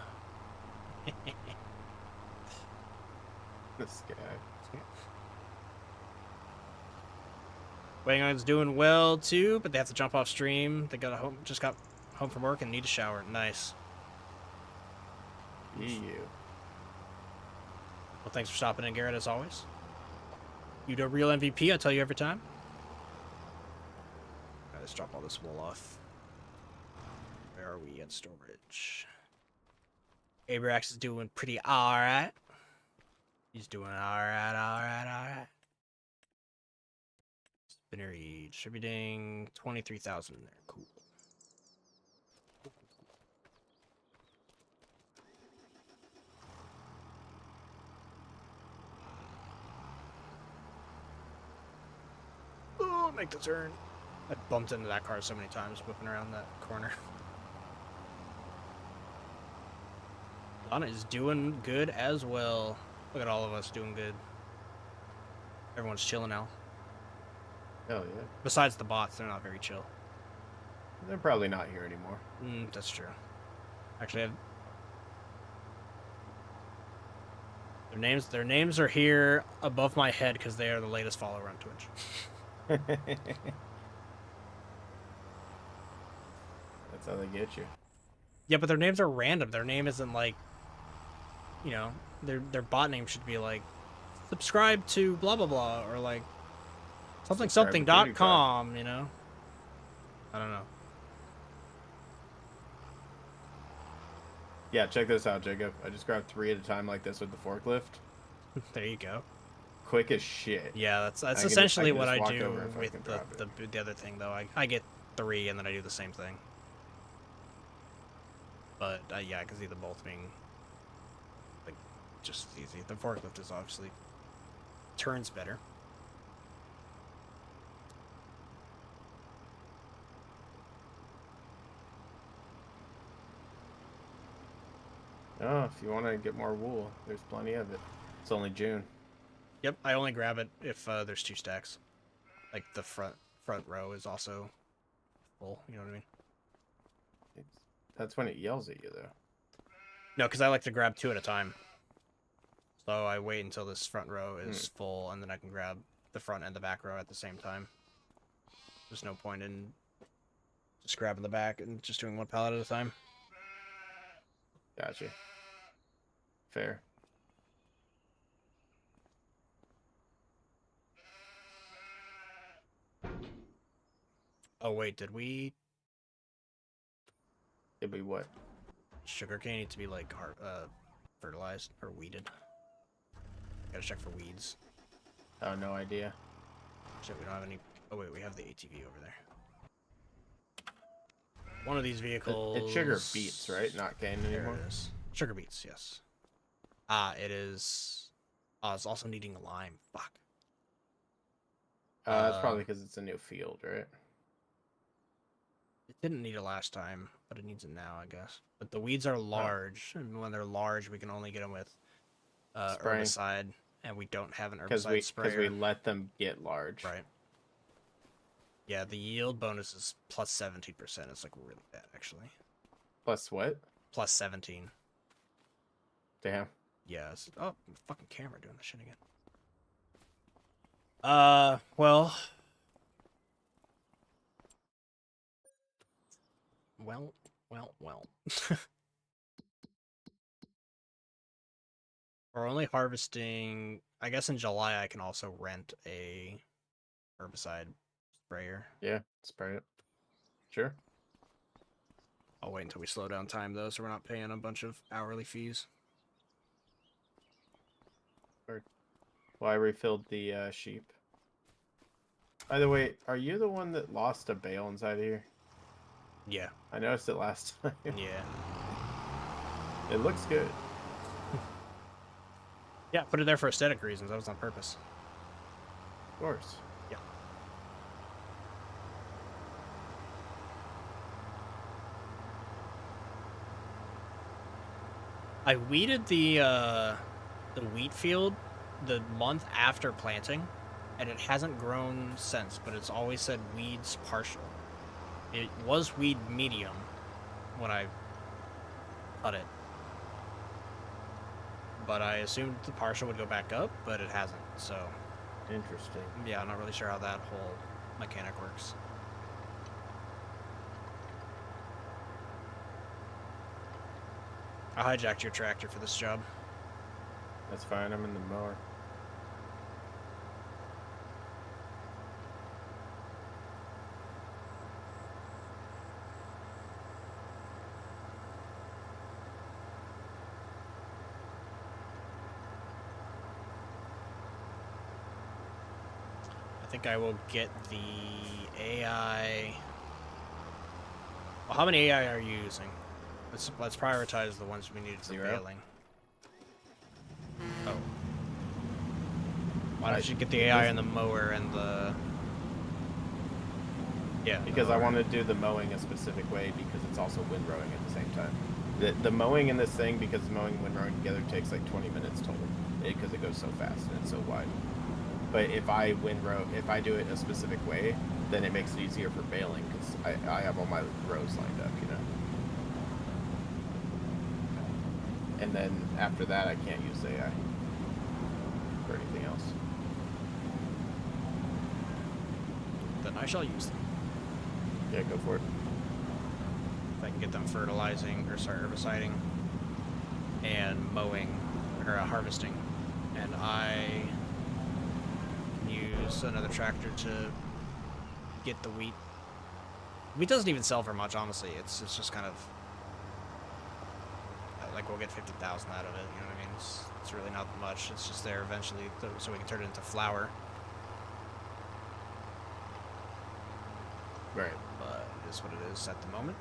This guy. Waiting on's doing well too, but they have to jump off stream. They just got home from work and need a shower. Nice. You. Well, thanks for stopping in, Garrett, as always. You the real MVP, I tell you every time. Alright, let's drop all this wool off. Where are we at storage? Abrax is doing pretty alright. He's doing alright. Spinner distributing 23,000 in there. Cool. Oh, make the turn. I bumped into that car so many times whipping around that corner. Donna is doing good as well. Look at all of us doing good. Everyone's chilling now. Hell yeah. Besides the bots, they're not very chill. They're probably not here anymore. That's true. Actually, their names are here above my head because they are the latest follower on Twitch. That's how they get you. Yeah, but their names are random. Their name isn't like, you know, their bot name should be like, subscribe to blah blah blah, or like something.com, you know? I don't know. Yeah, check this out, Jacob. I just grabbed 3 at a time like this with the forklift. There you go. Quick as shit. Yeah, that's essentially what I do with the other thing, though. I get 3 and then I do the same thing. But yeah, I can see them both being like just as easy. The forklift is obviously turns better. Oh, if you want to get more wool, there's plenty of it. It's only June. Yep, I only grab it if there's 2 stacks. Like the front row is also full. You know what I mean? That's when it yells at you, though. No, because I like to grab 2 at a time. So I wait until this front row is full, and then I can grab the front and the back row at the same time. There's no point in just grabbing the back and just doing 1 pallet at a time. Gotcha. Fair. Oh wait, did we? Did we what? Sugarcane need to be like fertilized or weeded. Gotta check for weeds. Oh, no idea. Shit, we don't have any. Oh wait, we have the ATV over there. One of these vehicles. It's sugar beets, right? Not cane anymore. There it is. Sugar beets, yes. Ah, it is. Oh, it's also needing lime. Fuck. That's probably because it's a new field, right? It didn't need it last time, but it needs it now, I guess. But the weeds are large, and when they're large, we can only get them with herbicide, and we don't have an herbicide sprayer. Because we let them get large. Right. Yeah, the yield bonus is plus 17%. It's like really bad, actually. Plus what? Plus 17. Damn. Yeah. Oh, fucking camera doing this shit again. Well. We're only harvesting. I guess in July I can also rent a herbicide sprayer. Yeah, spray it. Sure. I'll wait until we slow down time though, so we're not paying a bunch of hourly fees. Well, I refilled the sheep. By the way, are you the one that lost a bale inside of here? Yeah. I noticed it last time. Yeah. It looks good. Yeah, put it there for aesthetic reasons. That was on purpose. Of course. Yeah. I weeded the wheat field the month after planting, and it hasn't grown since, but it's always said weeds partial. It was weed medium when I cut it, but I assumed the partial would go back up, but it hasn't, so... Interesting. Yeah, I'm not really sure how that whole mechanic works. I hijacked your tractor for this job. That's fine, I'm in the mower. I think I will get the AI... Well, how many AI are you using? Let's prioritize the ones we needed for 0. baling. Oh. Why don't you get the AI and the mower and the... Yeah. Because I want to do the mowing a specific way because it's also windrowing at the same time. The mowing in this thing, because mowing and windrowing together takes like 20 minutes total. Because it goes so fast and it's so wide. But if I do it a specific way, then it makes it easier for baling because I have all my rows lined up, you know. And then after that, I can't use AI for anything else. Then I shall use them. Yeah, go for it. If I can get them fertilizing, or sorry, herbiciding, and mowing, or harvesting. And I can use another tractor to get the wheat. Wheat doesn't even sell for much, honestly. It's just kind of... like we'll get 50,000 out of it, you know what I mean? It's really not much. It's just there eventually, so we can turn it into flour. Right. But it is what it is at the moment.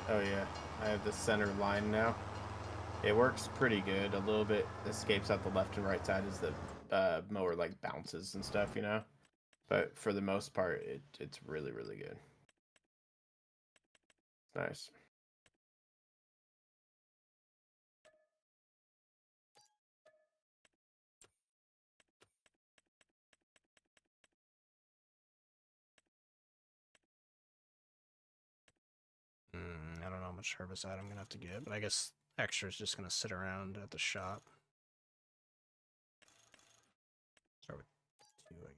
Oh yeah, I have the center line now. It works pretty good. A little bit escapes out the left and right side as the mower like bounces and stuff, you know. But for the most part, it's really really good. Nice. I don't know how much herbicide I'm gonna have to get, but I guess extra is just gonna sit around at the shop. Start with 2, I guess.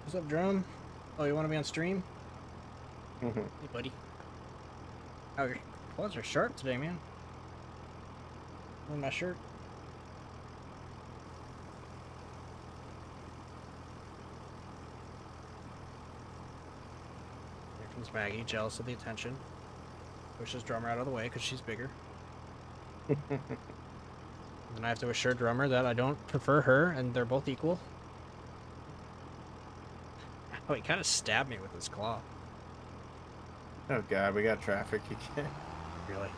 What's up, Drone? Oh, you want to be on stream? Hey, buddy. Oh, your clothes are sharp today, man. Wearing my shirt. Here comes Maggie, jealous of the attention. Pushes Drummer out of the way because she's bigger. Then I have to assure Drummer that I don't prefer her and they're both equal. Oh, he kind of stabbed me with his claw. Oh god, we got traffic again. Really?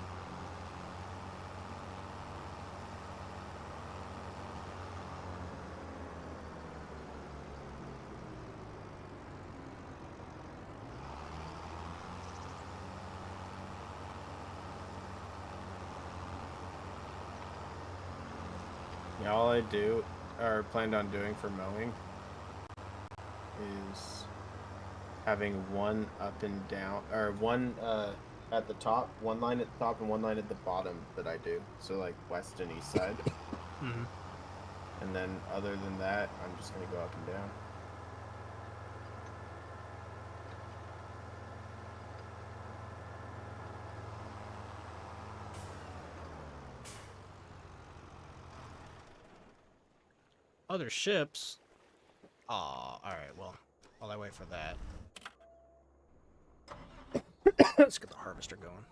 Yeah, all I do, or planned on doing for mowing, is having one up and down, or one at the top, one line at the top and one line at the bottom that I do. So like west and east side. Mm-hmm. And then other than that, I'm just gonna go up and down. Other ships? Aw, alright, well, while I wait for that. Let's get the harvester going.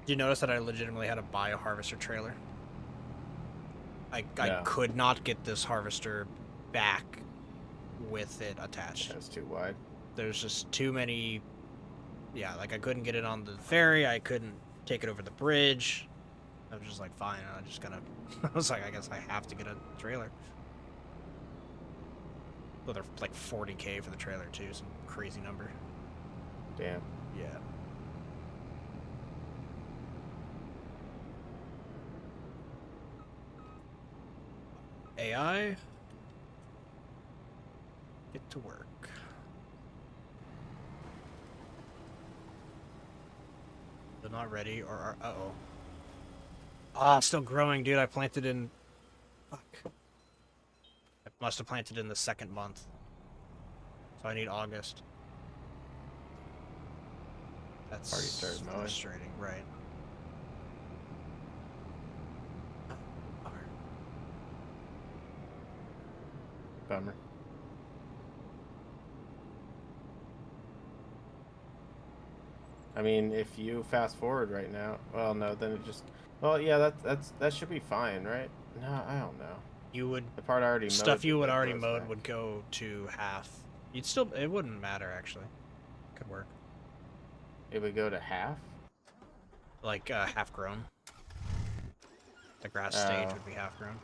Did you notice that I legitimately had to buy a harvester trailer? I could not get this harvester back with it attached. That's too wide. There's just too many... Yeah, like I couldn't get it on the ferry, I couldn't take it over the bridge. I was just like, fine, I just gotta... I was like, I guess I have to get a trailer. Well, they're like 40K for the trailer, too. Some crazy number. Damn. Yeah. AI? Get to work. They're not ready, or are... Uh-oh. Ah, still growing, dude. I planted in... Fuck. I must have planted in the 2nd month. So I need August. That's already started mowing. frustrating, right. Bummer. I mean, if you fast forward right now, well, no, then it just... Well, yeah, that should be fine, right? No, I don't know. You would... The part already mowed... Stuff you would already mowed would go to half. You'd still... It wouldn't matter, actually. Could work. It would go to half? Like, half grown. The grass stage would be half grown.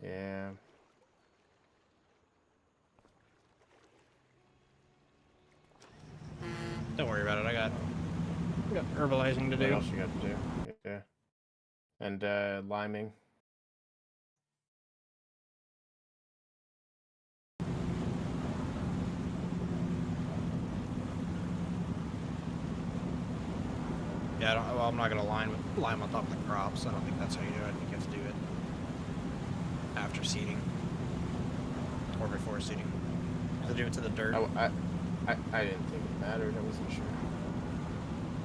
Yeah. Don't worry about it, I got herbalizing to do. What else you got to do? Yeah. And, liming. Yeah, well, I'm not gonna lime on top of the crops. I don't think that's how you do it. I think you have to do it after seeding or before seeding. You have to do it to the dirt. I didn't think it mattered. I wasn't sure.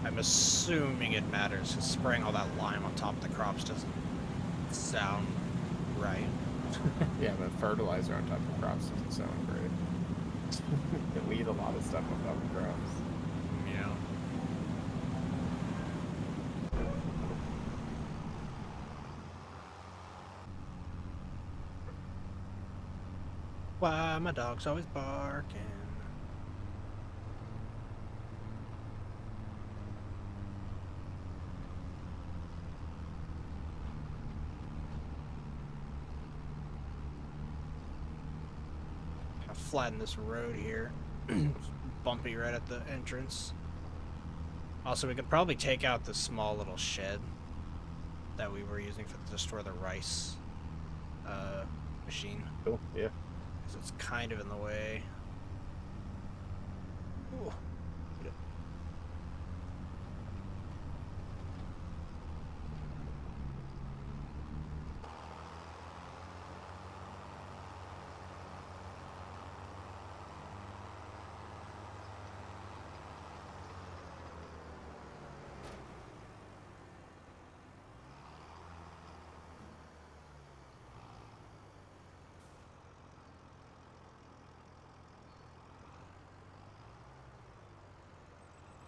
I'm assuming it matters, because spraying all that lime on top of the crops doesn't sound right. Yeah, but fertilizer on top of crops doesn't sound great. We eat a lot of stuff on top of crops. Yeah. Why my dog's always barking. I'll flatten this road here. It's bumpy right at the entrance. Also, we could probably take out this small little shed that we were using to store the rice machine. Cool, yeah. Because it's kind of in the way. Ooh.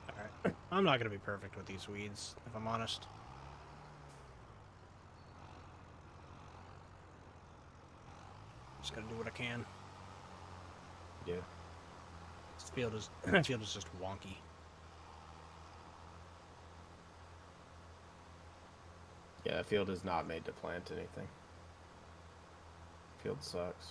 Alright. I'm not going to be perfect with these weeds, if I'm honest. Just gotta do what I can. Yeah. This field is just wonky. Yeah, that field is not made to plant anything. Field sucks.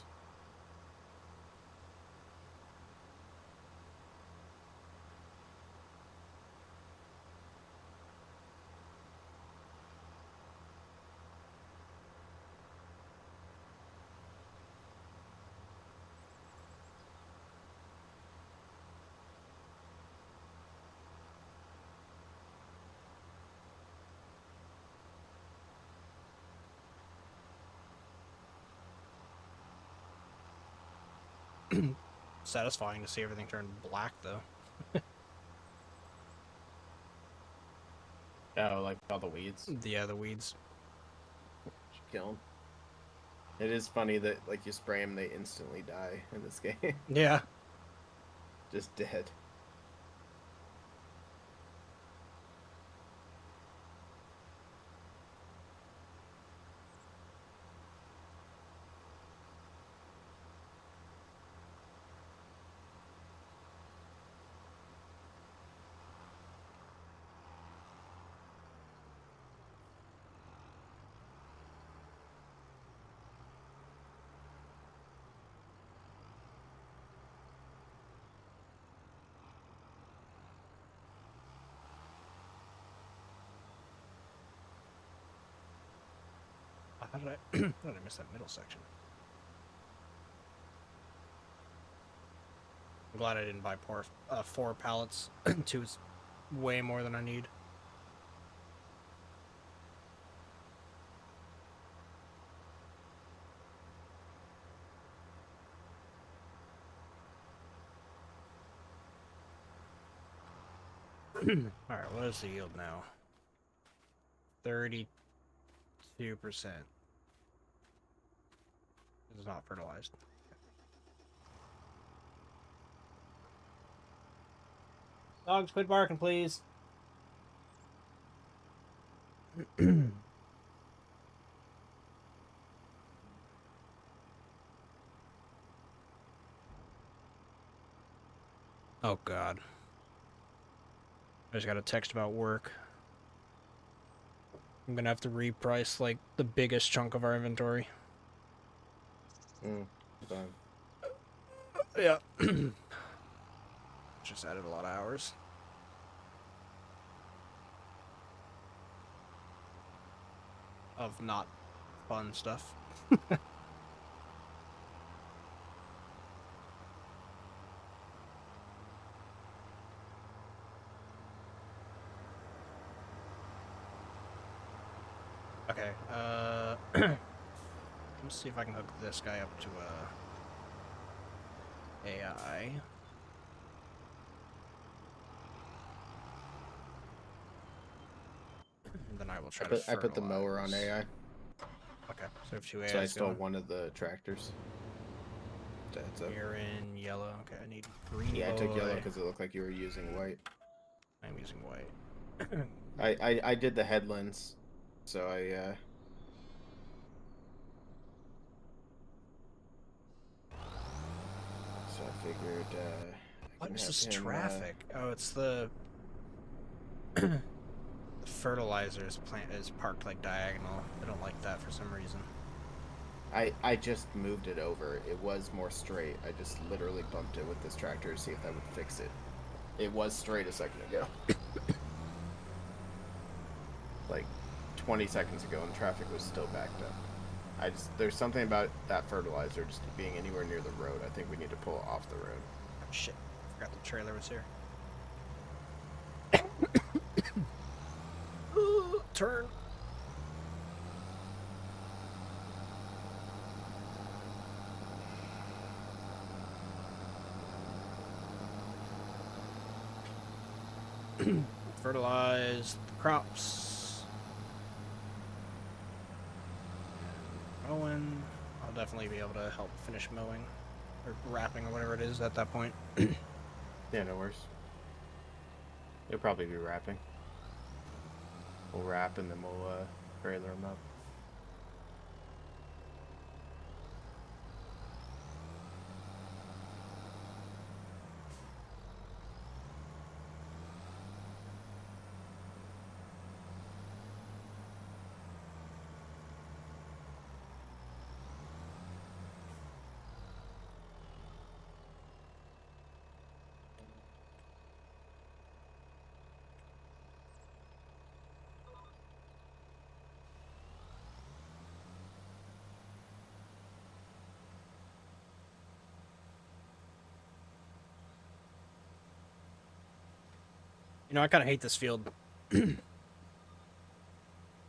Satisfying to see everything turn black, though. Oh, like all the weeds? Yeah, the weeds. Should kill them. It is funny that, like, you spray them, they instantly die in this game. Yeah. Just dead. How did how did I miss that middle section? I'm glad I didn't buy 4 pallets. 2 is way more than I need. Alright, what is the yield now? 32%. It is not fertilized. Dogs, quit barking, please. Oh, God. I just got a text about work. I'm gonna have to reprice, like, the biggest chunk of our inventory. Fine. Yeah. Just added a lot of hours. Of not fun stuff. Okay, let's see if I can hook this guy up to AI. we'll try to I put the mower on AI. Okay, so we have 2 AIs So I stole going. one of the tractors. That's up. You're in yellow. Okay, I need green. Yeah, I took yellow boy. because it looked like you were using white. I'm using white. I did the headlands, so I figured I What can is have this him. traffic? Oh, it's the the fertilizer is parked like diagonal. I don't like that for some reason. I just moved it over. It was more straight. I just literally bumped it with this tractor to see if that would fix it. It was straight a second ago. Like 20 seconds ago, and traffic was still backed up. There's something about that fertilizer just being anywhere near the road. I think we need to pull it off the road. Oh, shit, forgot the trailer was here. Turn. Fertilize the crops. Mowing. I'll definitely be able to help finish mowing or wrapping or whatever it is at that point. Yeah, no worries. You'll probably be wrapping. We'll wrap and then we'll trailer them up. You know, I kind of hate this field. That's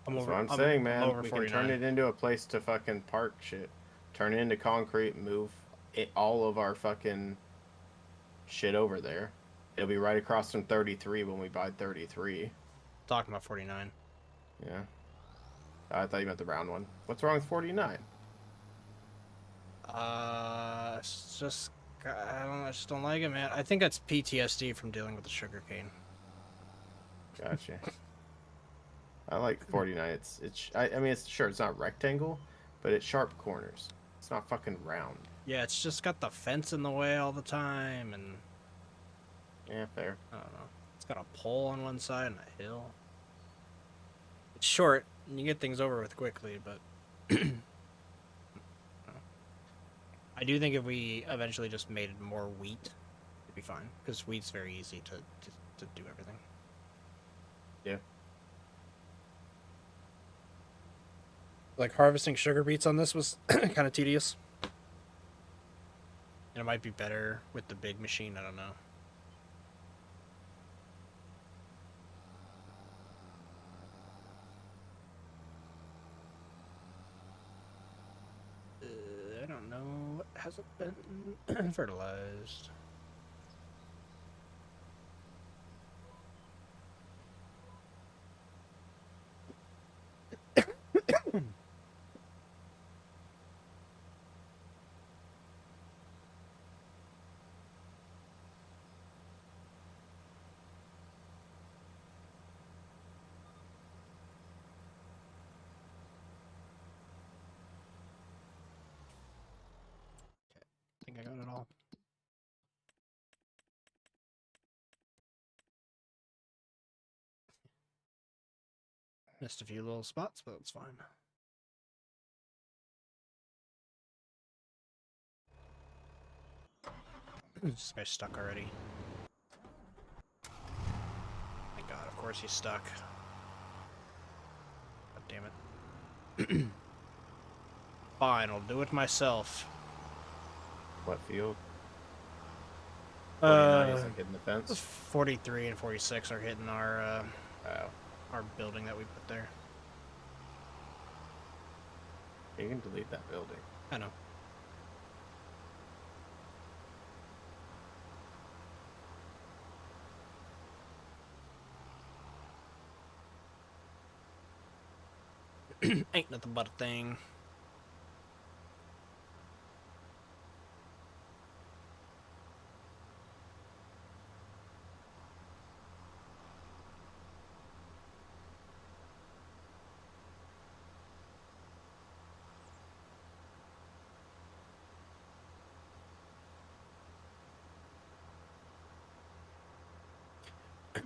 what I'm saying, man. We can turn it into a place to fucking park shit. Turn it into concrete, move all of our fucking shit over there. It'll be right across from 33 when we buy 33. Talking about 49. Yeah. I thought you meant the round one. What's wrong with 49? It's just, I just don't like it, man. I think that's PTSD from dealing with the sugarcane. Gotcha. I like 49. I mean, it's sure it's not rectangle, but it's sharp corners. It's not fucking round. Yeah, it's just got the fence in the way all the time, and Yeah, fair. I don't know. It's got a pole on one side and a hill. It's short, and you get things over with quickly, but I do think if we eventually just made more wheat, it'd be fine, because wheat's very easy to do everything. Yeah. Like harvesting sugar beets on this was kind of tedious. And it might be better with the big machine, I don't know. I don't know what hasn't been fertilized. I think I got it all. Missed a few little spots, but it's fine. This guy's stuck already. Thank God, of course he's stuck. God damn it. Fine, I'll do it myself. What field? 49 isn't hitting the fence. 43 and 46 are hitting our building that we put there. You can delete that building. I know. Ain't nothing but a thing.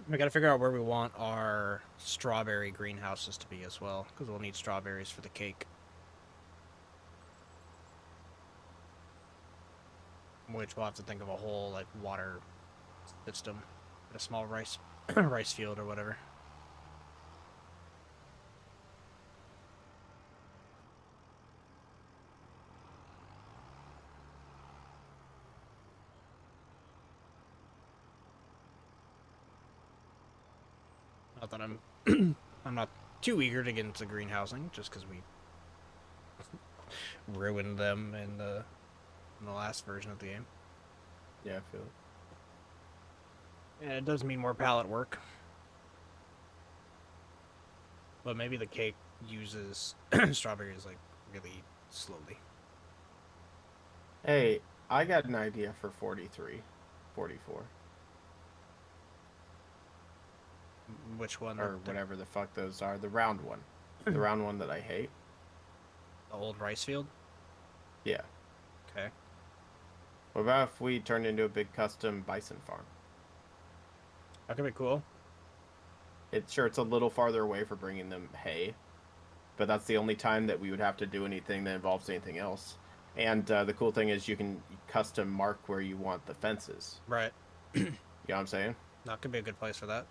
We gotta figure out where we want our strawberry greenhouses to be as well, because we'll need strawberries for the cake. Which we'll have to think of a whole, like, water system at a small rice rice field or whatever. Not that I'm I'm not too eager to get into greenhousing, just because we ruined them in the last version of the game. Yeah, I feel it. And it does mean more pallet work. But maybe the cake uses strawberries, like, really slowly. Hey, I got an idea for 43, 44. Which one? Or whatever the fuck those are. The round one. The round one that I hate. The old rice field? Yeah. Okay. What about if we turned into a big custom bison farm? That could be cool. It's a a little farther away for bringing them hay, but that's the only time that we would have to do anything that involves anything else. And the cool thing is you can custom mark where you want the fences. Right. You know what I'm saying? That could be a good place for that.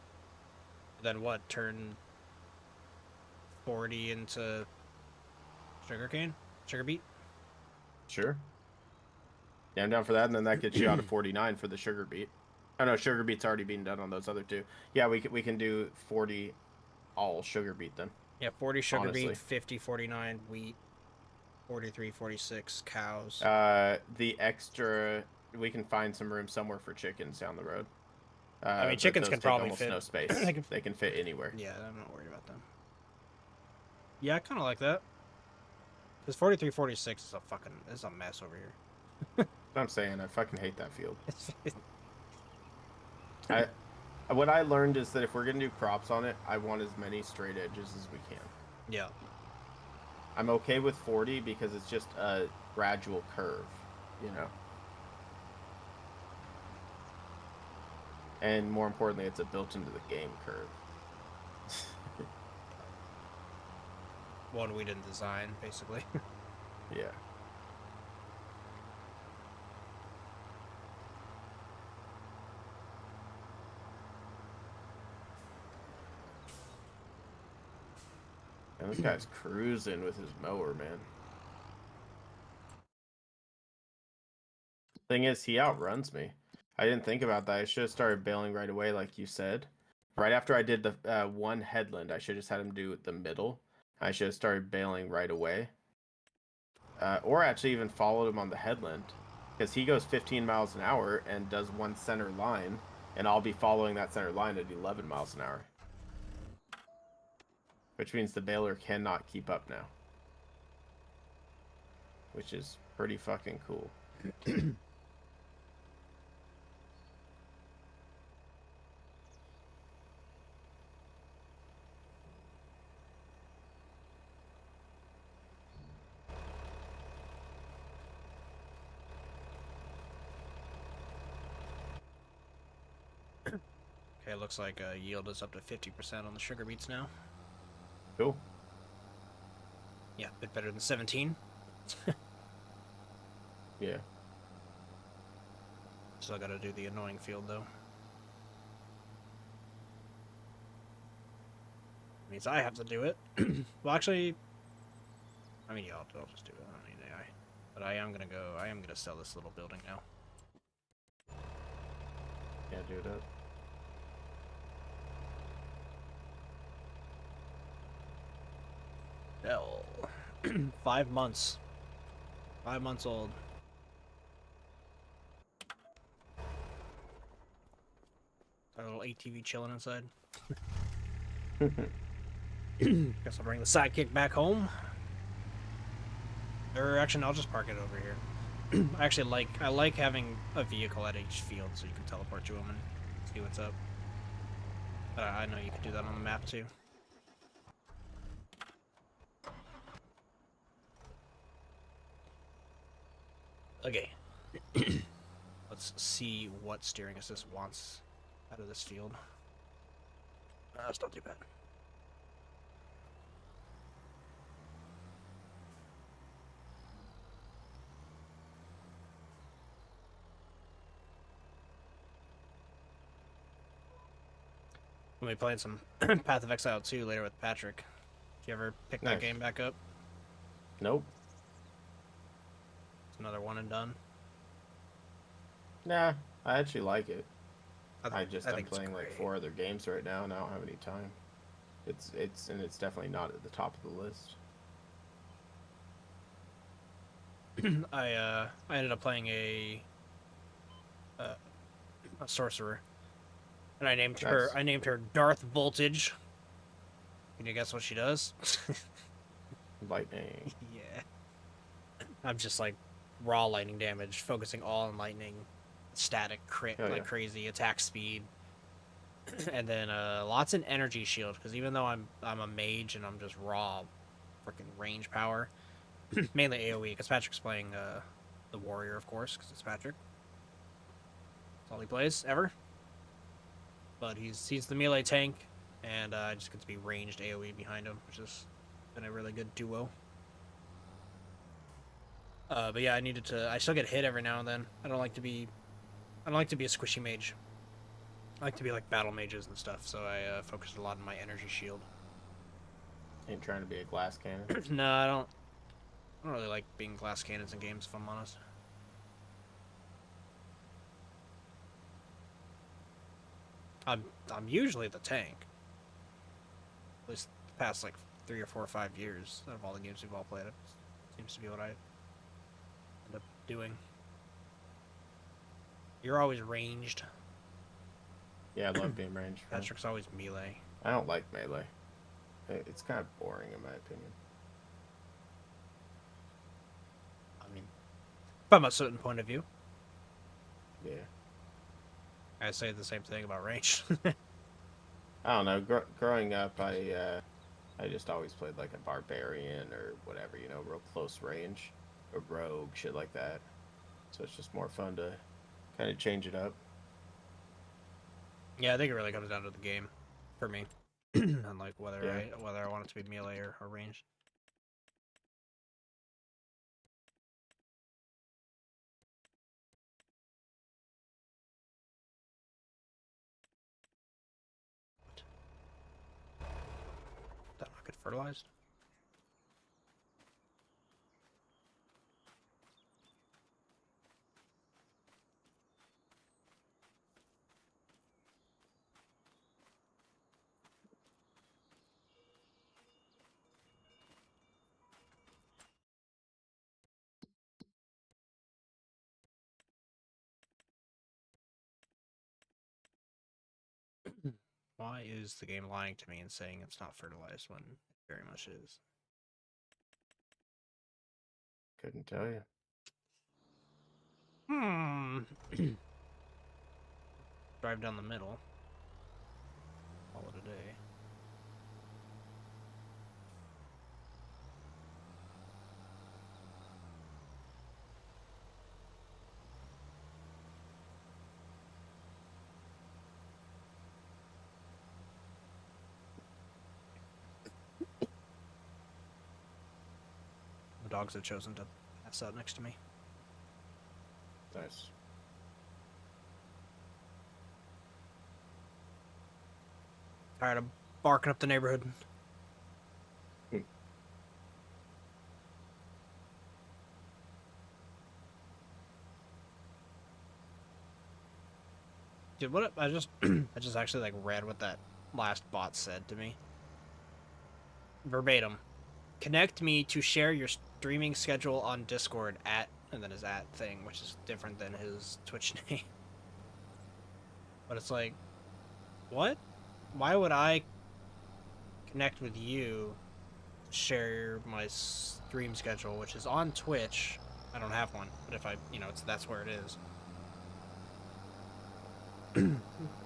Then what? Turn 40 into sugarcane? Sugar beet? Sure. Yeah, I'm down for that, and then that gets you out of 49 for the sugar beet. Oh no, sugar beet's already being done on those other two. Yeah, we can do 40 all sugar beet then. Yeah, 40 sugar honestly. beet, 50, 49 wheat, 43, 46 cows. The extra, we can find some room somewhere for chickens down the road. I mean, chickens can probably fit. No space. They can fit anywhere. Yeah, I'm not worried about them. Yeah, I kind of like that. Because 43, 46 is a mess over here. I'm saying, I fucking hate that field. What I learned is that if we're gonna do crops on it, I want as many straight edges as we can. Yeah. I'm okay with 40 because it's just a gradual curve, you know. And more importantly, it's a built into the game curve. One we didn't design, basically. Yeah. And this guy's cruising with his mower, man. Thing is, he outruns me. I didn't think about that. I should have started bailing right away, like you said. Right after I did the one headland, I should have just had him do the middle. I should have started bailing right away. Or actually even followed him on the headland. Because he goes 15 miles an hour and does one center line. And I'll be following that center line at 11 miles an hour. Which means the baler cannot keep up now. Which is pretty fucking cool. Okay, looks like yield is up to 50% on the sugar beets now. Cool. Yeah, a bit better than 17. Yeah. Still gotta do the annoying field, though. Means I have to do it. Well, actually, I mean, yeah, I'll just do it. I don't need AI. But I am gonna sell this little building now. Yeah, do that. Hell. 5 months. 5 months old. Our little ATV chilling inside. Guess I'll bring the sidekick back home. Or actually, no, I'll just park it over here. I like having a vehicle at each field so you can teleport to them and see what's up. But I know you can do that on the map too. Okay. Let's see what steering assist wants out of this field. That's not too bad. We'll be playing some Path of Exile 2 later with Patrick. Do you ever pick that game back up? Nope. It's another one and done. Nah, I actually like it. I'm think playing like 4 other games right now, and I don't have any time. It's definitely not at the top of the list. I ended up playing a sorcerer, and I named her Darth Voltage. Can you guess what she does? Lightning. Yeah. I'm just like raw lightning damage, focusing all on lightning, static crit like crazy, attack speed, and then lots in energy shield. Because even though I'm a mage and I'm just raw, freaking range power, mainly AOE. Because Patrick's playing the warrior, of course, because it's Patrick. That's all he plays ever. But he's the melee tank, and I just get to be ranged AOE behind him, which has been a really good duo. But yeah, I still get hit every now and then. I don't like to be a squishy mage. I like to be like battle mages and stuff, so I focused a lot on my energy shield. Ain't trying to be a glass cannon. No, I don't really like being glass cannons in games, if I'm honest. I'm usually the tank. At least the past like 3 or 4 or 5 years out of all the games we've all played, it seems to be what I end up doing. You're always ranged. Yeah, I love being ranged. Patrick's always melee. I don't like melee. It's kind of boring in my opinion. I mean, from a certain point of view. Yeah. I say the same thing about range. I don't know. Growing up, I just always played like a barbarian or whatever, real close range, a rogue, shit like that. So it's just more fun to kind of change it up. Yeah, I think it really comes down to the game for me, and like whether I want it to be melee or ranged. That not get fertilized? Why is the game lying to me and saying it's not fertilized when it very much is? Couldn't tell you. Drive down the middle. Call it a day. The dogs have chosen to pass out next to me. Nice. Tired of barking up the neighborhood. Dude, what I just actually like read what that last bot said to me. Verbatim. Connect me to share your streaming schedule on Discord at, and then his at thing, which is different than his Twitch name. But it's like, what? Why would I connect with you, share my stream schedule, which is on Twitch. I don't have one, but if I, that's where it is.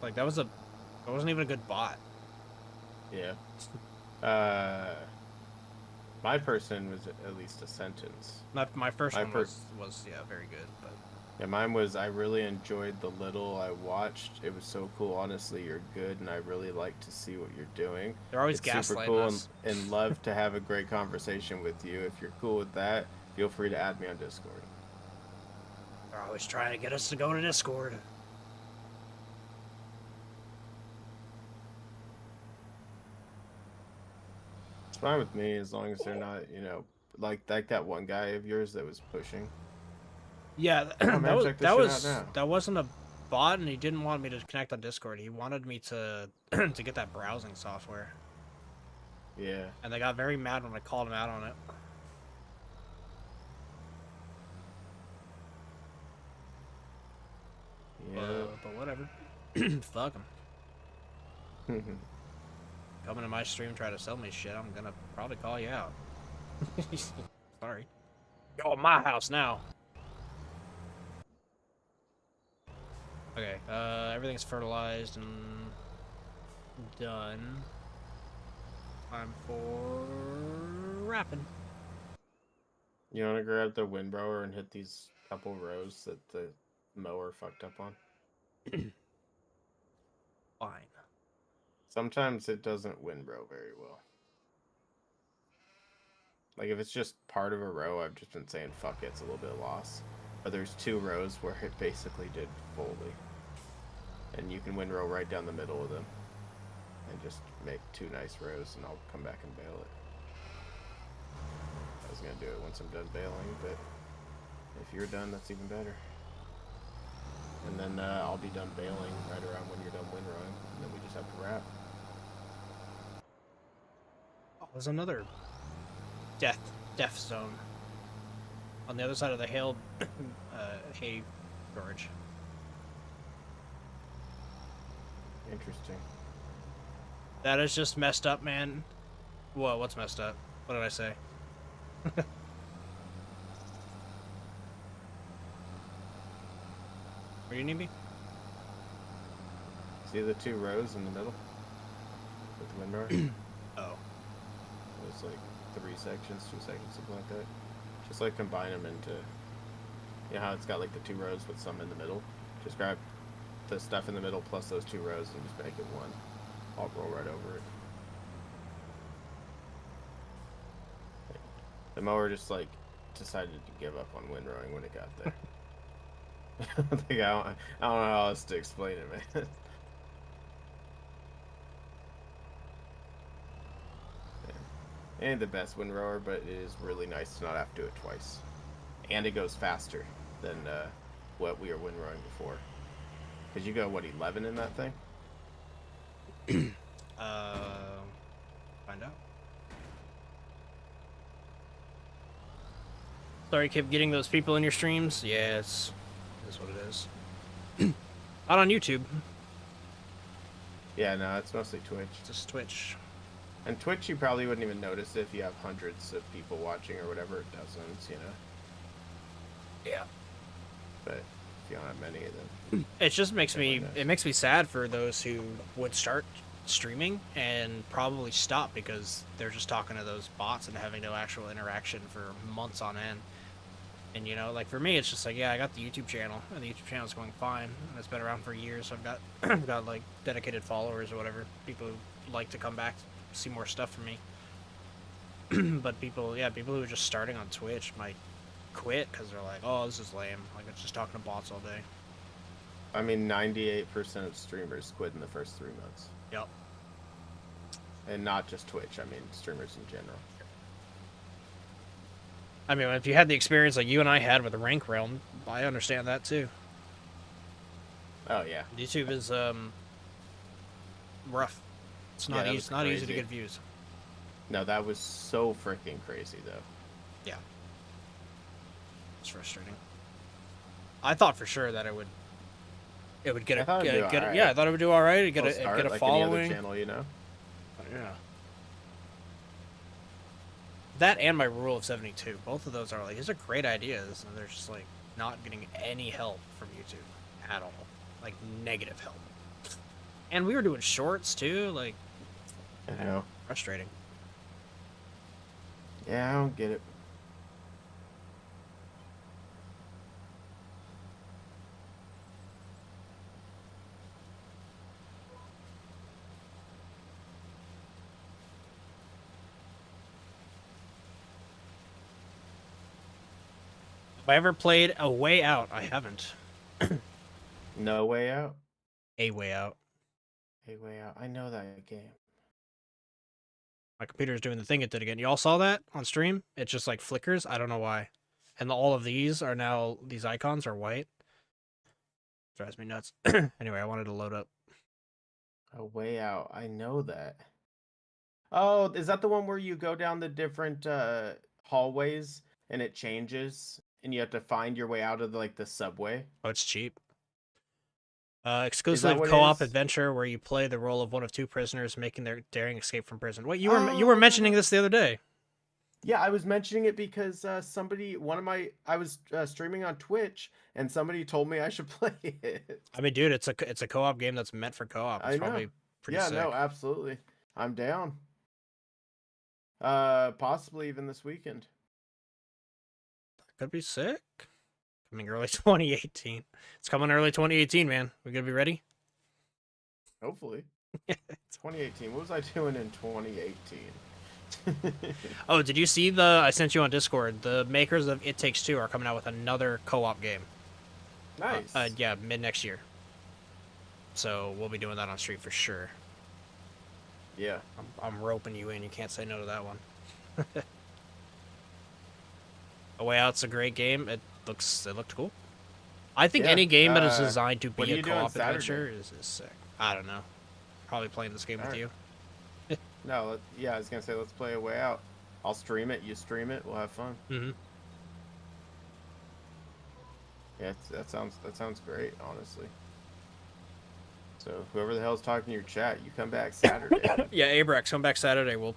Like that wasn't even a good bot. Yeah. My person was at least a sentence. My first one was yeah, very good, but yeah, mine was I really enjoyed the little I watched. It was so cool. Honestly, you're good, and I really like to see what you're doing. They're always it's super gaslighting cool us. and love to have a great conversation with you. If you're cool with that, feel free to add me on Discord. They're always trying to get us to go to Discord. It's fine with me as long as they're not, like that one guy of yours that was pushing. Yeah, Oh, man, that wasn't a bot, and he didn't want me to connect on Discord. He wanted me to to get that browsing software. Yeah. And they got very mad when I called him out on it. Yeah. But whatever. Fuck him. Coming to my stream, try to sell me shit, I'm gonna probably call you out. Sorry. You're at my house now. Okay, everything's fertilized and done. Time for wrapping. You want to grab the windrower and hit these couple rows that the mower fucked up on? Fine. Sometimes it doesn't windrow very well. Like if it's just part of a row, I've just been saying fuck it, it's a little bit of loss. But there's 2 rows where it basically did fully. And you can windrow right down the middle of them. And just make 2 nice rows, and I'll come back and bail it. I was going to do it once I'm done bailing, but if you're done, that's even better. And then I'll be done bailing right around when you're done windrowing, and then we just have to wrap. Oh, there's another death zone on the other side of the hay storage. Interesting. That is just messed up, man. Whoa, what's messed up? What did I say? Where you need me? See the 2 rows in the middle? With the windrower? Oh. There's like 3 sections, 2 sections, something like that. Just like combine them into, you know how it's got like the 2 rows with some in the middle? Just grab the stuff in the middle plus those 2 rows and just make it one. I'll roll right over it. The mower just like decided to give up on windrowing when it got there. I don't know how else to explain it, man. It ain't the best windrower, but it is really nice to not have to do it twice. And it goes faster than what we were windrowing before. Because you go, what, 11 in that thing? Find out. Sorry, keep getting those people in your streams. Yeah, it's what it is. Not on YouTube. Yeah, no, it's mostly Twitch. Just Twitch. And Twitch, you probably wouldn't even notice if you have hundreds of people watching or whatever. It doesn't, you know? Yeah. But if you don't have many of them... It just makes me... It makes me sad for those who would start streaming and probably stop because they're just talking to those bots and having no actual interaction for months on end. And, you know, like, for me, it's just like, yeah, I got the YouTube channel, and the YouTube channel is going fine, and it's been around for years, so I've got, I've got, like, dedicated followers or whatever, people who like to come back, see more stuff from me. But people who are just starting on Twitch might quit, because they're like, oh, this is lame, like, it's just talking to bots all day. I mean, 98% of streamers quit in the first 3 months. Yep. And not just Twitch, I mean, streamers in general. I mean, if you had the experience like you and I had with the Rank Realm, I understand that too. Oh yeah. YouTube is rough. It's not easy. It's not easy to get views. No, that was so freaking crazy though. Yeah. It's frustrating. I thought for sure that it would get a right. yeah, I thought it would do all right. Get a like following. Any other channel, you know. Yeah. That and my rule of 72. Both of those are like, these are great ideas, and they're just like not getting any help from YouTube at all. Like negative help. And we were doing shorts too, like I know. frustrating. Yeah, I don't get it. Have I ever played A Way Out? I haven't. No Way Out? A Way Out. A Way Out. I know that game. My computer's doing the thing it did again. Y'all saw that on stream? It just like flickers. I don't know why. And all of these are now, these icons are white. Drives me nuts. Anyway, I wanted to load up. A Way Out. I know that. Oh, is that the one where you go down the different hallways and it changes and you have to find your way out of like the subway? Oh, it's cheap. Is Exclusive that what it co-op is? adventure where you play the role of one of two prisoners making their daring escape from prison. What, you were mentioning this the other day? Yeah, I was mentioning it because I was streaming on Twitch and somebody told me I should play it. I mean, dude, it's a co-op game that's meant for co-op. It's I know. probably pretty Yeah, sick. no, absolutely. I'm down. Possibly even this weekend. Could be sick. Coming early 2018. It's coming early 2018, man. We gonna be ready? Hopefully. 2018. What was I doing in 2018? Oh, did you see I sent you on Discord, the makers of It Takes Two are coming out with another co-op game. Nice. Yeah, mid next year. So we'll be doing that on stream for sure. Yeah. I'm roping you in. You can't say no to that one. A Way Out's a great game. It looked cool. I think Yeah, any game that is designed to what be are a you doing co-op Saturday? adventure is sick. I don't know. Probably playing this game with Alright. you. No, yeah, I was gonna say let's play A Way Out. I'll stream it. You stream it. We'll have fun. Mm-hmm. Yeah, that sounds great, honestly. So whoever the hell's talking to your chat, you come back Saturday. Yeah, Abrax, come back Saturday. We'll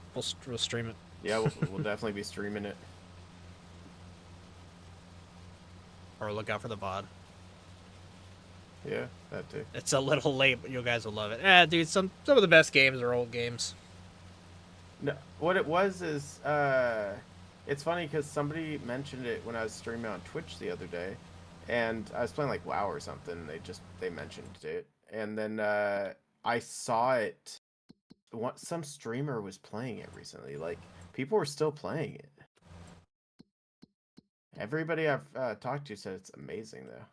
stream it. Yeah, we'll definitely be streaming it. Or look out for the VOD. Yeah, that too. It's a little late, but you guys will love it. Dude, some of the best games are old games. No, what it was is, it's funny because somebody mentioned it when I was streaming on Twitch the other day, and I was playing like WoW or something. And they mentioned it, and then I saw it. Some streamer was playing it recently. Like people were still playing it. Everybody I've talked to said it's amazing though.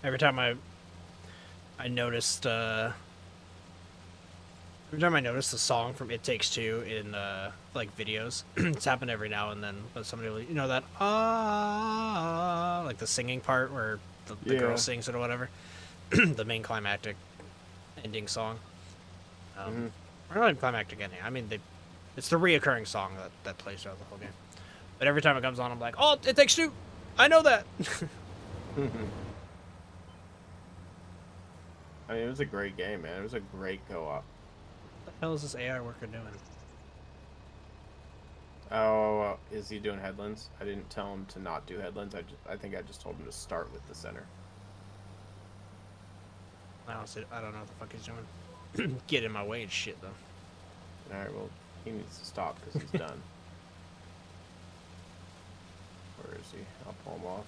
Every time I noticed every time I notice the song from It Takes Two in like videos, it's happened every now and then. But somebody will, you know, that like the singing part where the girl sings it or whatever, the main climactic ending song. Or not even climactic ending. I mean, it's the reoccurring song that plays throughout the whole game. But every time it comes on, I'm like, oh, It Takes Two. I know that. I mean, it was a great game, man. It was a great co-op. What the hell is this AI worker doing? Oh, is he doing headlands? I didn't tell him to not do headlands. I think I just told him to start with the center. I don't know what the fuck he's doing. Get in my way and shit, though. Alright, well, he needs to stop because he's done. Where is he? I'll pull him off.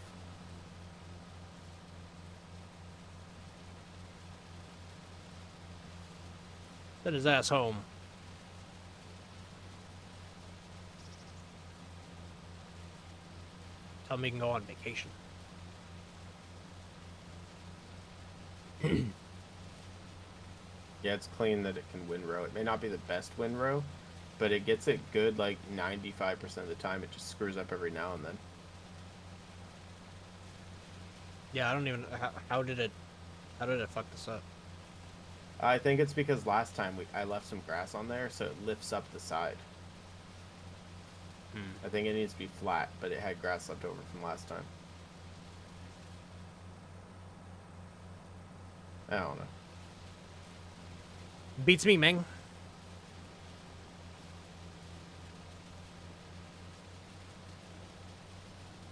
Send his ass home. Tell him he can go on vacation. Yeah, it's clean that it can win row. It may not be the best win row, but it gets it good like 95% of the time. It just screws up every now and then. Yeah, I don't even. How did it fuck this up? I think it's because last time I left some grass on there, so it lifts up the side. I think it needs to be flat, but it had grass left over from last time. I don't know. Beats me, Ming.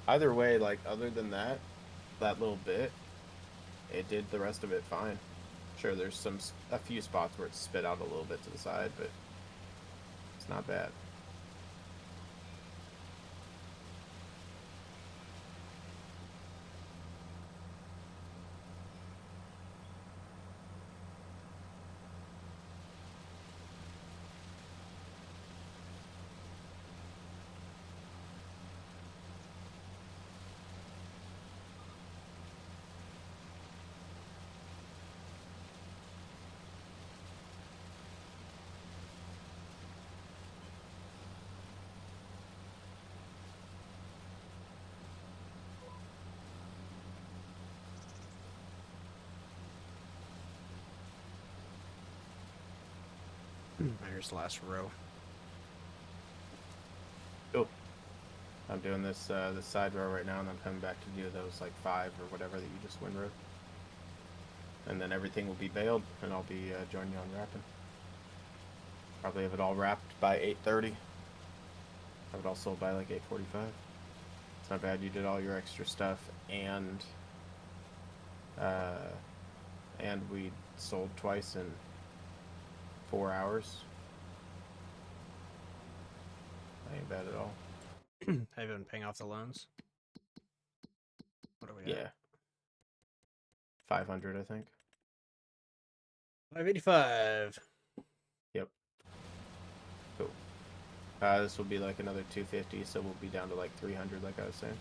Either way, like, other than that little bit, it did the rest of it fine. Sure, there's a few spots where it spit out a little bit to the side, but it's not bad. Here's the last row. Cool. I'm doing this side row right now, and I'm coming back to do those like 5 or whatever that you just windrowed. And then everything will be baled, and I'll be joining you on wrapping. Probably have it all wrapped by 8:30. Have it all sold by like 8:45. It's not bad. You did all your extra stuff, and we sold twice in 4 hours. That ain't bad at all. Have you been paying off the loans? What are we Yeah. 500, I think. 585. Yep. Cool. This will be like another 250, so we'll be down to like 300, like I was saying.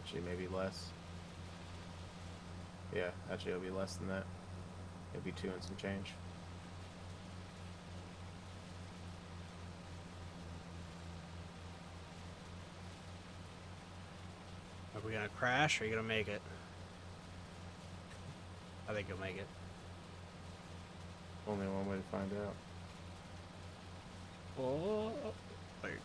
Actually, maybe less. Yeah, actually, it'll be less than that. It'll be 2 and some change. Are we gonna crash or are you gonna make it? I think you'll make it. Only one way to find out. Oh, you're good.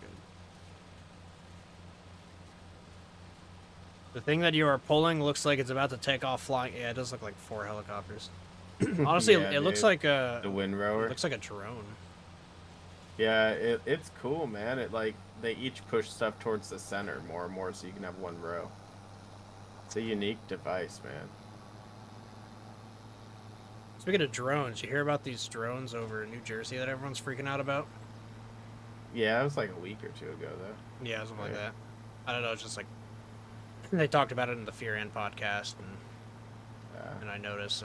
The thing that you are pulling looks like it's about to take off flying. Yeah, it does look like 4 helicopters. Honestly, Yeah, it looks like a... The windrower. It looks like a drone. Yeah, it's cool, man. It like, they each push stuff towards the center more and more so you can have one row. It's a unique device, man. Speaking of drones, you hear about these drones over in New Jersey that everyone's freaking out about? Yeah, it was like a week or 2 ago, though. Yeah, something like that. I don't know, it's just like... They talked about it in the Fear End podcast, and I noticed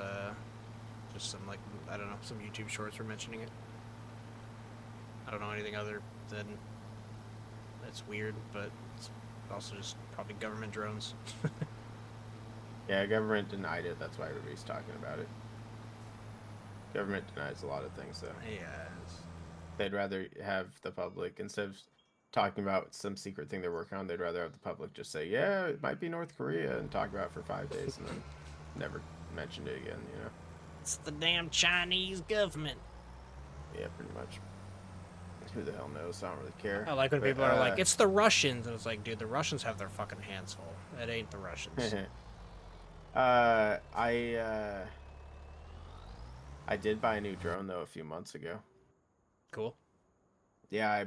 just some, like, I don't know, some YouTube shorts were mentioning it. I don't know anything other than it's weird, but it's also just probably government drones. Yeah, government denied it. That's why everybody's talking about it. Government denies a lot of things, though. Yes. They'd rather have the public, instead of talking about some secret thing they're working on, they'd rather have the public just say, yeah, it might be North Korea, and talk about it for 5 days, and then never mentioned it again, you know? It's the damn Chinese government. Yeah, pretty much. Who the hell knows? I don't really care. I like when people are like, it's the Russians, and it's like, dude, the Russians have their fucking hands full. It ain't the Russians. I did buy a new drone, though, a few months ago. Cool. Yeah,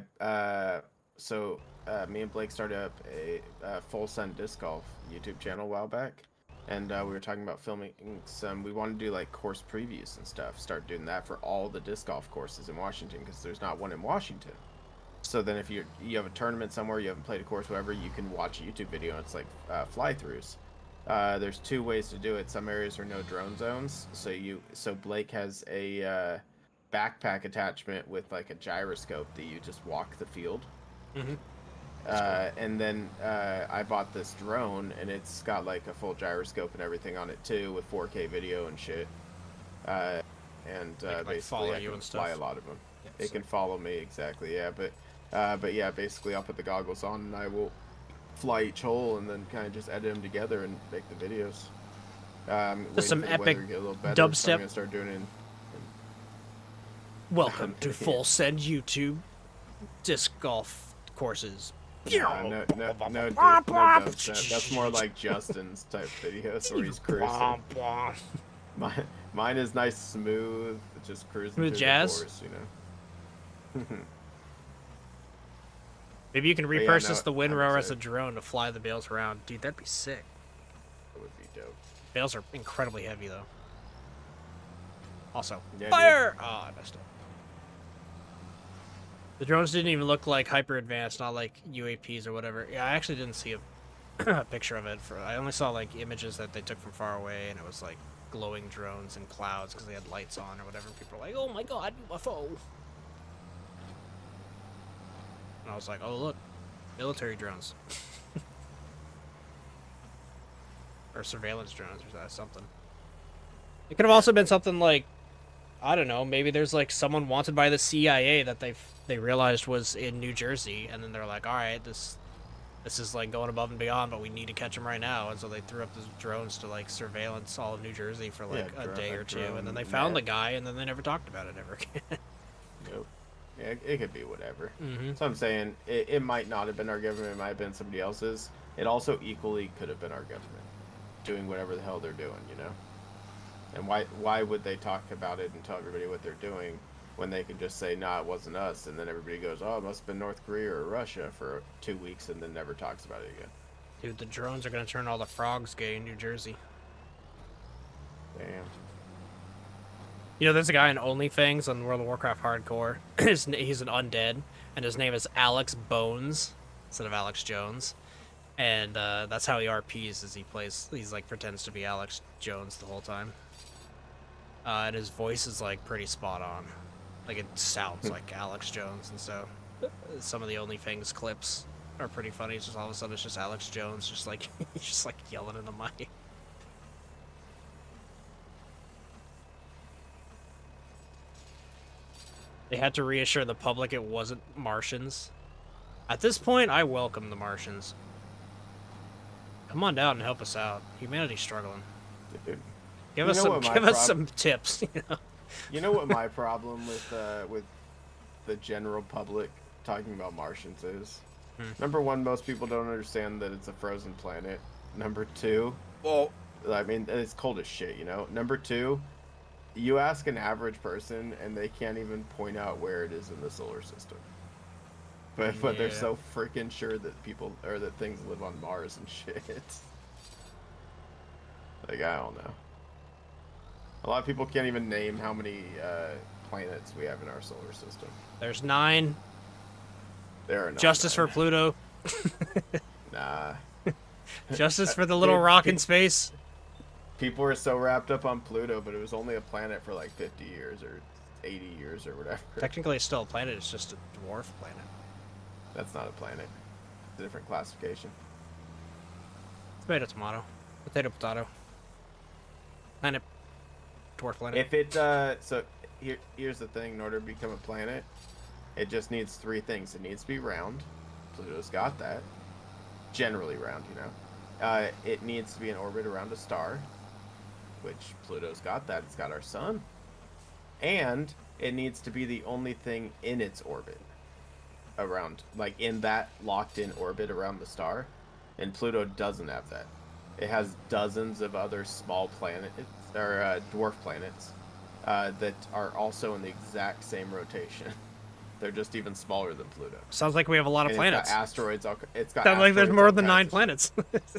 so me and Blake started up a Full Send Disc Golf YouTube channel a while back, and we were talking about filming some. We want to do like course previews and stuff. Start doing that for all the disc golf courses in Washington, because there's not one in Washington. So then, if you have a tournament somewhere, you haven't played a course, whatever, you can watch a YouTube video. And it's like fly-throughs. There's 2 ways to do it. Some areas are no drone zones, so Blake has a backpack attachment with like a gyroscope that you just walk the field. And then I bought this drone, and it's got like a full gyroscope and everything on it too, with 4K video and shit. And basically, follow I you can and fly stuff. a lot of them. Yeah, It can follow me exactly, yeah. But yeah, basically, I'll put the goggles on, and I will fly each hole, and then kind of just edit them together and make the videos. Waiting some for the epic weather to get a little better, so I'm dubstep. gonna start doing it. Welcome to Yeah. Full Send YouTube disc golf courses. No dubstep. That's more like Justin's type videos where he's cruising. Mine is nice, smooth, just cruising Smooth through jazz? the course, you know. Maybe you can But yeah, repurchase no, the I'm Windrower as a excited. drone to fly the bales around. Dude, that'd be sick. That would be dope. Bales are incredibly heavy, though. Also, Yeah, dude. fire! Oh, I messed up. The drones didn't even look like hyper advanced, not like UAPs or whatever. Yeah, I actually didn't see a picture of it. I only saw like images that they took from far away, and it was like glowing drones and clouds because they had lights on or whatever. People were like, "Oh my god, UFO!" And I was like, "Oh look, military drones." Or surveillance drones or something. It could have also been something like, I don't know, maybe there's like someone wanted by the CIA that they realized was in New Jersey, and then they're like, all right, this is like going above and beyond, but we need to catch him right now, and so they threw up those drones to like surveillance all of New Jersey for like Yeah, a day or two, and then drone they found the net. guy, and then they never talked about it ever again. Nope. Yeah, it could be whatever. Mm-hmm. So I'm saying it might not have been our government, it might have been somebody else's. It also equally could have been our government doing whatever the hell they're doing, you know? And why would they talk about it and tell everybody what they're doing when they could just say, nah, it wasn't us, and then everybody goes, oh, it must have been North Korea or Russia for 2 weeks and then never talks about it again. Dude, the drones are gonna turn all the frogs gay in New Jersey. Damn. You know, there's a guy in OnlyFans on World of Warcraft Hardcore. He's an undead, and his name is Alex Bones instead of Alex Jones. And that's how he RPs, is he's like pretends to be Alex Jones the whole time. And his voice is like pretty spot on. Like it sounds like Alex Jones, and so some of the OnlyFans clips are pretty funny. It's just all of a sudden it's just Alex Jones, just like just like yelling in the mic. They had to reassure the public it wasn't Martians. At this point, I welcome the Martians. Come on down and help us out. Humanity's struggling. Dude. Give You us know some what my give us some tips. You know? You know what my problem with the general public talking about Martians is? Number one, most people don't understand that it's a frozen planet. Number two, Well, I mean, it's cold as shit, you know? Number two, you ask an average person and they can't even point out where it is in the solar system. But they're Yeah. so freaking sure that people or that things live on Mars and shit. Like, I don't know. A lot of people can't even name how many planets we have in our solar system. there's 9. There are not Justice for 9. Pluto. Nah. Justice for the little Dude, rock in space. People are so wrapped up on Pluto, but it was only a planet for like 50 years or 80 years or whatever. Technically, it's still a planet. It's just a dwarf planet. That's not a planet. It's a different classification. Tomato, tomato. Potato, potato. Planet. Dwarf planet. If it so here's the thing: in order to become a planet, it just needs 3 things. It needs to be round. Pluto's got that. Generally round, you know. It needs to be in orbit around a star, which Pluto's got that. It's got our sun. And it needs to be the only thing in its orbit around, like in that locked in orbit around the star. And Pluto doesn't have that. It has dozens of other small planets or dwarf planets that are also in the exact same rotation. They're just even smaller than Pluto. Sounds like we have a lot of And planets. It's got asteroids. It's got. Sounds like there's asteroids, more all than 9 kinds of planets.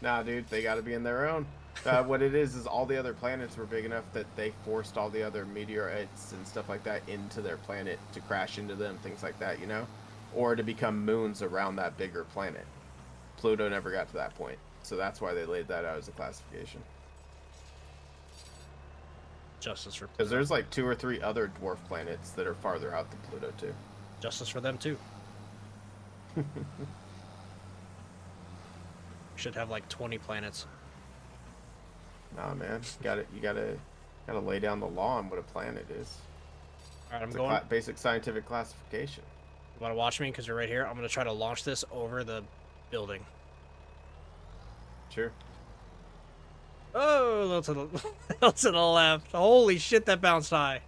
Nah, dude, they got to be in their own. What it is all the other planets were big enough that they forced all the other meteorites and stuff like that into their planet to crash into them, things like that, you know? Or to become moons around that bigger planet. Pluto never got to that point. So that's why they laid that out as a classification. Justice for Pluto. Because there's like 2 or 3 other dwarf planets that are farther out than Pluto, too. Justice for them, too. Should have like 20 planets. Nah, man, you gotta lay down the law on what a planet is. All right, I'm It's going. a basic scientific classification. You want to watch me because you're right here? I'm gonna try to launch this over the building. Sure. Oh, a little to the, a little to the left. Holy shit, that bounced high.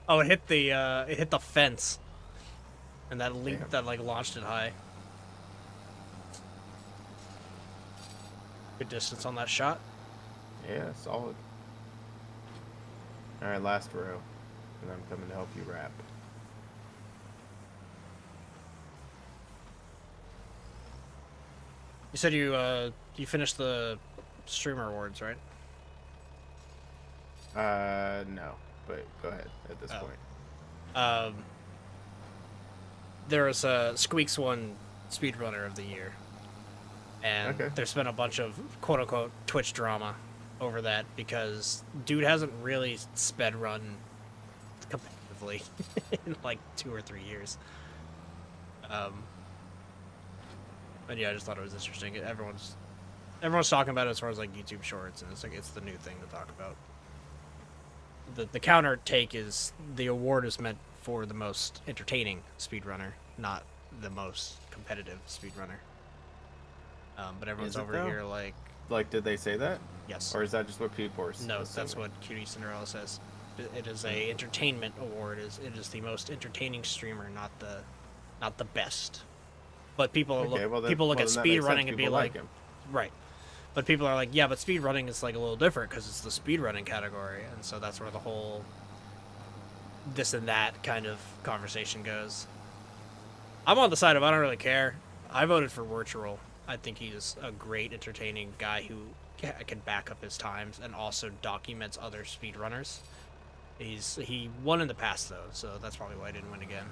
Oh, it hit the fence, and that leap Damn. that like launched it high. Good distance on that shot. Yeah, solid. All right, last row, and I'm coming to help you wrap. You said you finished the streamer awards, right? No, but go ahead at this point. There was a Squeaks won Speedrunner of the Year, and Okay. there's been a bunch of quote unquote Twitch drama over that because dude hasn't really sped run competitively in like 2 or 3 years. But yeah, I just thought it was interesting. Everyone's talking about it as far as like YouTube Shorts, and it's like it's the new thing to talk about. The counter take is the award is meant for the most entertaining speedrunner, not the most competitive speedrunner. But everyone's Is it, over though? here like, Like, did they say that? yes. Or is that just what people are No, assuming? that's what Cutie Cinderella says. It is a entertainment award. It is the most entertaining streamer, not the best. But people Okay, well, then, people look well, at then that speed makes sense. running and be People like, him. right. But people are like, yeah, but speed running is like a little different because it's the speed running category, and so that's where the whole this and that kind of conversation goes. I'm on the side of I don't really care. I voted for Virtual. I think he's a great, entertaining guy who can back up his times and also documents other speedrunners. He won in the past though, so that's probably why he didn't win again.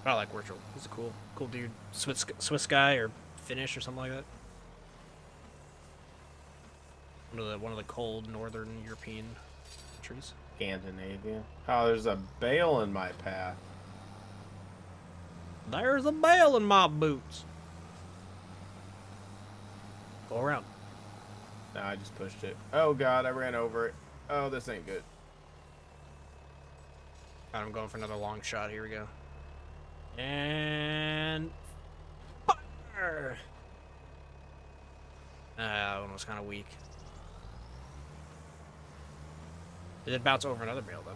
I like Virtual. He's a cool dude. Swiss guy or Finnish or something like that. One of the cold northern European countries. Scandinavia. Oh, there's a bale in my path. There's a bale in my boots. Go around. No, I just pushed it. Oh god, I ran over it. Oh, this ain't good. Got him going for another long shot. Here we go. And fire. That one was kind of weak. It did bounce over another bale though.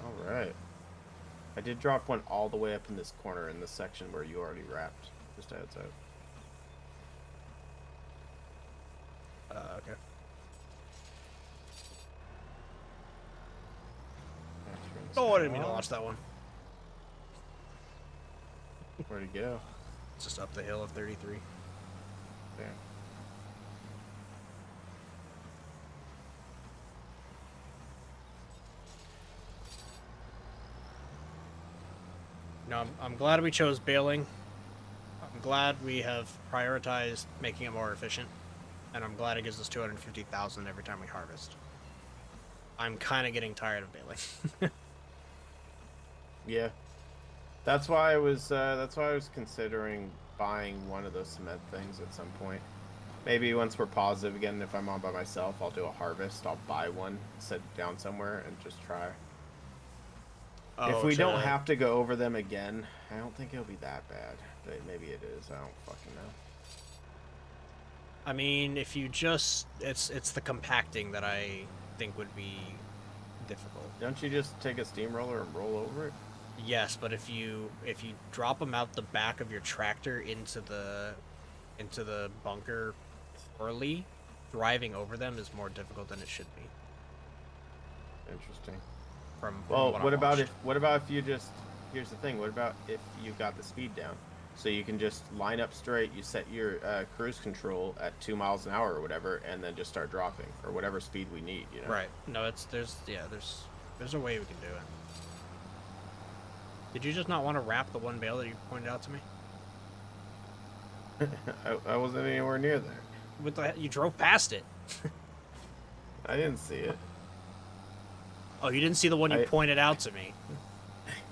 Alright. I did drop one all the way up in this corner in this section where you already wrapped. Just a heads up. Okay. Oh, I didn't mean to launch that one. Where'd he go? It's just up the hill of 33. There. No, I'm glad we chose baling. I'm glad we have prioritized making it more efficient, and I'm glad it gives us 250,000 every time we harvest. I'm kind of getting tired of baling. Yeah. That's why I was considering buying one of those cement things at some point. Maybe once we're positive again, if I'm on by myself, I'll do a harvest. I'll buy one, set it down somewhere, and just try. If we don't have to go over them again, I don't think it'll be that bad. But maybe it is. I don't fucking know. I mean, if you just it's the compacting that I think would be difficult. Don't you just take a steamroller and roll over it? Yes, but if you drop them out the back of your tractor into the bunker poorly, driving over them is more difficult than it should be. Interesting. From Well, what what I've about watched. if you just, here's the thing, what about if you got the speed down? So you can just line up straight, you set your cruise control at 2 miles an hour or whatever, and then just start dropping, or whatever speed we need, you know? Right. No, there's a way we can do it. Did you just not want to wrap the one bale that you pointed out to me? I wasn't anywhere near there. What the you drove past it. I didn't see it. Oh, you didn't see the one you I pointed out to me.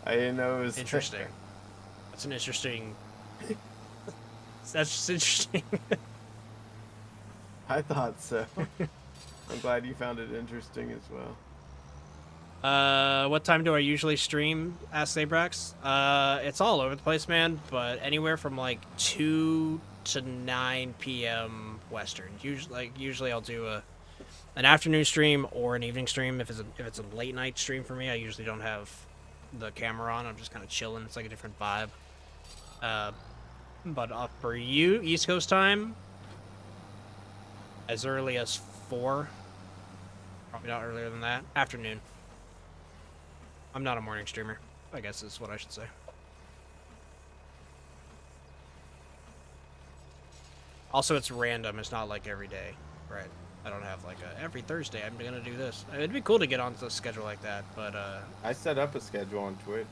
I didn't know it was Interesting. there. That's an interesting. That's just interesting. I thought so. I'm glad you found it interesting as well. What time do I usually stream? Asked Abrax. It's all over the place, man. But anywhere from like 2 to 9 p.m. Western. Usually I'll do an afternoon stream or an evening stream. If it's a late night stream for me, I usually don't have the camera on. I'm just kind of chilling. It's like a different vibe. But for you, East Coast time, as early as 4. Probably not earlier than that. Afternoon. I'm not a morning streamer, I guess is what I should say. Also, it's random. It's not like every day, right? I don't have like every Thursday I'm gonna do this. It'd be cool to get onto a schedule like that, but I set up a schedule on Twitch.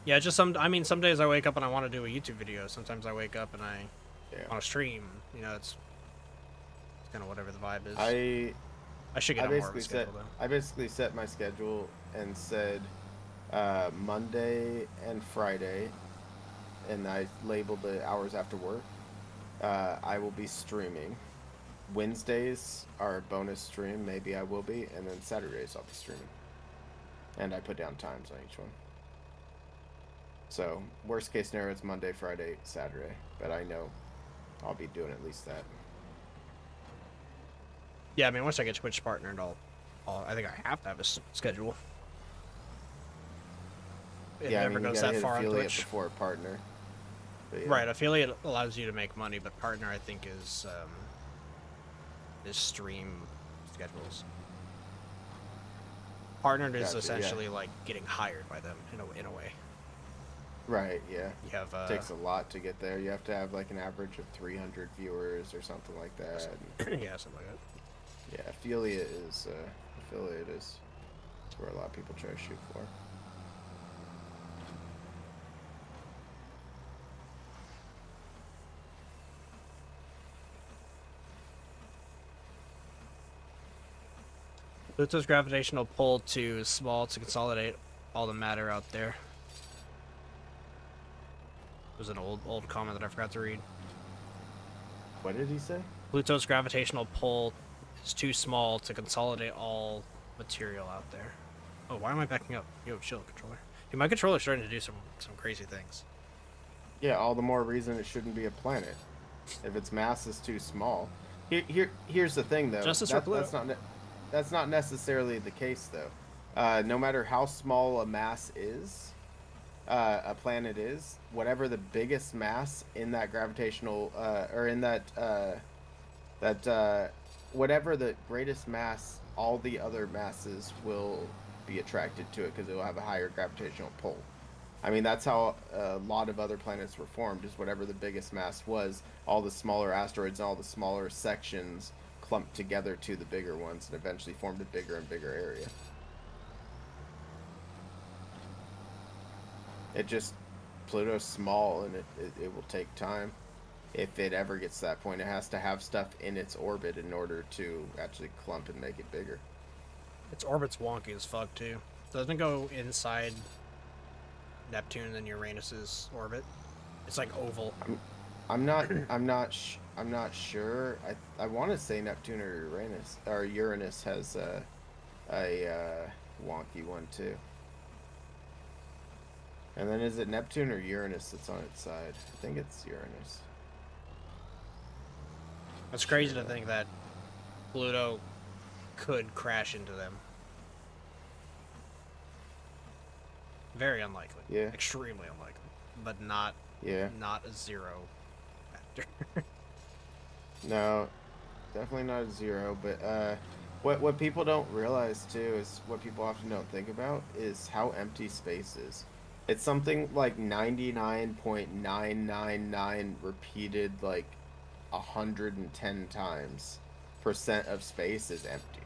yeah, just some days I wake up and I want to do a YouTube video. Sometimes I wake up and I want to stream. You know, it's kind of whatever the vibe is. I should get on more of a schedule though. I basically set my schedule and said Monday and Friday, and I labeled the hours after work. I will be streaming. Wednesdays are a bonus stream, maybe I will be, and then Saturdays I'll be streaming. And I put down times on each one. So, worst case scenario, it's Monday, Friday, Saturday, but I know I'll be doing at least that. Yeah, I mean, once I get Twitch partnered, I think I have to have a schedule. It never goes that far on Twitch. Before partner. Yeah. Right, affiliate allows you to make money, but partner, I think, is stream schedules. Partnered is essentially like getting hired by them in a way. Right, yeah. You have it takes a lot to get there. You have to have like an average of 300 viewers or something like that. Yeah, something like that. Yeah, affiliate is where a lot of people try to shoot for. Pluto's gravitational pull too is small to consolidate all the matter out there. It was an old comment that I forgot to read. What did he say? Pluto's gravitational pull is too small to consolidate all material out there. Oh, why am I backing up? Yo, chill, controller. Dude, my controller's starting to do some crazy things. Yeah, all the more reason it shouldn't be a planet. If its mass is too small. Here's the thing, though. Justice for Pluto. That's not necessarily the case, though. No matter how small a mass is, a planet is, whatever the biggest mass in that gravitational, or in that, whatever the greatest mass, all the other masses will be attracted to it because it will have a higher gravitational pull. I mean, that's how a lot of other planets were formed, is whatever the biggest mass was, all the smaller asteroids and all the smaller sections clumped together to the bigger ones and eventually formed a bigger and bigger area. Pluto's small, and it will take time. If it ever gets to that point, it has to have stuff in its orbit in order to actually clump and make it bigger. Its orbit's wonky as fuck, too. Doesn't it go inside Neptune and Uranus's orbit? It's like oval. I'm not sure. I want to say Neptune or Uranus has a wonky one too. And then is it Neptune or Uranus that's on its side? I think it's Uranus. It's crazy to think that Pluto could crash into them. Very unlikely. Yeah. Extremely unlikely. But not a zero factor. No, definitely not a zero. But what people don't realize too is what people often don't think about is how empty space is. It's something like 99.999 repeated like 110 times % of space is empty.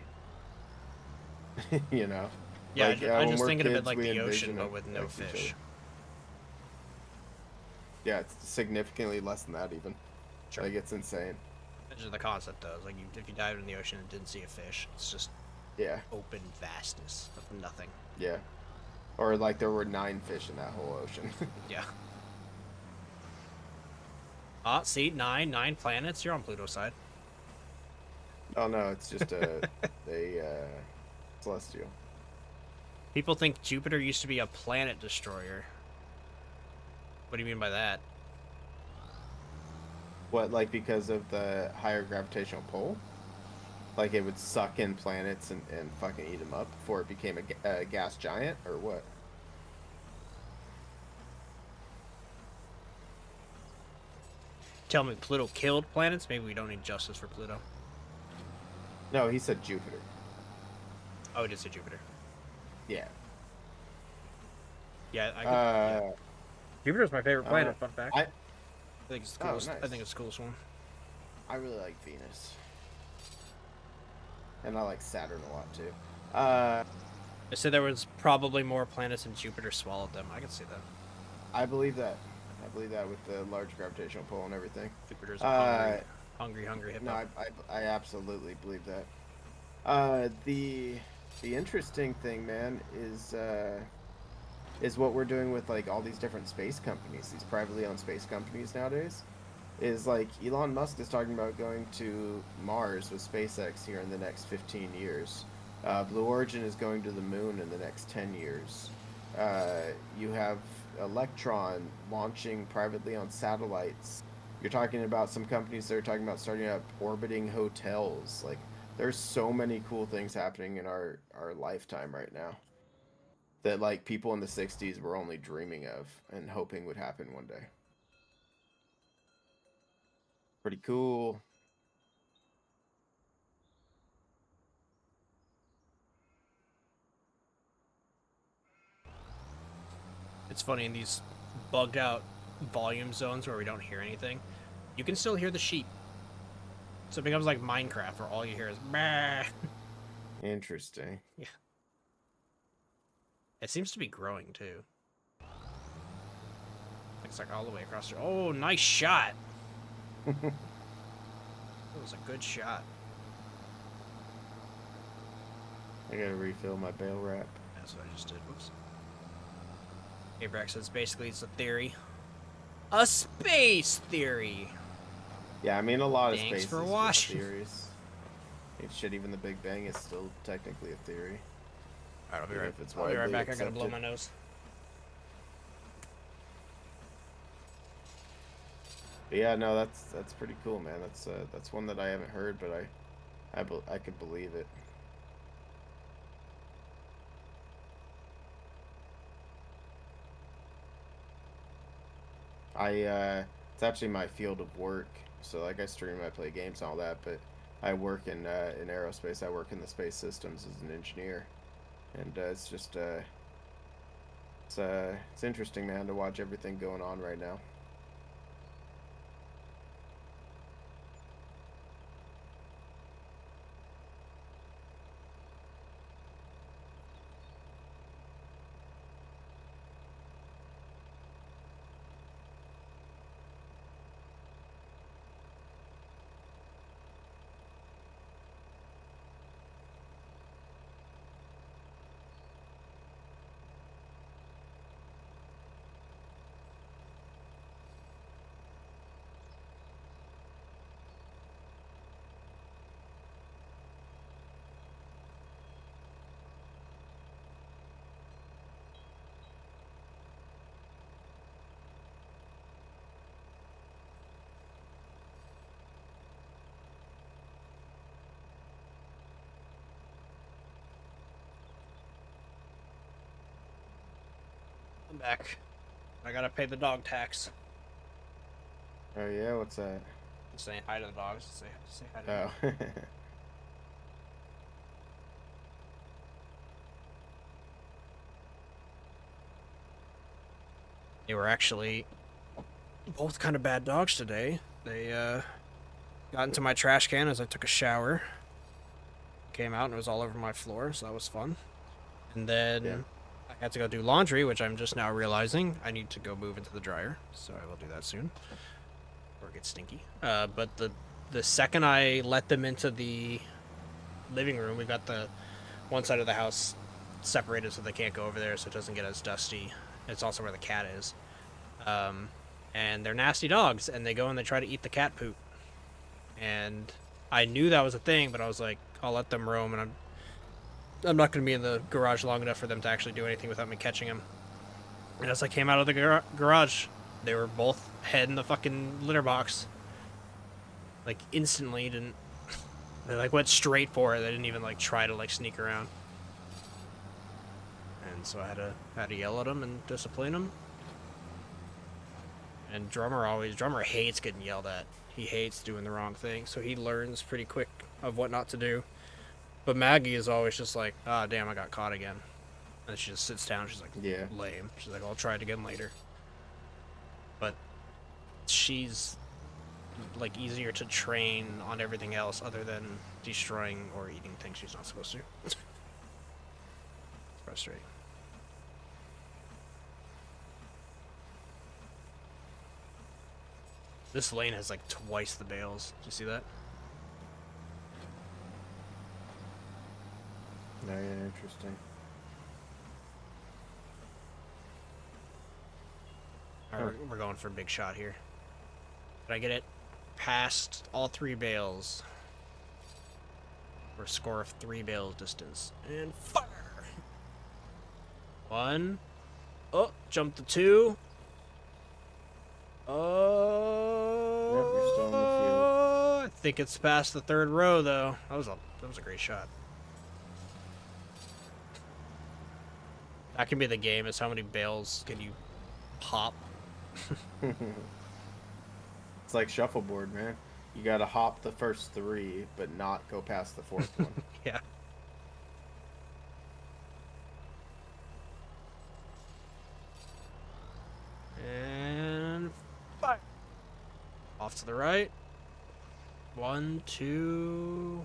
You know, Yeah, Like, I when just we're thinking of it kids, like we the ocean, envision but it with no next to each fish. other. Yeah, it's significantly less than that even. Sure. Like, it's insane. That's just the concept, though. Like, if you dived in the ocean and didn't see a fish, it's just Yeah, open vastness of nothing. yeah. Or like there were 9 fish in that whole ocean. Yeah. See, nine planets. You're on Pluto's side. Oh no, it's just a celestial. People think Jupiter used to be a planet destroyer. What do you mean by that? What, like because of the higher gravitational pull? Like it would suck in planets and fucking eat them up before it became a gas giant, or what? Tell me Pluto killed planets? Maybe we don't need justice for Pluto. No, he said Jupiter. Oh, he did say Jupiter. Yeah. Yeah, yeah. Jupiter's my favorite planet, fun fact. I think it's the coolest. nice. I think it's the coolest one. I really like Venus. And I like Saturn a lot too. I said there was probably more planets than Jupiter swallowed them. I can see that. I believe that. I believe that with the large gravitational pull and everything. Jupiter's a hungry hippo. No, I absolutely believe that. The interesting thing, man, is what we're doing with like all these different space companies, these privately owned space companies nowadays. Is like Elon Musk is talking about going to Mars with SpaceX here in the next 15 years. Blue Origin is going to the moon in the next 10 years. You have Electron launching privately on satellites. You're talking about some companies that are talking about starting up orbiting hotels. Like, there's so many cool things happening in our lifetime right now that like people in the 60s were only dreaming of and hoping would happen one day. Pretty cool. It's funny, in these bugged out volume zones where we don't hear anything, you can still hear the sheep. So it becomes like Minecraft where all you hear is bah. Interesting. Yeah. It seems to be growing too. It's like all the way across. Oh, nice shot. It was a good shot. I gotta refill my bale wrap. That's what I just did. Whoops. Abrax says basically it's a theory. A space theory! Yeah, I mean a lot of Thanks space for is watching. theories. Shit, even the Big Bang is still technically a theory. Alright, I'll be right back. I gotta blow my nose. But yeah, no, that's pretty cool, man. That's one that I haven't heard, but I could believe it. It's actually my field of work. So like I stream, I play games and all that, but I work in aerospace. I work in the space systems as an engineer, and it's just it's interesting, man, to watch everything going on right now. I'm back. I gotta pay the dog tax. Oh yeah, what's that? I'm saying hi to the dogs. Say hi to them. Oh. They were actually both kind of bad dogs today. They got into my trash can as I took a shower. Came out and it was all over my floor, so that was fun. And then Yeah. I had to go do laundry, which I'm just now realizing I need to go move into the dryer. So I will do that soon. Or it gets stinky. But the second I let them into the living room, we've got the one side of the house separated so they can't go over there so it doesn't get as dusty. It's also where the cat is. And they're nasty dogs, and they go and they try to eat the cat poop. And I knew that was a thing, but I was like, I'll let them roam, and I'm not going to be in the garage long enough for them to actually do anything without me catching them. And as I came out of the garage, they were both head in the fucking litter box. Like, instantly, didn't... They, like, went straight for it. They didn't even, like, try to, like, sneak around. And so I had to yell at them and discipline them. And Drummer hates getting yelled at. He hates doing the wrong thing, so he learns pretty quick of what not to do. But Maggie is always just like, ah, damn, I got caught again. And she just sits down, she's like, Yeah. lame. She's like, I'll try it again later. But she's, like, easier to train on everything else other than destroying or eating things she's not supposed to. It's frustrating. This lane has like twice the bales. Did you see that? Very interesting. Alright, we're going for a big shot here. Did I get it past all 3 bales? For a score of 3 bales distance. And fire! 1. Oh, jump to 2. Oh, Yep, you're still in the field. I think it's past the 3rd row though. That was a great shot. That can be the game, is how many bales can you pop? It's like shuffleboard, man. You gotta hop the first 3, but not go past the 4th one. Yeah. And fire. Off to the right. 1, 2.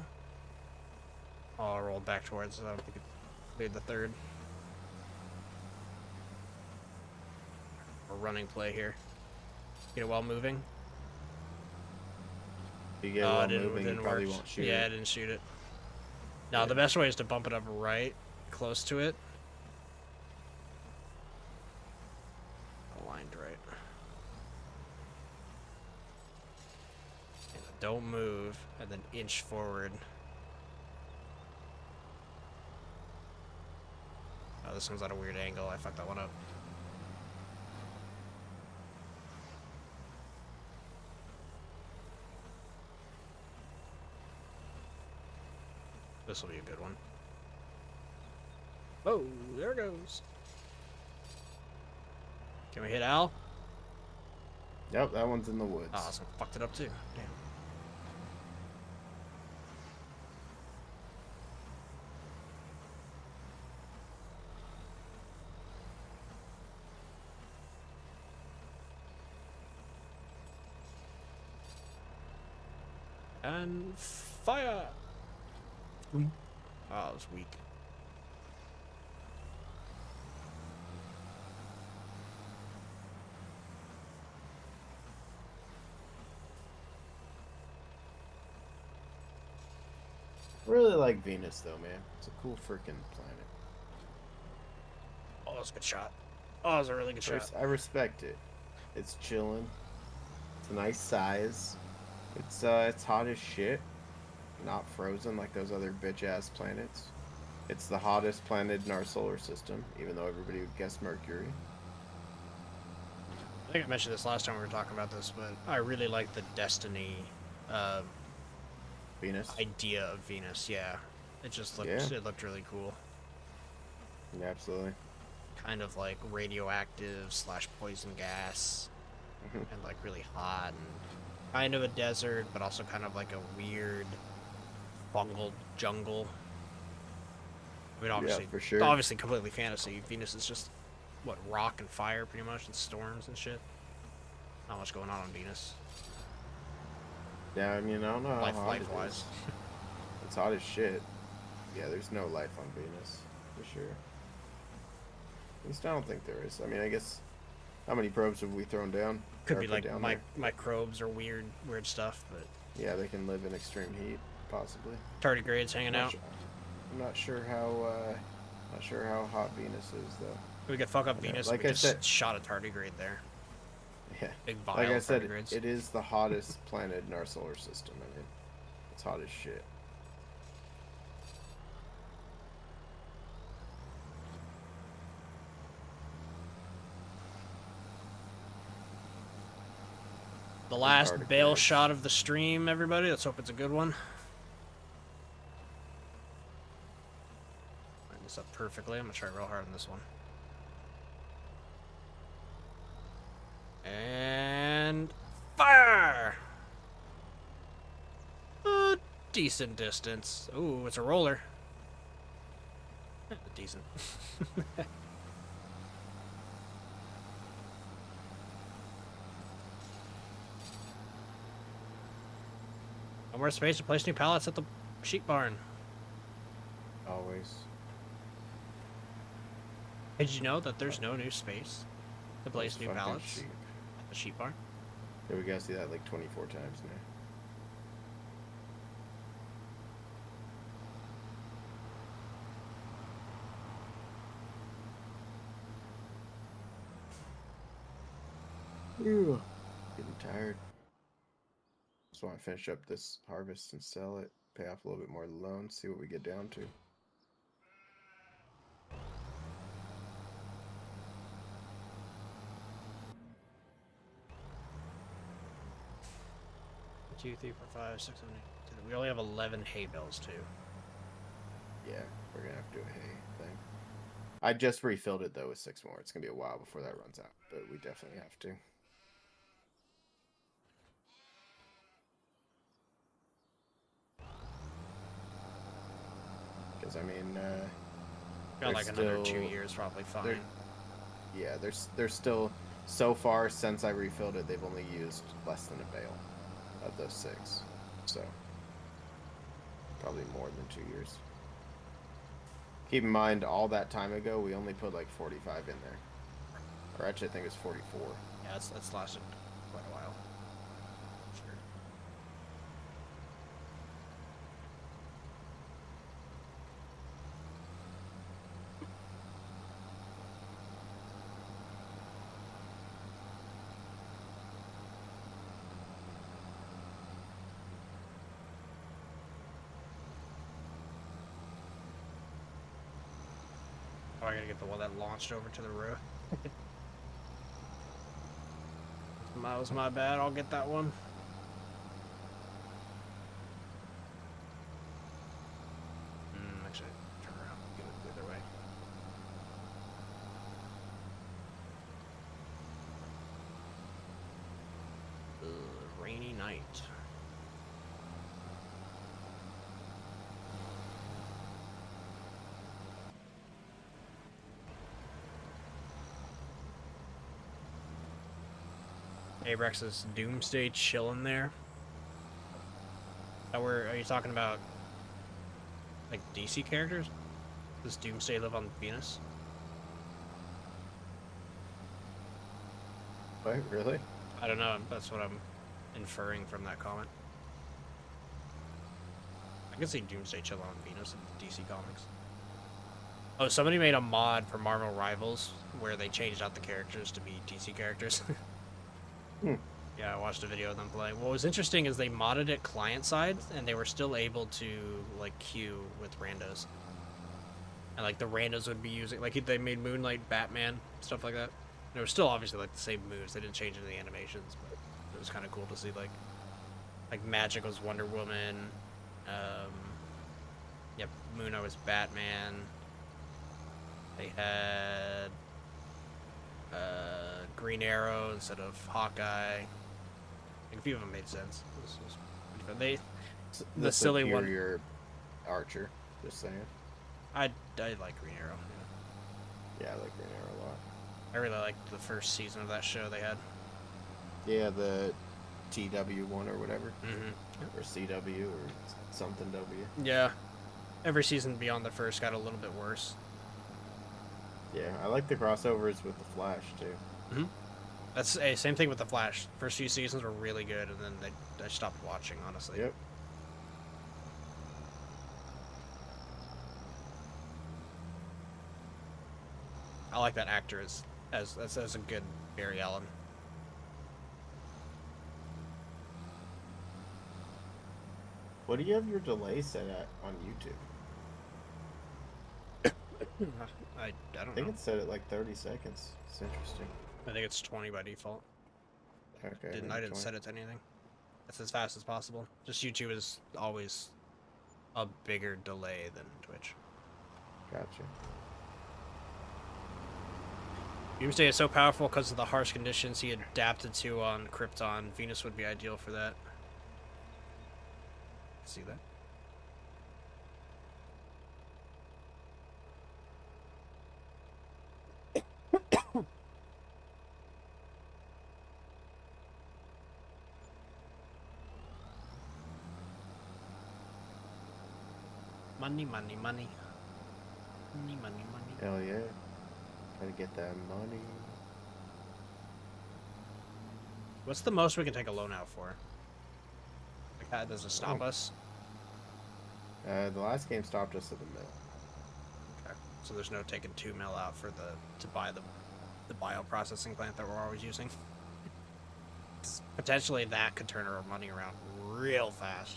Oh, I rolled back towards. I don't think it cleared the 3rd. A running play here. Get it while moving. You get Oh, while it moving, you didn't probably work. won't shoot Yeah, I it. didn't shoot it. No, Yeah. the best way is to bump it up right, close to it. Aligned right. And don't move, and then inch forward. Oh, this one's at a weird angle. I fucked that one up. This will be a good one. Oh, there it goes. Can we hit Al? Yep, that one's in the woods. Oh, so fucked it up too. Damn. And fire! Oh, it was weak. Really like Venus though, man. It's a cool freaking planet. Oh, that was a good shot. Oh, that was a really good shot. I respect it. It's chilling. It's a nice size. It's hot as shit. Not frozen like those other bitch ass planets. It's the hottest planet in our solar system, even though everybody would guess Mercury. I think I mentioned this last time we were talking about this, but I really like the Destiny Venus. idea of Venus. Yeah, it just looked Yeah. it looked really cool. Yeah, absolutely. Kind of like radioactive / poison gas, and like really hot and kind of a desert, but also kind of like a weird fungal jungle. I mean, obviously, for sure. obviously, completely fantasy. Venus is just what, rock and fire, pretty much, and storms and shit. Not much going on Venus. Yeah, I mean, I don't know how hot it Life-wise. is. It's hot as shit. Yeah, there's no life on Venus, for sure. At least I don't think there is. I mean, I guess how many probes have we thrown down? Could Or be put like down there? microbes or weird stuff, but Yeah, they can live in extreme heat, possibly. tardigrades hanging out. I'm not sure how hot Venus is though. We could fuck up Yeah, Venus. like We I just said- shot a tardigrade there. Yeah. Big vial Like I of said, tardigrades. it is the hottest planet in our solar system. I mean, it's hot as shit. The last bail tardigrades. shot of the stream, everybody. Let's hope it's a good one. Line this up perfectly. I'm gonna try real hard on this one. And fire! A decent distance. Ooh, it's a roller. Decent. No more space to place new pallets at the sheep barn. Always. Did you know that there's no new space to place Those new fucking pallets sheep. at the sheep barn? Yeah, we gotta see that like 24 times now. Ew. Getting tired. Just want to finish up this harvest and sell it, pay off a little bit more of the loan, see what we get down to. Two, three, four, five, six, seven, eight. We only have 11 hay bales too. Yeah, we're gonna have to do a hay thing. I just refilled it though with 6 more. It's gonna be a while before that runs out, but we definitely have to. Because I mean, Got they're like another 2 still- years, probably fine. yeah, they're still so far since I refilled it, they've only used less than a bale of those 6, so probably more than 2 years. Keep in mind, all that time ago, we only put like 45 in there, or actually, I think it was 44. Yeah, that's lasted quite a while. Sure. Oh, I gotta get the one that launched over to the road. That was my bad. I'll get that one. Actually, turn around. Go the other way. Rainy night. Abrex is Doomsday chilling there. Are you talking about like DC characters? Does Doomsday live on Venus? Wait, really? I don't know. That's what I'm inferring from that comment. I can see Doomsday chilling on Venus in DC Comics. Oh, somebody made a mod for Marvel Rivals where they changed out the characters to be DC characters. Yeah, I watched a video of them play. What was interesting is they modded it client side, and they were still able to like queue with randos. And like the randos would be using, like they made Moonlight Batman, stuff like that. And it was still obviously like the same moves. They didn't change any animations, but it was kind of cool to see like Magic was Wonder Woman. Yep, Moon was Batman. They had Green Arrow instead of Hawkeye. Like, a few of them made sense. This was pretty fun. The silly one. Superior Archer, just saying. I like Green Arrow. Yeah, I like Green Arrow a lot. I really liked the first season of that show they had. Yeah, the TW one or whatever, Mm-hmm. or CW or something W. Yeah. Every season beyond the first got a little bit worse. Yeah, I like the crossovers with the Flash too. Hmm. That's same thing with the Flash. First few seasons were really good, and then I stopped watching, honestly. Yep. I like that actor as a good Barry Allen. What do you have your delay set at on YouTube? I I don't think know. it's set at like 30 seconds. It's interesting. I think it's 20 by default. Okay. I maybe didn't 20. set it to anything. That's as fast as possible. Just YouTube is always a bigger delay than Twitch. Gotcha. Doomsday is so powerful because of the harsh conditions he adapted to on Krypton. Venus would be ideal for that. See that? Money, money, money. Money, money, money. Hell yeah. Gotta get that money. What's the most we can take a loan out for? Like, that does it stop us? The last game stopped us at the mill. Okay. So there's no taking 2 mil out for to buy the bioprocessing plant that we're always using. Potentially that could turn our money around real fast.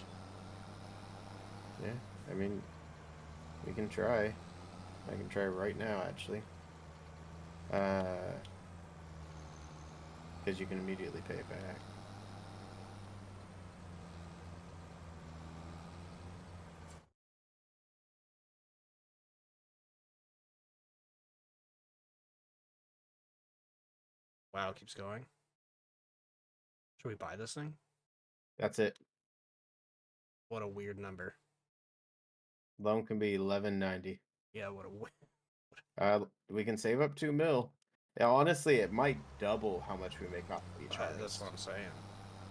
Yeah, I mean, we can try. I can try right now, actually. Because you can immediately pay it back. Wow, it keeps going. Should we buy this thing? That's it. What a weird number. Loan can be 1190. Yeah, what a We can save up 2 mil. Yeah, honestly, it might double how much we make off of each harvest. That's what I'm saying.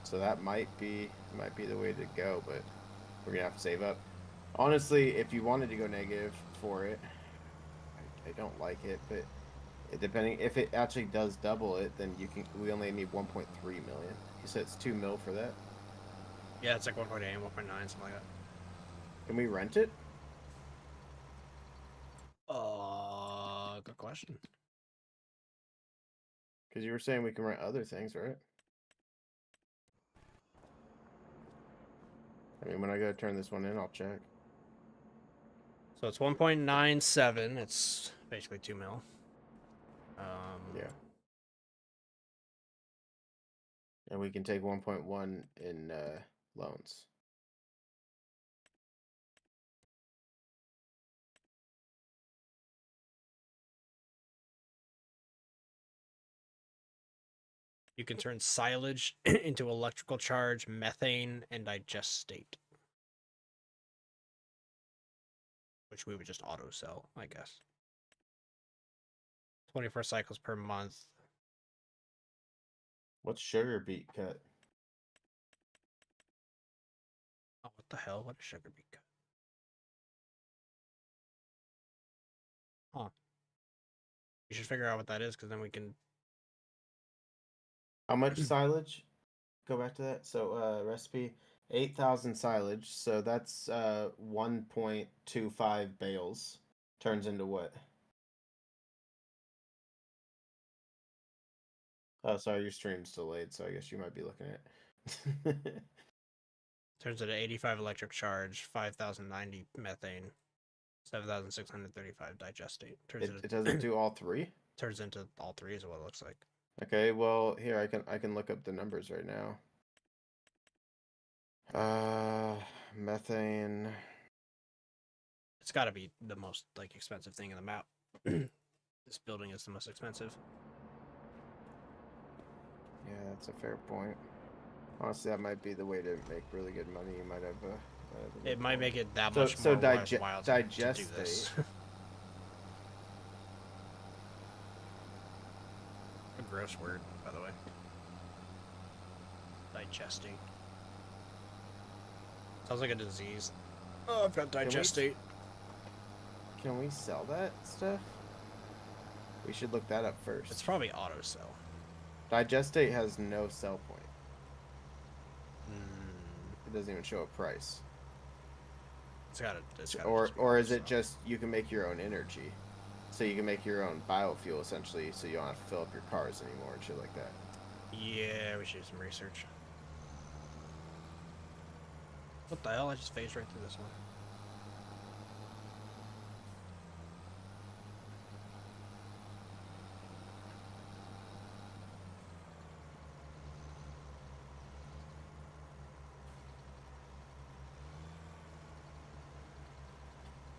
So that might be the way to go, but we're gonna have to save up. Honestly, if you wanted to go negative for it, I don't like it, but depending if it actually does double it, then we only need 1.3 million. You said it's 2 mil for that. Yeah, it's like 1.8 and 1.9, something like that. Can we rent it? Good question. Because you were saying we can rent other things, right? I mean, when I go turn this one in, I'll check. So it's 1.97. It's basically 2 mil. Yeah. And we can take 1.1 in loans. You can turn silage into electrical charge, methane, and digestate. Which we would just auto sell, I guess. 24 cycles per month. What's sugar beet cut? Oh, what the hell? What is sugar beet cut? Huh. You should figure out what that is, because then we can... How much silage? Go back to that. So recipe 8,000 silage. So that's 1.25 bales. Turns into what? Oh, sorry, your stream's delayed, so I guess you might be looking at. Turns into 85 electric charge, 5,090 methane, 7,635 digestate. It doesn't do all three? Turns into all three is what it looks like. Okay, well here I can look up the numbers right now. Methane. It's got to be the most like expensive thing in the map. This building is the most expensive. Yeah, that's a fair point. Honestly, that might be the way to make really good money. You might have It might make it that much more worthwhile to do this. A gross word, by the way. Digestate. Sounds like a disease. Oh, I've got digestate. Can we sell that stuff? We should look that up first. It's probably auto sell. Digestate has no sell point. Mm, It doesn't even show a price. it's gotta Or is it just you can make your own energy? So you can make your own biofuel essentially, so you don't have to fill up your cars anymore and shit like that. Yeah, we should do some research. What the hell? I just phased right through this one.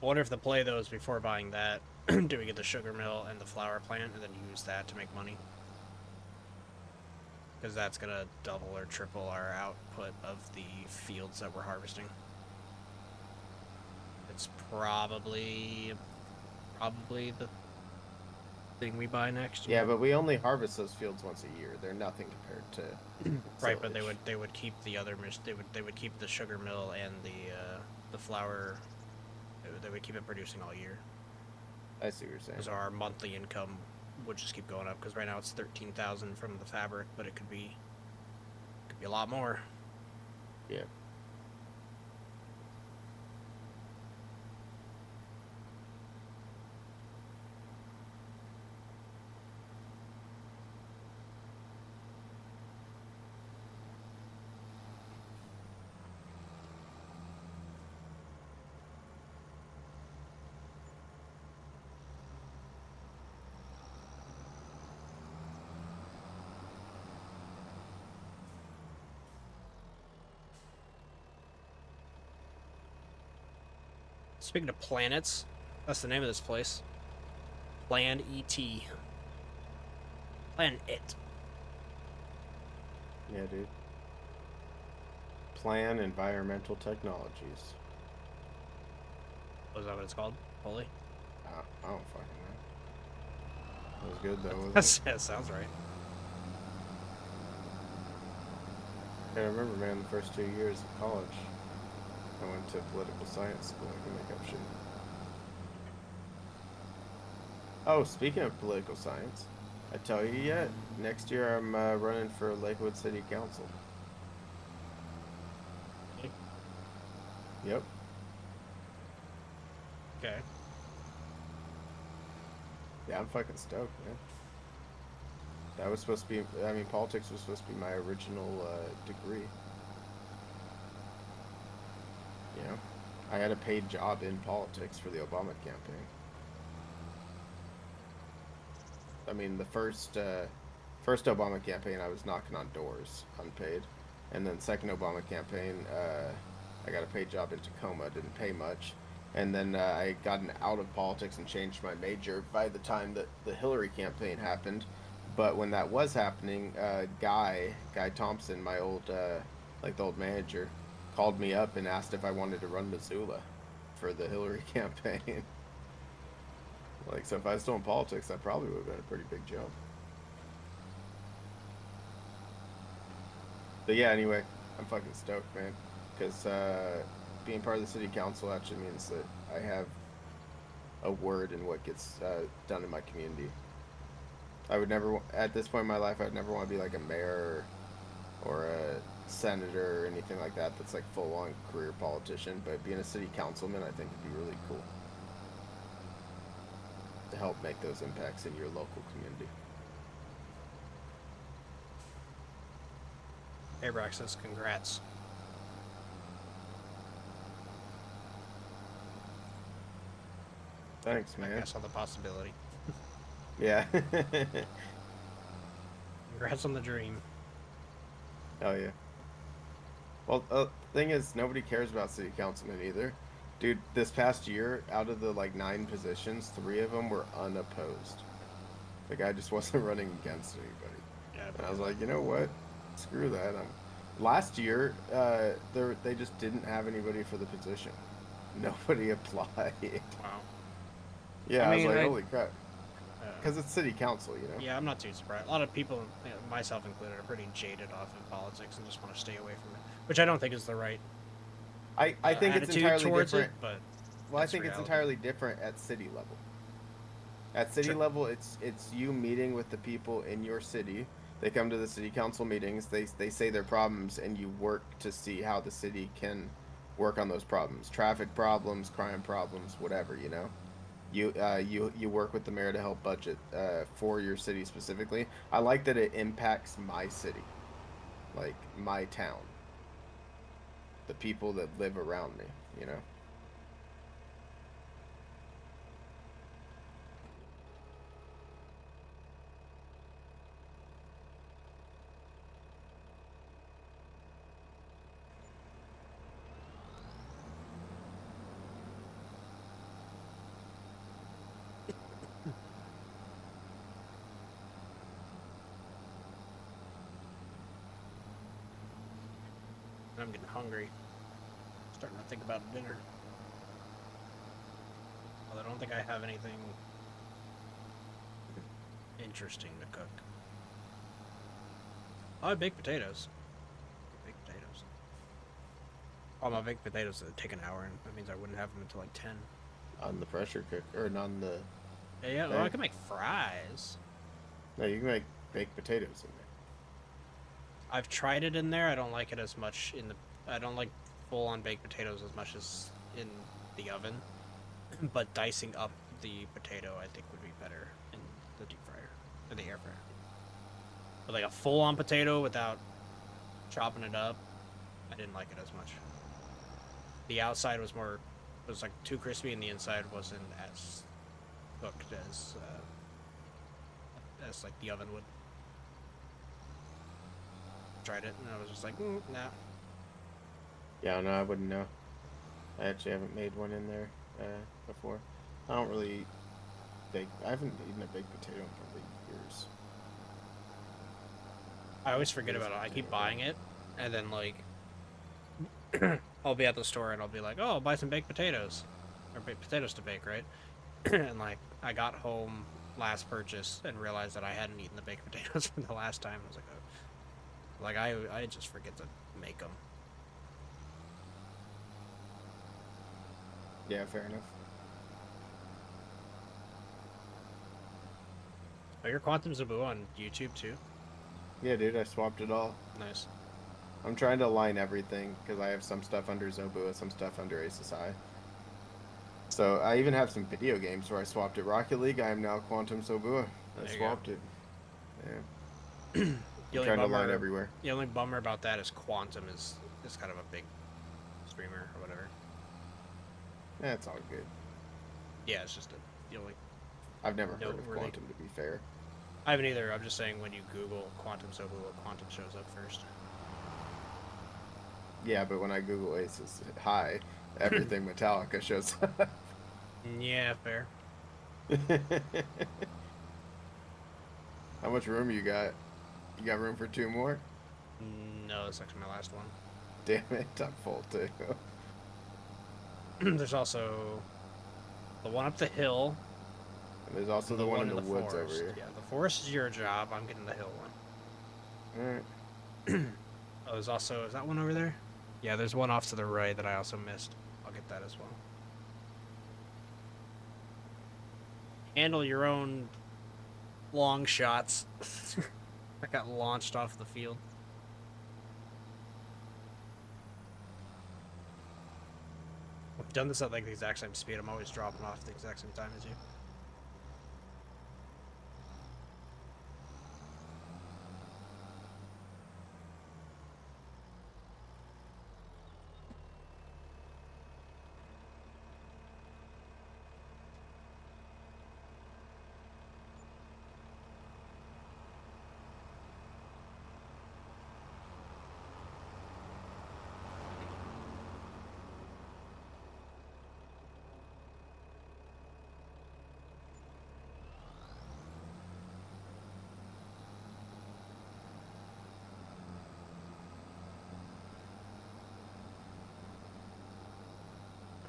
I wonder if the play though is before buying that, do we get the sugar mill and the flour plant and then use that to make money? Because that's gonna double or triple our output of the fields that we're harvesting. It's probably the thing we buy next. Yeah, but we only harvest those fields once a year. They're nothing compared to right, but silage. they would keep the other they would keep the sugar mill and the flour. They would keep it producing all year. I see what you're saying. Because our monthly income would just keep going up. Because right now it's 13,000 from the fabric, but it could be a lot more. Yeah. Speaking of planets, that's the name of this place. Plan ET. Plan it. Yeah, dude. Plan Environmental Technologies. Was that what it's called? Holy? I don't fucking know. That was good though, wasn't it? That sounds right. I remember, man, the first 2 years of college, I went to political science school. I can make up shit. Oh, speaking of political science, I tell you yet, next year I'm running for Lakewood City Council. Okay. Yep. Okay. Yeah, I'm fucking stoked, man. That was supposed to be, I mean, politics was supposed to be my original degree. You know, I had a paid job in politics for the Obama campaign. I mean, the first Obama campaign, I was knocking on doors, unpaid. And then second Obama campaign, I got a paid job in Tacoma, didn't pay much. And then I had gotten out of politics and changed my major by the time that the Hillary campaign happened. But when that was happening, Guy Thompson, my old, like the old manager, called me up and asked if I wanted to run Missoula for the Hillary campaign. Like, so if I was still in politics, that probably would have been a pretty big jump. But yeah, anyway, I'm fucking stoked, man. Because being part of the city council actually means that I have a word in what gets done in my community. I would never, at this point in my life, I'd never want to be like a mayor or a senator or anything like that that's like full-on career politician. But being a city councilman, I think would be really cool to help make those impacts in your local community. Hey, Braxis, congrats. Thanks, man. I saw the possibility. Yeah. Congrats on the dream. Hell yeah. Well, thing is, nobody cares about city councilmen either. Dude, this past year, out of the like 9 positions, 3 of them were unopposed. The guy just wasn't running against anybody. Yeah, And I was like, you know what? Screw that. Last year, they just didn't have anybody for the position. Nobody applied. wow. Yeah, I was like, holy crap. Because it's city council, you know? Yeah, I'm not too surprised. A lot of people, myself included, are pretty jaded off of politics and just want to stay away from it, which I don't think is the right I think it's entirely different. But well, I think it's entirely different at city level. At city Sure. level, it's you meeting with the people in your city. They come to the city council meetings. They say their problems, and you work to see how the city can work on those problems. Traffic problems, crime problems, whatever, you know. You work with the mayor to help budget for your city specifically. I like that it impacts my city, like my town, the people that live around me, you know. I'm getting hungry. Starting to think about dinner. Well, I don't think I have anything interesting to cook. I have baked potatoes. Baked potatoes. All my baked potatoes take an hour, and that means I wouldn't have them until like 10. On the pressure cook or on the Yeah, well, I can make fries. no, you can make baked potatoes in there. I've tried it in there. I don't like it as much in the. I don't like full-on baked potatoes as much as in the oven. But dicing up the potato, I think, would be better in the deep fryer or the air fryer. But like a full-on potato without chopping it up, I didn't like it as much. The outside was like too crispy, and the inside wasn't as cooked as like the oven would. Tried it, and I was just like, nah. Yeah, no, I wouldn't know. I actually haven't made one in there before. I don't really eat I haven't eaten a baked potato in probably years. I always forget about it. I keep buying it, and then like I'll be at the store and I'll be like, oh, I'll buy some baked potatoes, or baked potatoes to bake, right? And like I got home last purchase and realized that I hadn't eaten the baked potatoes from the last time. I was like, oh. Like I just forget to make them. Yeah, fair enough. Oh, you're Quantum Zabu on YouTube too? Yeah, dude, I swapped it all. Nice. I'm trying to align everything because I have some stuff under Zobua, some stuff under ASSI. So I even have some video games where I swapped it. Rocket League, I am now Quantum Zobua. I swapped it. Yeah. I'm trying to align everywhere. The only bummer about that is Quantum is kind of a big streamer or whatever. Yeah, it's all good. Yeah, it's just the only. I've never heard of Quantum, to be fair. I haven't either. I'm just saying when you Google Quantum Zobua, Quantum shows up first. Yeah, but when I Google Aces High, everything Metallica shows up. Yeah, fair. How much room you got? You got room for 2 more? No, that's actually my last one. Damn it, I'm full too. There's also the one up the hill. And there's also the one in the woods forest. over here. Yeah, the forest is your job. I'm getting the hill one. Alright. Oh, there's also, is that one over there? Yeah, there's one off to the right that I also missed. I'll get that as well. Handle your own long shots. I got launched off the field. I've done this at like the exact same speed. I'm always dropping off at the exact same time as you.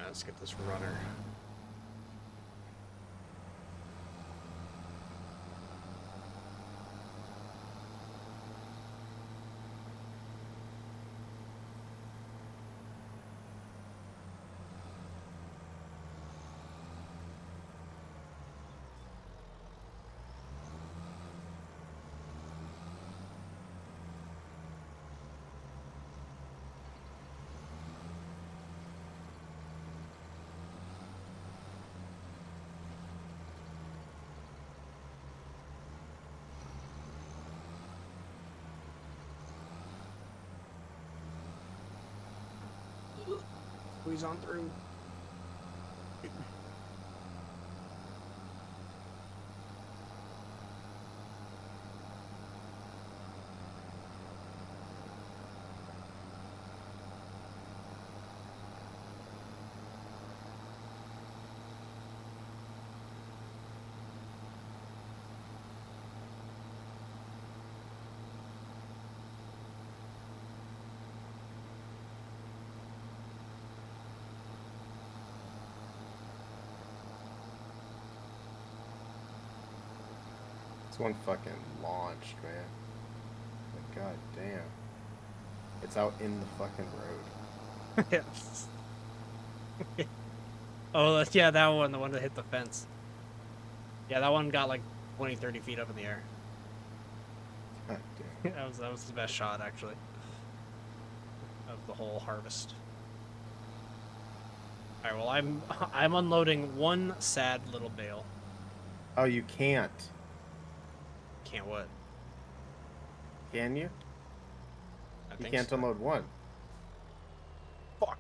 Let's get this runner. Squeeze on through. One fucking launched, man. Like, god damn. It's out in the fucking road. Yes. Oh, yeah, that one, the one that hit the fence. Yeah, that one got like 20, 30 feet up in the air. God damn. That was the best shot, actually, of the whole harvest. All right, well, I'm unloading one sad little bale. Oh, you can't. Can't what? Can you? I You can't so. unload one. Fuck.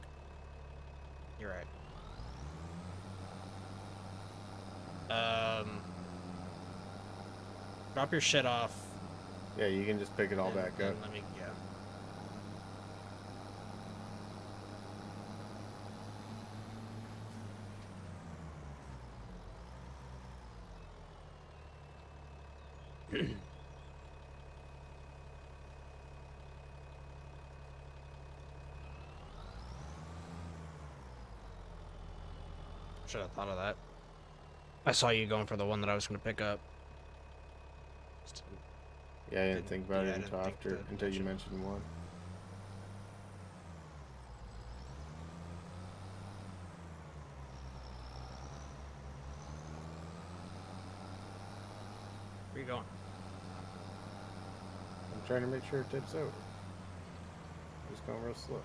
You're right. Drop your shit off. Yeah, you can just pick it all back up. Let me, yeah. Should have thought of that. I saw you going for the one that I was going to pick up. Yeah, I didn't think about yeah, it until you mentioned one. Where you going? I'm trying to make sure it tips over. Just going real slow.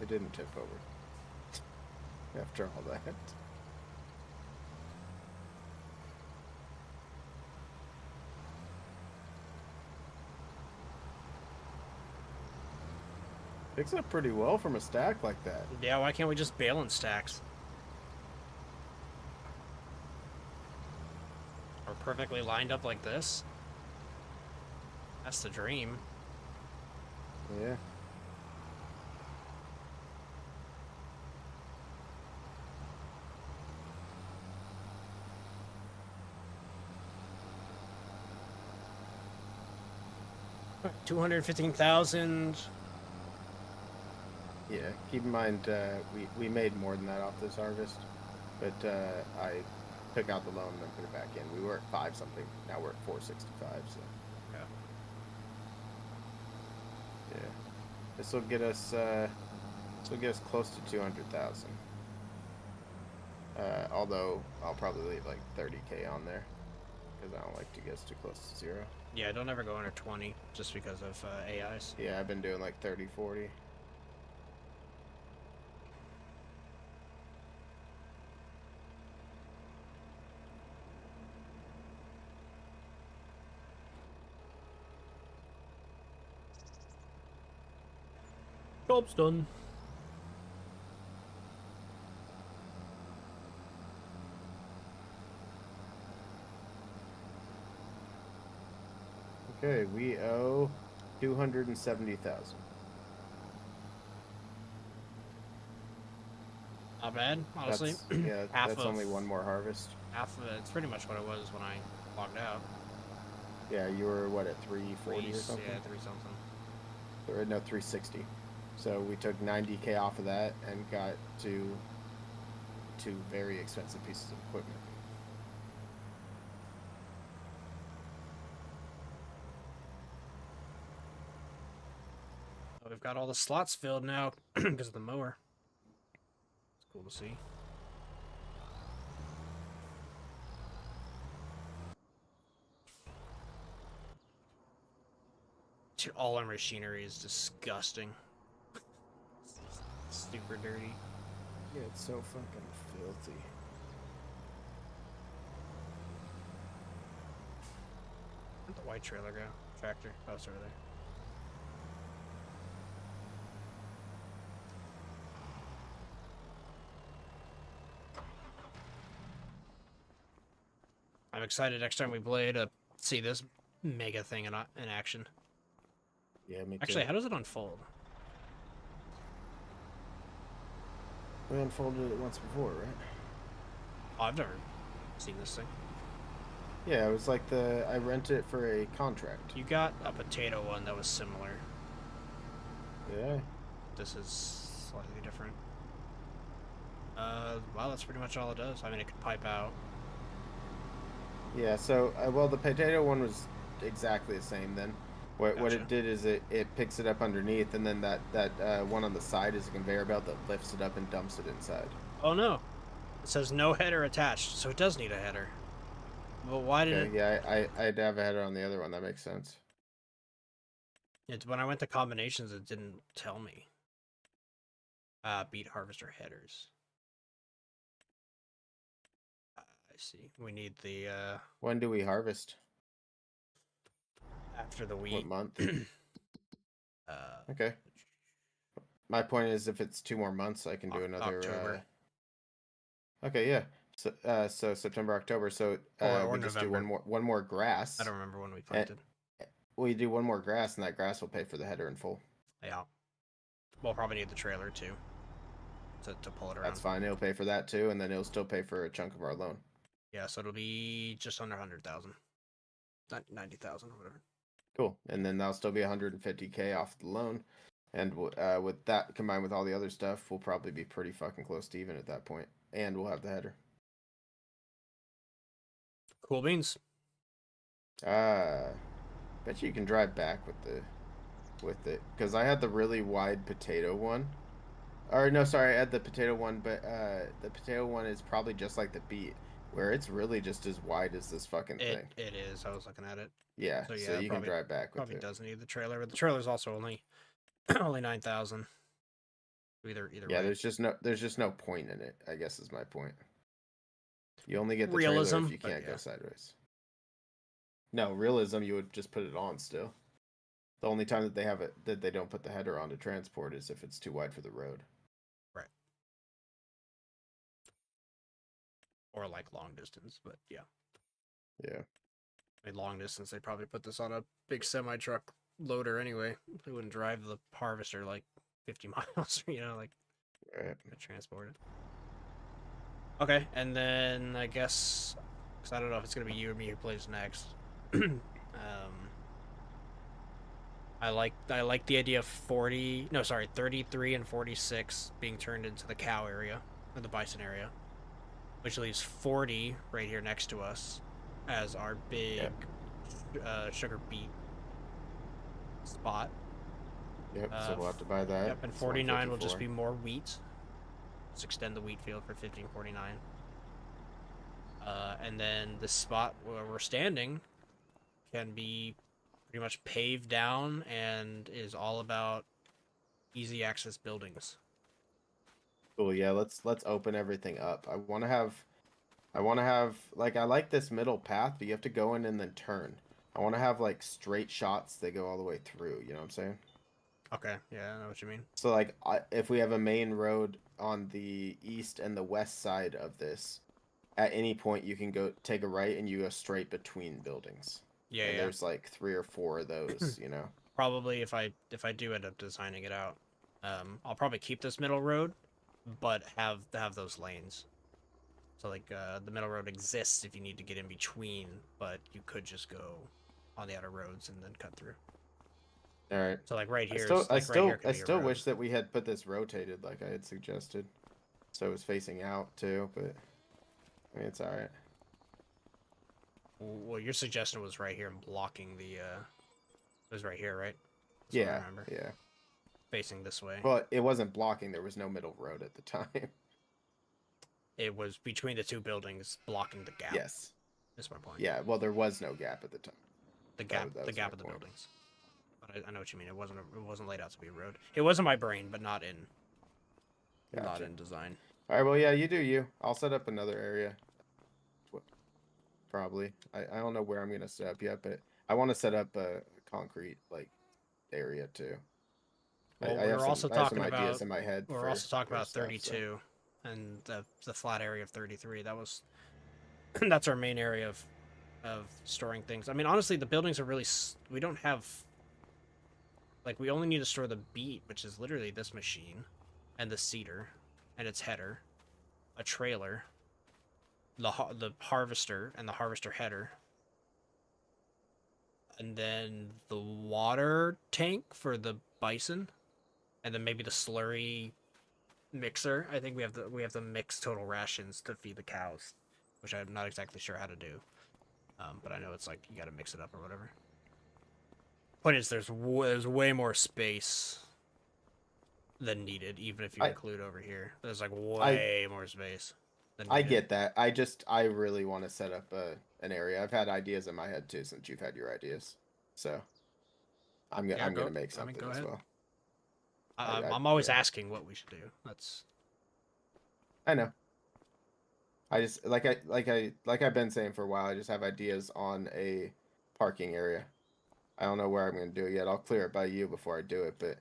It didn't tip over. After all that. Picks up pretty well from a stack like that. Yeah, why can't we just bail in stacks? Or perfectly lined up like this? That's the dream. Yeah. $215,000. Yeah, keep in mind, we made more than that off this harvest, but I took out the loan and then put it back in. We were at 5 something, now we're at 465, so. Okay. Yeah. This will get us close to 200,000. Although I'll probably leave like 30K on there, because I don't like to get us too close to 0. Yeah, don't ever go under 20, just because of AIs. Yeah, I've been doing like 30, 40. Job's done. Okay, we owe 270,000. Not bad, honestly. That's only one more harvest. Half of it, it's pretty much what it was when I logged out. Yeah, you were what, at 340 or something? Yeah, 3 something. Or no, 360. So we took 90K off of that and got to 2 very expensive pieces of equipment. We've got all the slots filled now because of the mower. It's cool to see. Dude, all our machinery is disgusting. Super dirty. Yeah, it's so fucking filthy. Where'd the white trailer go? Tractor. Oh, it's over there. I'm excited next time we play to see this mega thing in action. Yeah, me too. Actually, how does it unfold? We unfolded it once before, right? Oh, I've never seen this thing. Yeah, it was like I rented it for a contract. You got a potato one that was similar. Yeah. This is slightly different. Well, that's pretty much all it does. I mean, it could pipe out. Yeah, so, well, the potato one was exactly the same then. What Gotcha. it did is it picks it up underneath, and then that one on the side is a conveyor belt that lifts it up and dumps it inside. Oh, no. It says no header attached, so it does need a header. But why did it... Yeah, I'd have a header on the other one. That makes sense. When I went to combinations, it didn't tell me. Beat harvester headers. I see. We need the, When do we harvest? after the wheat. What month? Okay. My point is, if it's 2 more months, I can do another. October. Okay, yeah. So September, October. So Or we just do November. one more grass. I don't remember when we planted. We do one more grass, and that grass will pay for the header in full. Yeah. We'll probably need the trailer too. To pull it around. That's fine. It'll pay for that too, and then it'll still pay for a chunk of our loan. Yeah, so it'll be just under 100,000. 90,000 or whatever. Cool. And then that'll still be 150K off the loan. And with that combined with all the other stuff, we'll probably be pretty fucking close to even at that point. And we'll have the header. Cool beans. Bet you can drive back with it. Because I had the really wide potato one. Or no, sorry, I had the potato one, but the potato one is probably just like the beet, where it's really just as wide as this fucking thing. It is. I was looking at it. Yeah, so you can drive back with probably it. doesn't need the trailer, but the trailer's also only 9,000. Either Yeah, way. there's just no point in it, I guess is my point. You only get the Realism, trailer if you can't go sideways. No, realism, you would just put it on still. The only time that they don't put the header on to transport is if it's too wide for the road. Right. Or like long distance, but yeah. Yeah. I mean, long distance, they probably put this on a big semi-truck loader anyway. They wouldn't drive the harvester like 50 miles, like right. to transport it. Okay, and then I guess, because I don't know if it's going to be you or me who plays next. I like the idea of 33 and 46 being turned into the cow area, or the bison area, which leaves 40 right here next to us as our big sugar beet spot. Yep, so we'll have to buy that. Yep, and 49 will just be more wheat. Let's extend the wheat field for 1549. And then the spot where we're standing can be pretty much paved down and is all about easy access buildings. Cool, yeah, let's open everything up. I want to have like, I like this middle path, but you have to go in and then turn. I want to have like straight shots that go all the way through, you know what I'm saying? Okay, yeah, I know what you mean. So like if we have a main road on the east and the west side of this, at any point you can go take a right and you go straight between buildings. Yeah, and there's like 3 or 4 of those, Probably if I do end up designing it out, I'll probably keep this middle road, but have those lanes. So like the middle road exists if you need to get in between, but you could just go on the outer roads and then cut through. All right. So like right here, I still wish that we had put this rotated like I had suggested, so it was facing out too. But I mean, it's all right. Well, your suggestion was right here, blocking the. It was right here, right? That's yeah. Yeah. Facing this way. Well, it wasn't blocking. There was no middle road at the time. It was between the 2 buildings, blocking the gap. Yes. That's my point. Yeah. Well, there was no gap at the time. The gap of the buildings. But I know what you mean. It wasn't laid out to be a road. It was in my brain, but not in. Gotcha. Not in design. All right. Well, yeah, you do you. I'll set up another area. Probably. I don't know where I'm gonna set up yet, but I want to set up a concrete like area too. Well, we're also talking about ideas in my head. We're also talking about 32 and the flat area of 33. That's our main area of of storing things. I mean, honestly, the buildings are really we don't have, like, we only need to store the beet, which is literally this machine, and the cedar, and its header, a trailer, the harvester, and the harvester header, and then the water tank for the bison, and then maybe the slurry mixer. I think we have the mixed total rations to feed the cows, which I'm not exactly sure how to do. But I know it's like you got to mix it up or whatever. Point is, there's way more space than needed, even if you I include over here. There's like I way more space than I needed. get that. I really want to set up an area. I've had ideas in my head too since you've had your ideas. So Yeah, I'm gonna go. make I mean, something go as ahead. well. I'm always Yeah, asking what we should do. That's I know. I just like I've been saying for a while. I just have ideas on a parking area. I don't know where I'm gonna do it yet. I'll clear it by you before I do it, but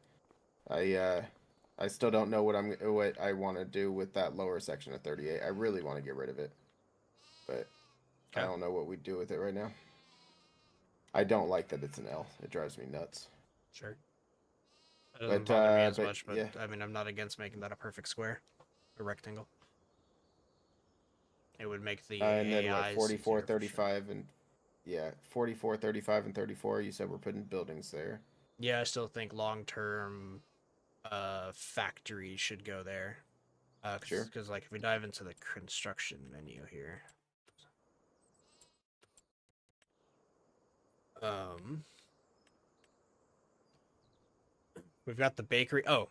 I still don't know what I want to do with that lower section of 38. I really want to get rid of it, but I okay. don't know what we do with it right now. I don't like that it's an L. It drives me nuts. Sure. That doesn't bother me as But much, but yeah, I mean, I'm not against making that a perfect square, a rectangle. It would make the and then what? AIs 44, easier for sure. 35, and yeah, 44, 35, and 34. You said we're putting buildings there. Yeah, I still think long-term factories should go there. Sure. Cause like if we dive into the construction menu here, um, we've got the bakery. Oh,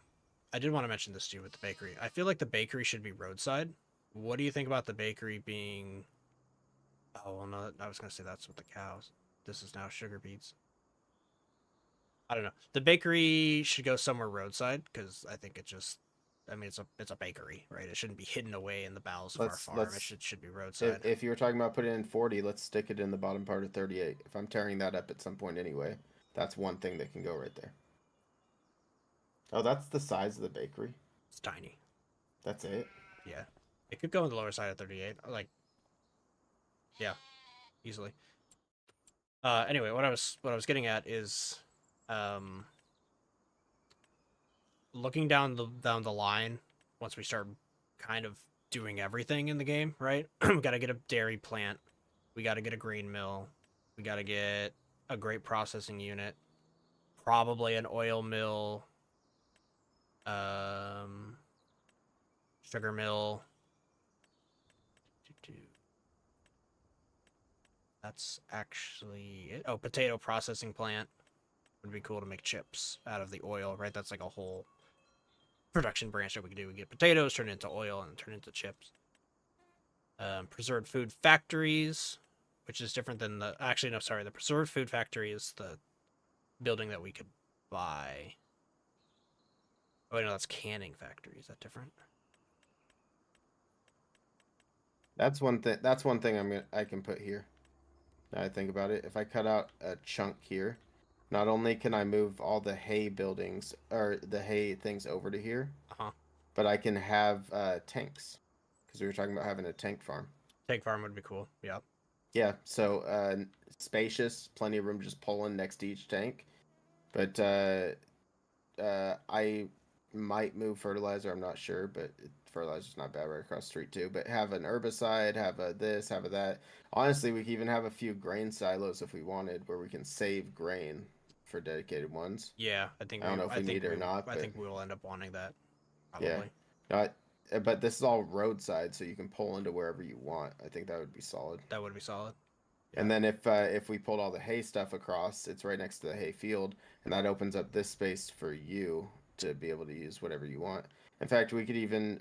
I did want to mention this to you with the bakery. I feel like the bakery should be roadside. What do you think about the bakery being? Oh well, no, I was gonna say that's with the cows. This is now sugar beets. I don't know. The bakery should go somewhere roadside because I think it just. I mean, it's a bakery, right? It shouldn't be hidden away in the bowels of our farm. It Let's should be if roadside. if you were talking about putting in 40, let's stick it in the bottom part of 38. If I'm tearing that up at some point anyway, that's one thing that can go right there. Oh, that's the size of the bakery. It's tiny. That's it. Yeah, it could go on the lower side of 38. Like, yeah, easily. Anyway, what I was getting at is, um, looking down the line. Once we start kind of doing everything in the game, right? We got to get a dairy plant. We got to get a grain mill. We got to get a grape processing unit. Probably an oil mill. Um, sugar mill. That's actually it. Oh, potato processing plant. Would be cool to make chips out of the oil, right? That's like a whole production branch that we could do. We get potatoes, turn it into oil, and turn it into chips. Preserved food factories, which is different than the. Actually, no, sorry. The preserved food factory is the building that we could buy. Oh, wait, no, that's canning factory. Is that different? That's one thing. That's one thing I can put here. Now I think about it. If I cut out a chunk here, not only can I move all the hay buildings or the hay things over to here, Uh huh. but I can have tanks because we were talking about having a tank farm. Tank farm would be cool. Yeah. Yeah, so spacious, plenty of room just pulling next to each tank. But I might move fertilizer. I'm not sure, but fertilizer's not bad right across the street too. But have an herbicide, have a this, have a that. Honestly, we could even have a few grain silos if we wanted, where we can save grain for dedicated ones. Yeah, I think I don't know if we need it or not, I but think we will end up wanting that. yeah. Probably. Not, but this is all roadside, so you can pull into wherever you want. I think that would be solid. That would be solid. Yeah. And then if we pulled all the hay stuff across, it's right next to the hay field, and that opens up this space for you to be able to use whatever you want. In fact, we could even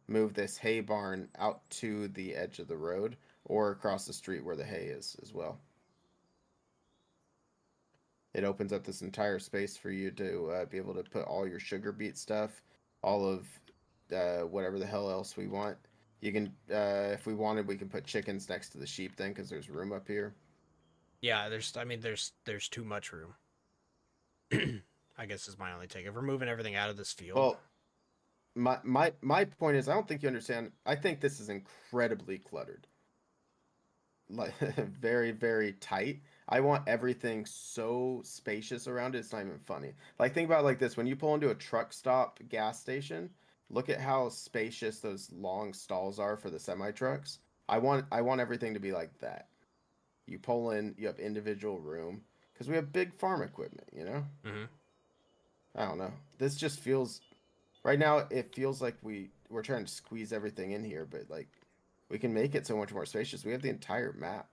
move this hay barn out to the edge of the road or across the street where the hay is as well. It opens up this entire space for you to be able to put all your sugar beet stuff, all of whatever the hell else we want. You can, if we wanted, we can put chickens next to the sheep then, because there's room up here. Yeah, there's too much room. I guess is my only take. If we're moving everything out of this field, Well, my point is, I don't think you understand. I think this is incredibly cluttered. like very, very tight. I want everything so spacious around it, it's not even funny. Like think about it like this: when you pull into a truck stop gas station, look at how spacious those long stalls are for the semi trucks. I want everything to be like that. You pull in, you have individual room because we have big farm equipment, you know? Mm-hmm. I don't know. This just feels right now it feels like we're trying to squeeze everything in here, but like we can make it so much more spacious. We have the entire map.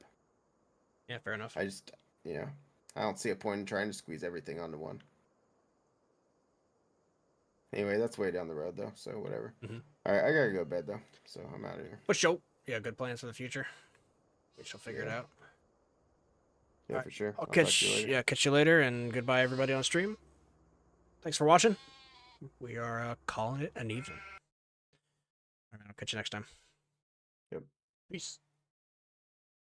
Yeah, fair enough. I just, you know, I don't see a point in trying to squeeze everything onto one. Anyway, that's way down the road though, so whatever. Mm-hmm. All right, I gotta go to bed though, so I'm out of here. But show. Yeah, good plans for the future. We shall figure it Yeah. out. Yeah, All right. for sure. I'll I'll talk to you catch later. yeah, catch you later, and goodbye everybody on stream. Thanks for watching. We are calling it an evening. All right, I'll catch you next time. Yep. Peace.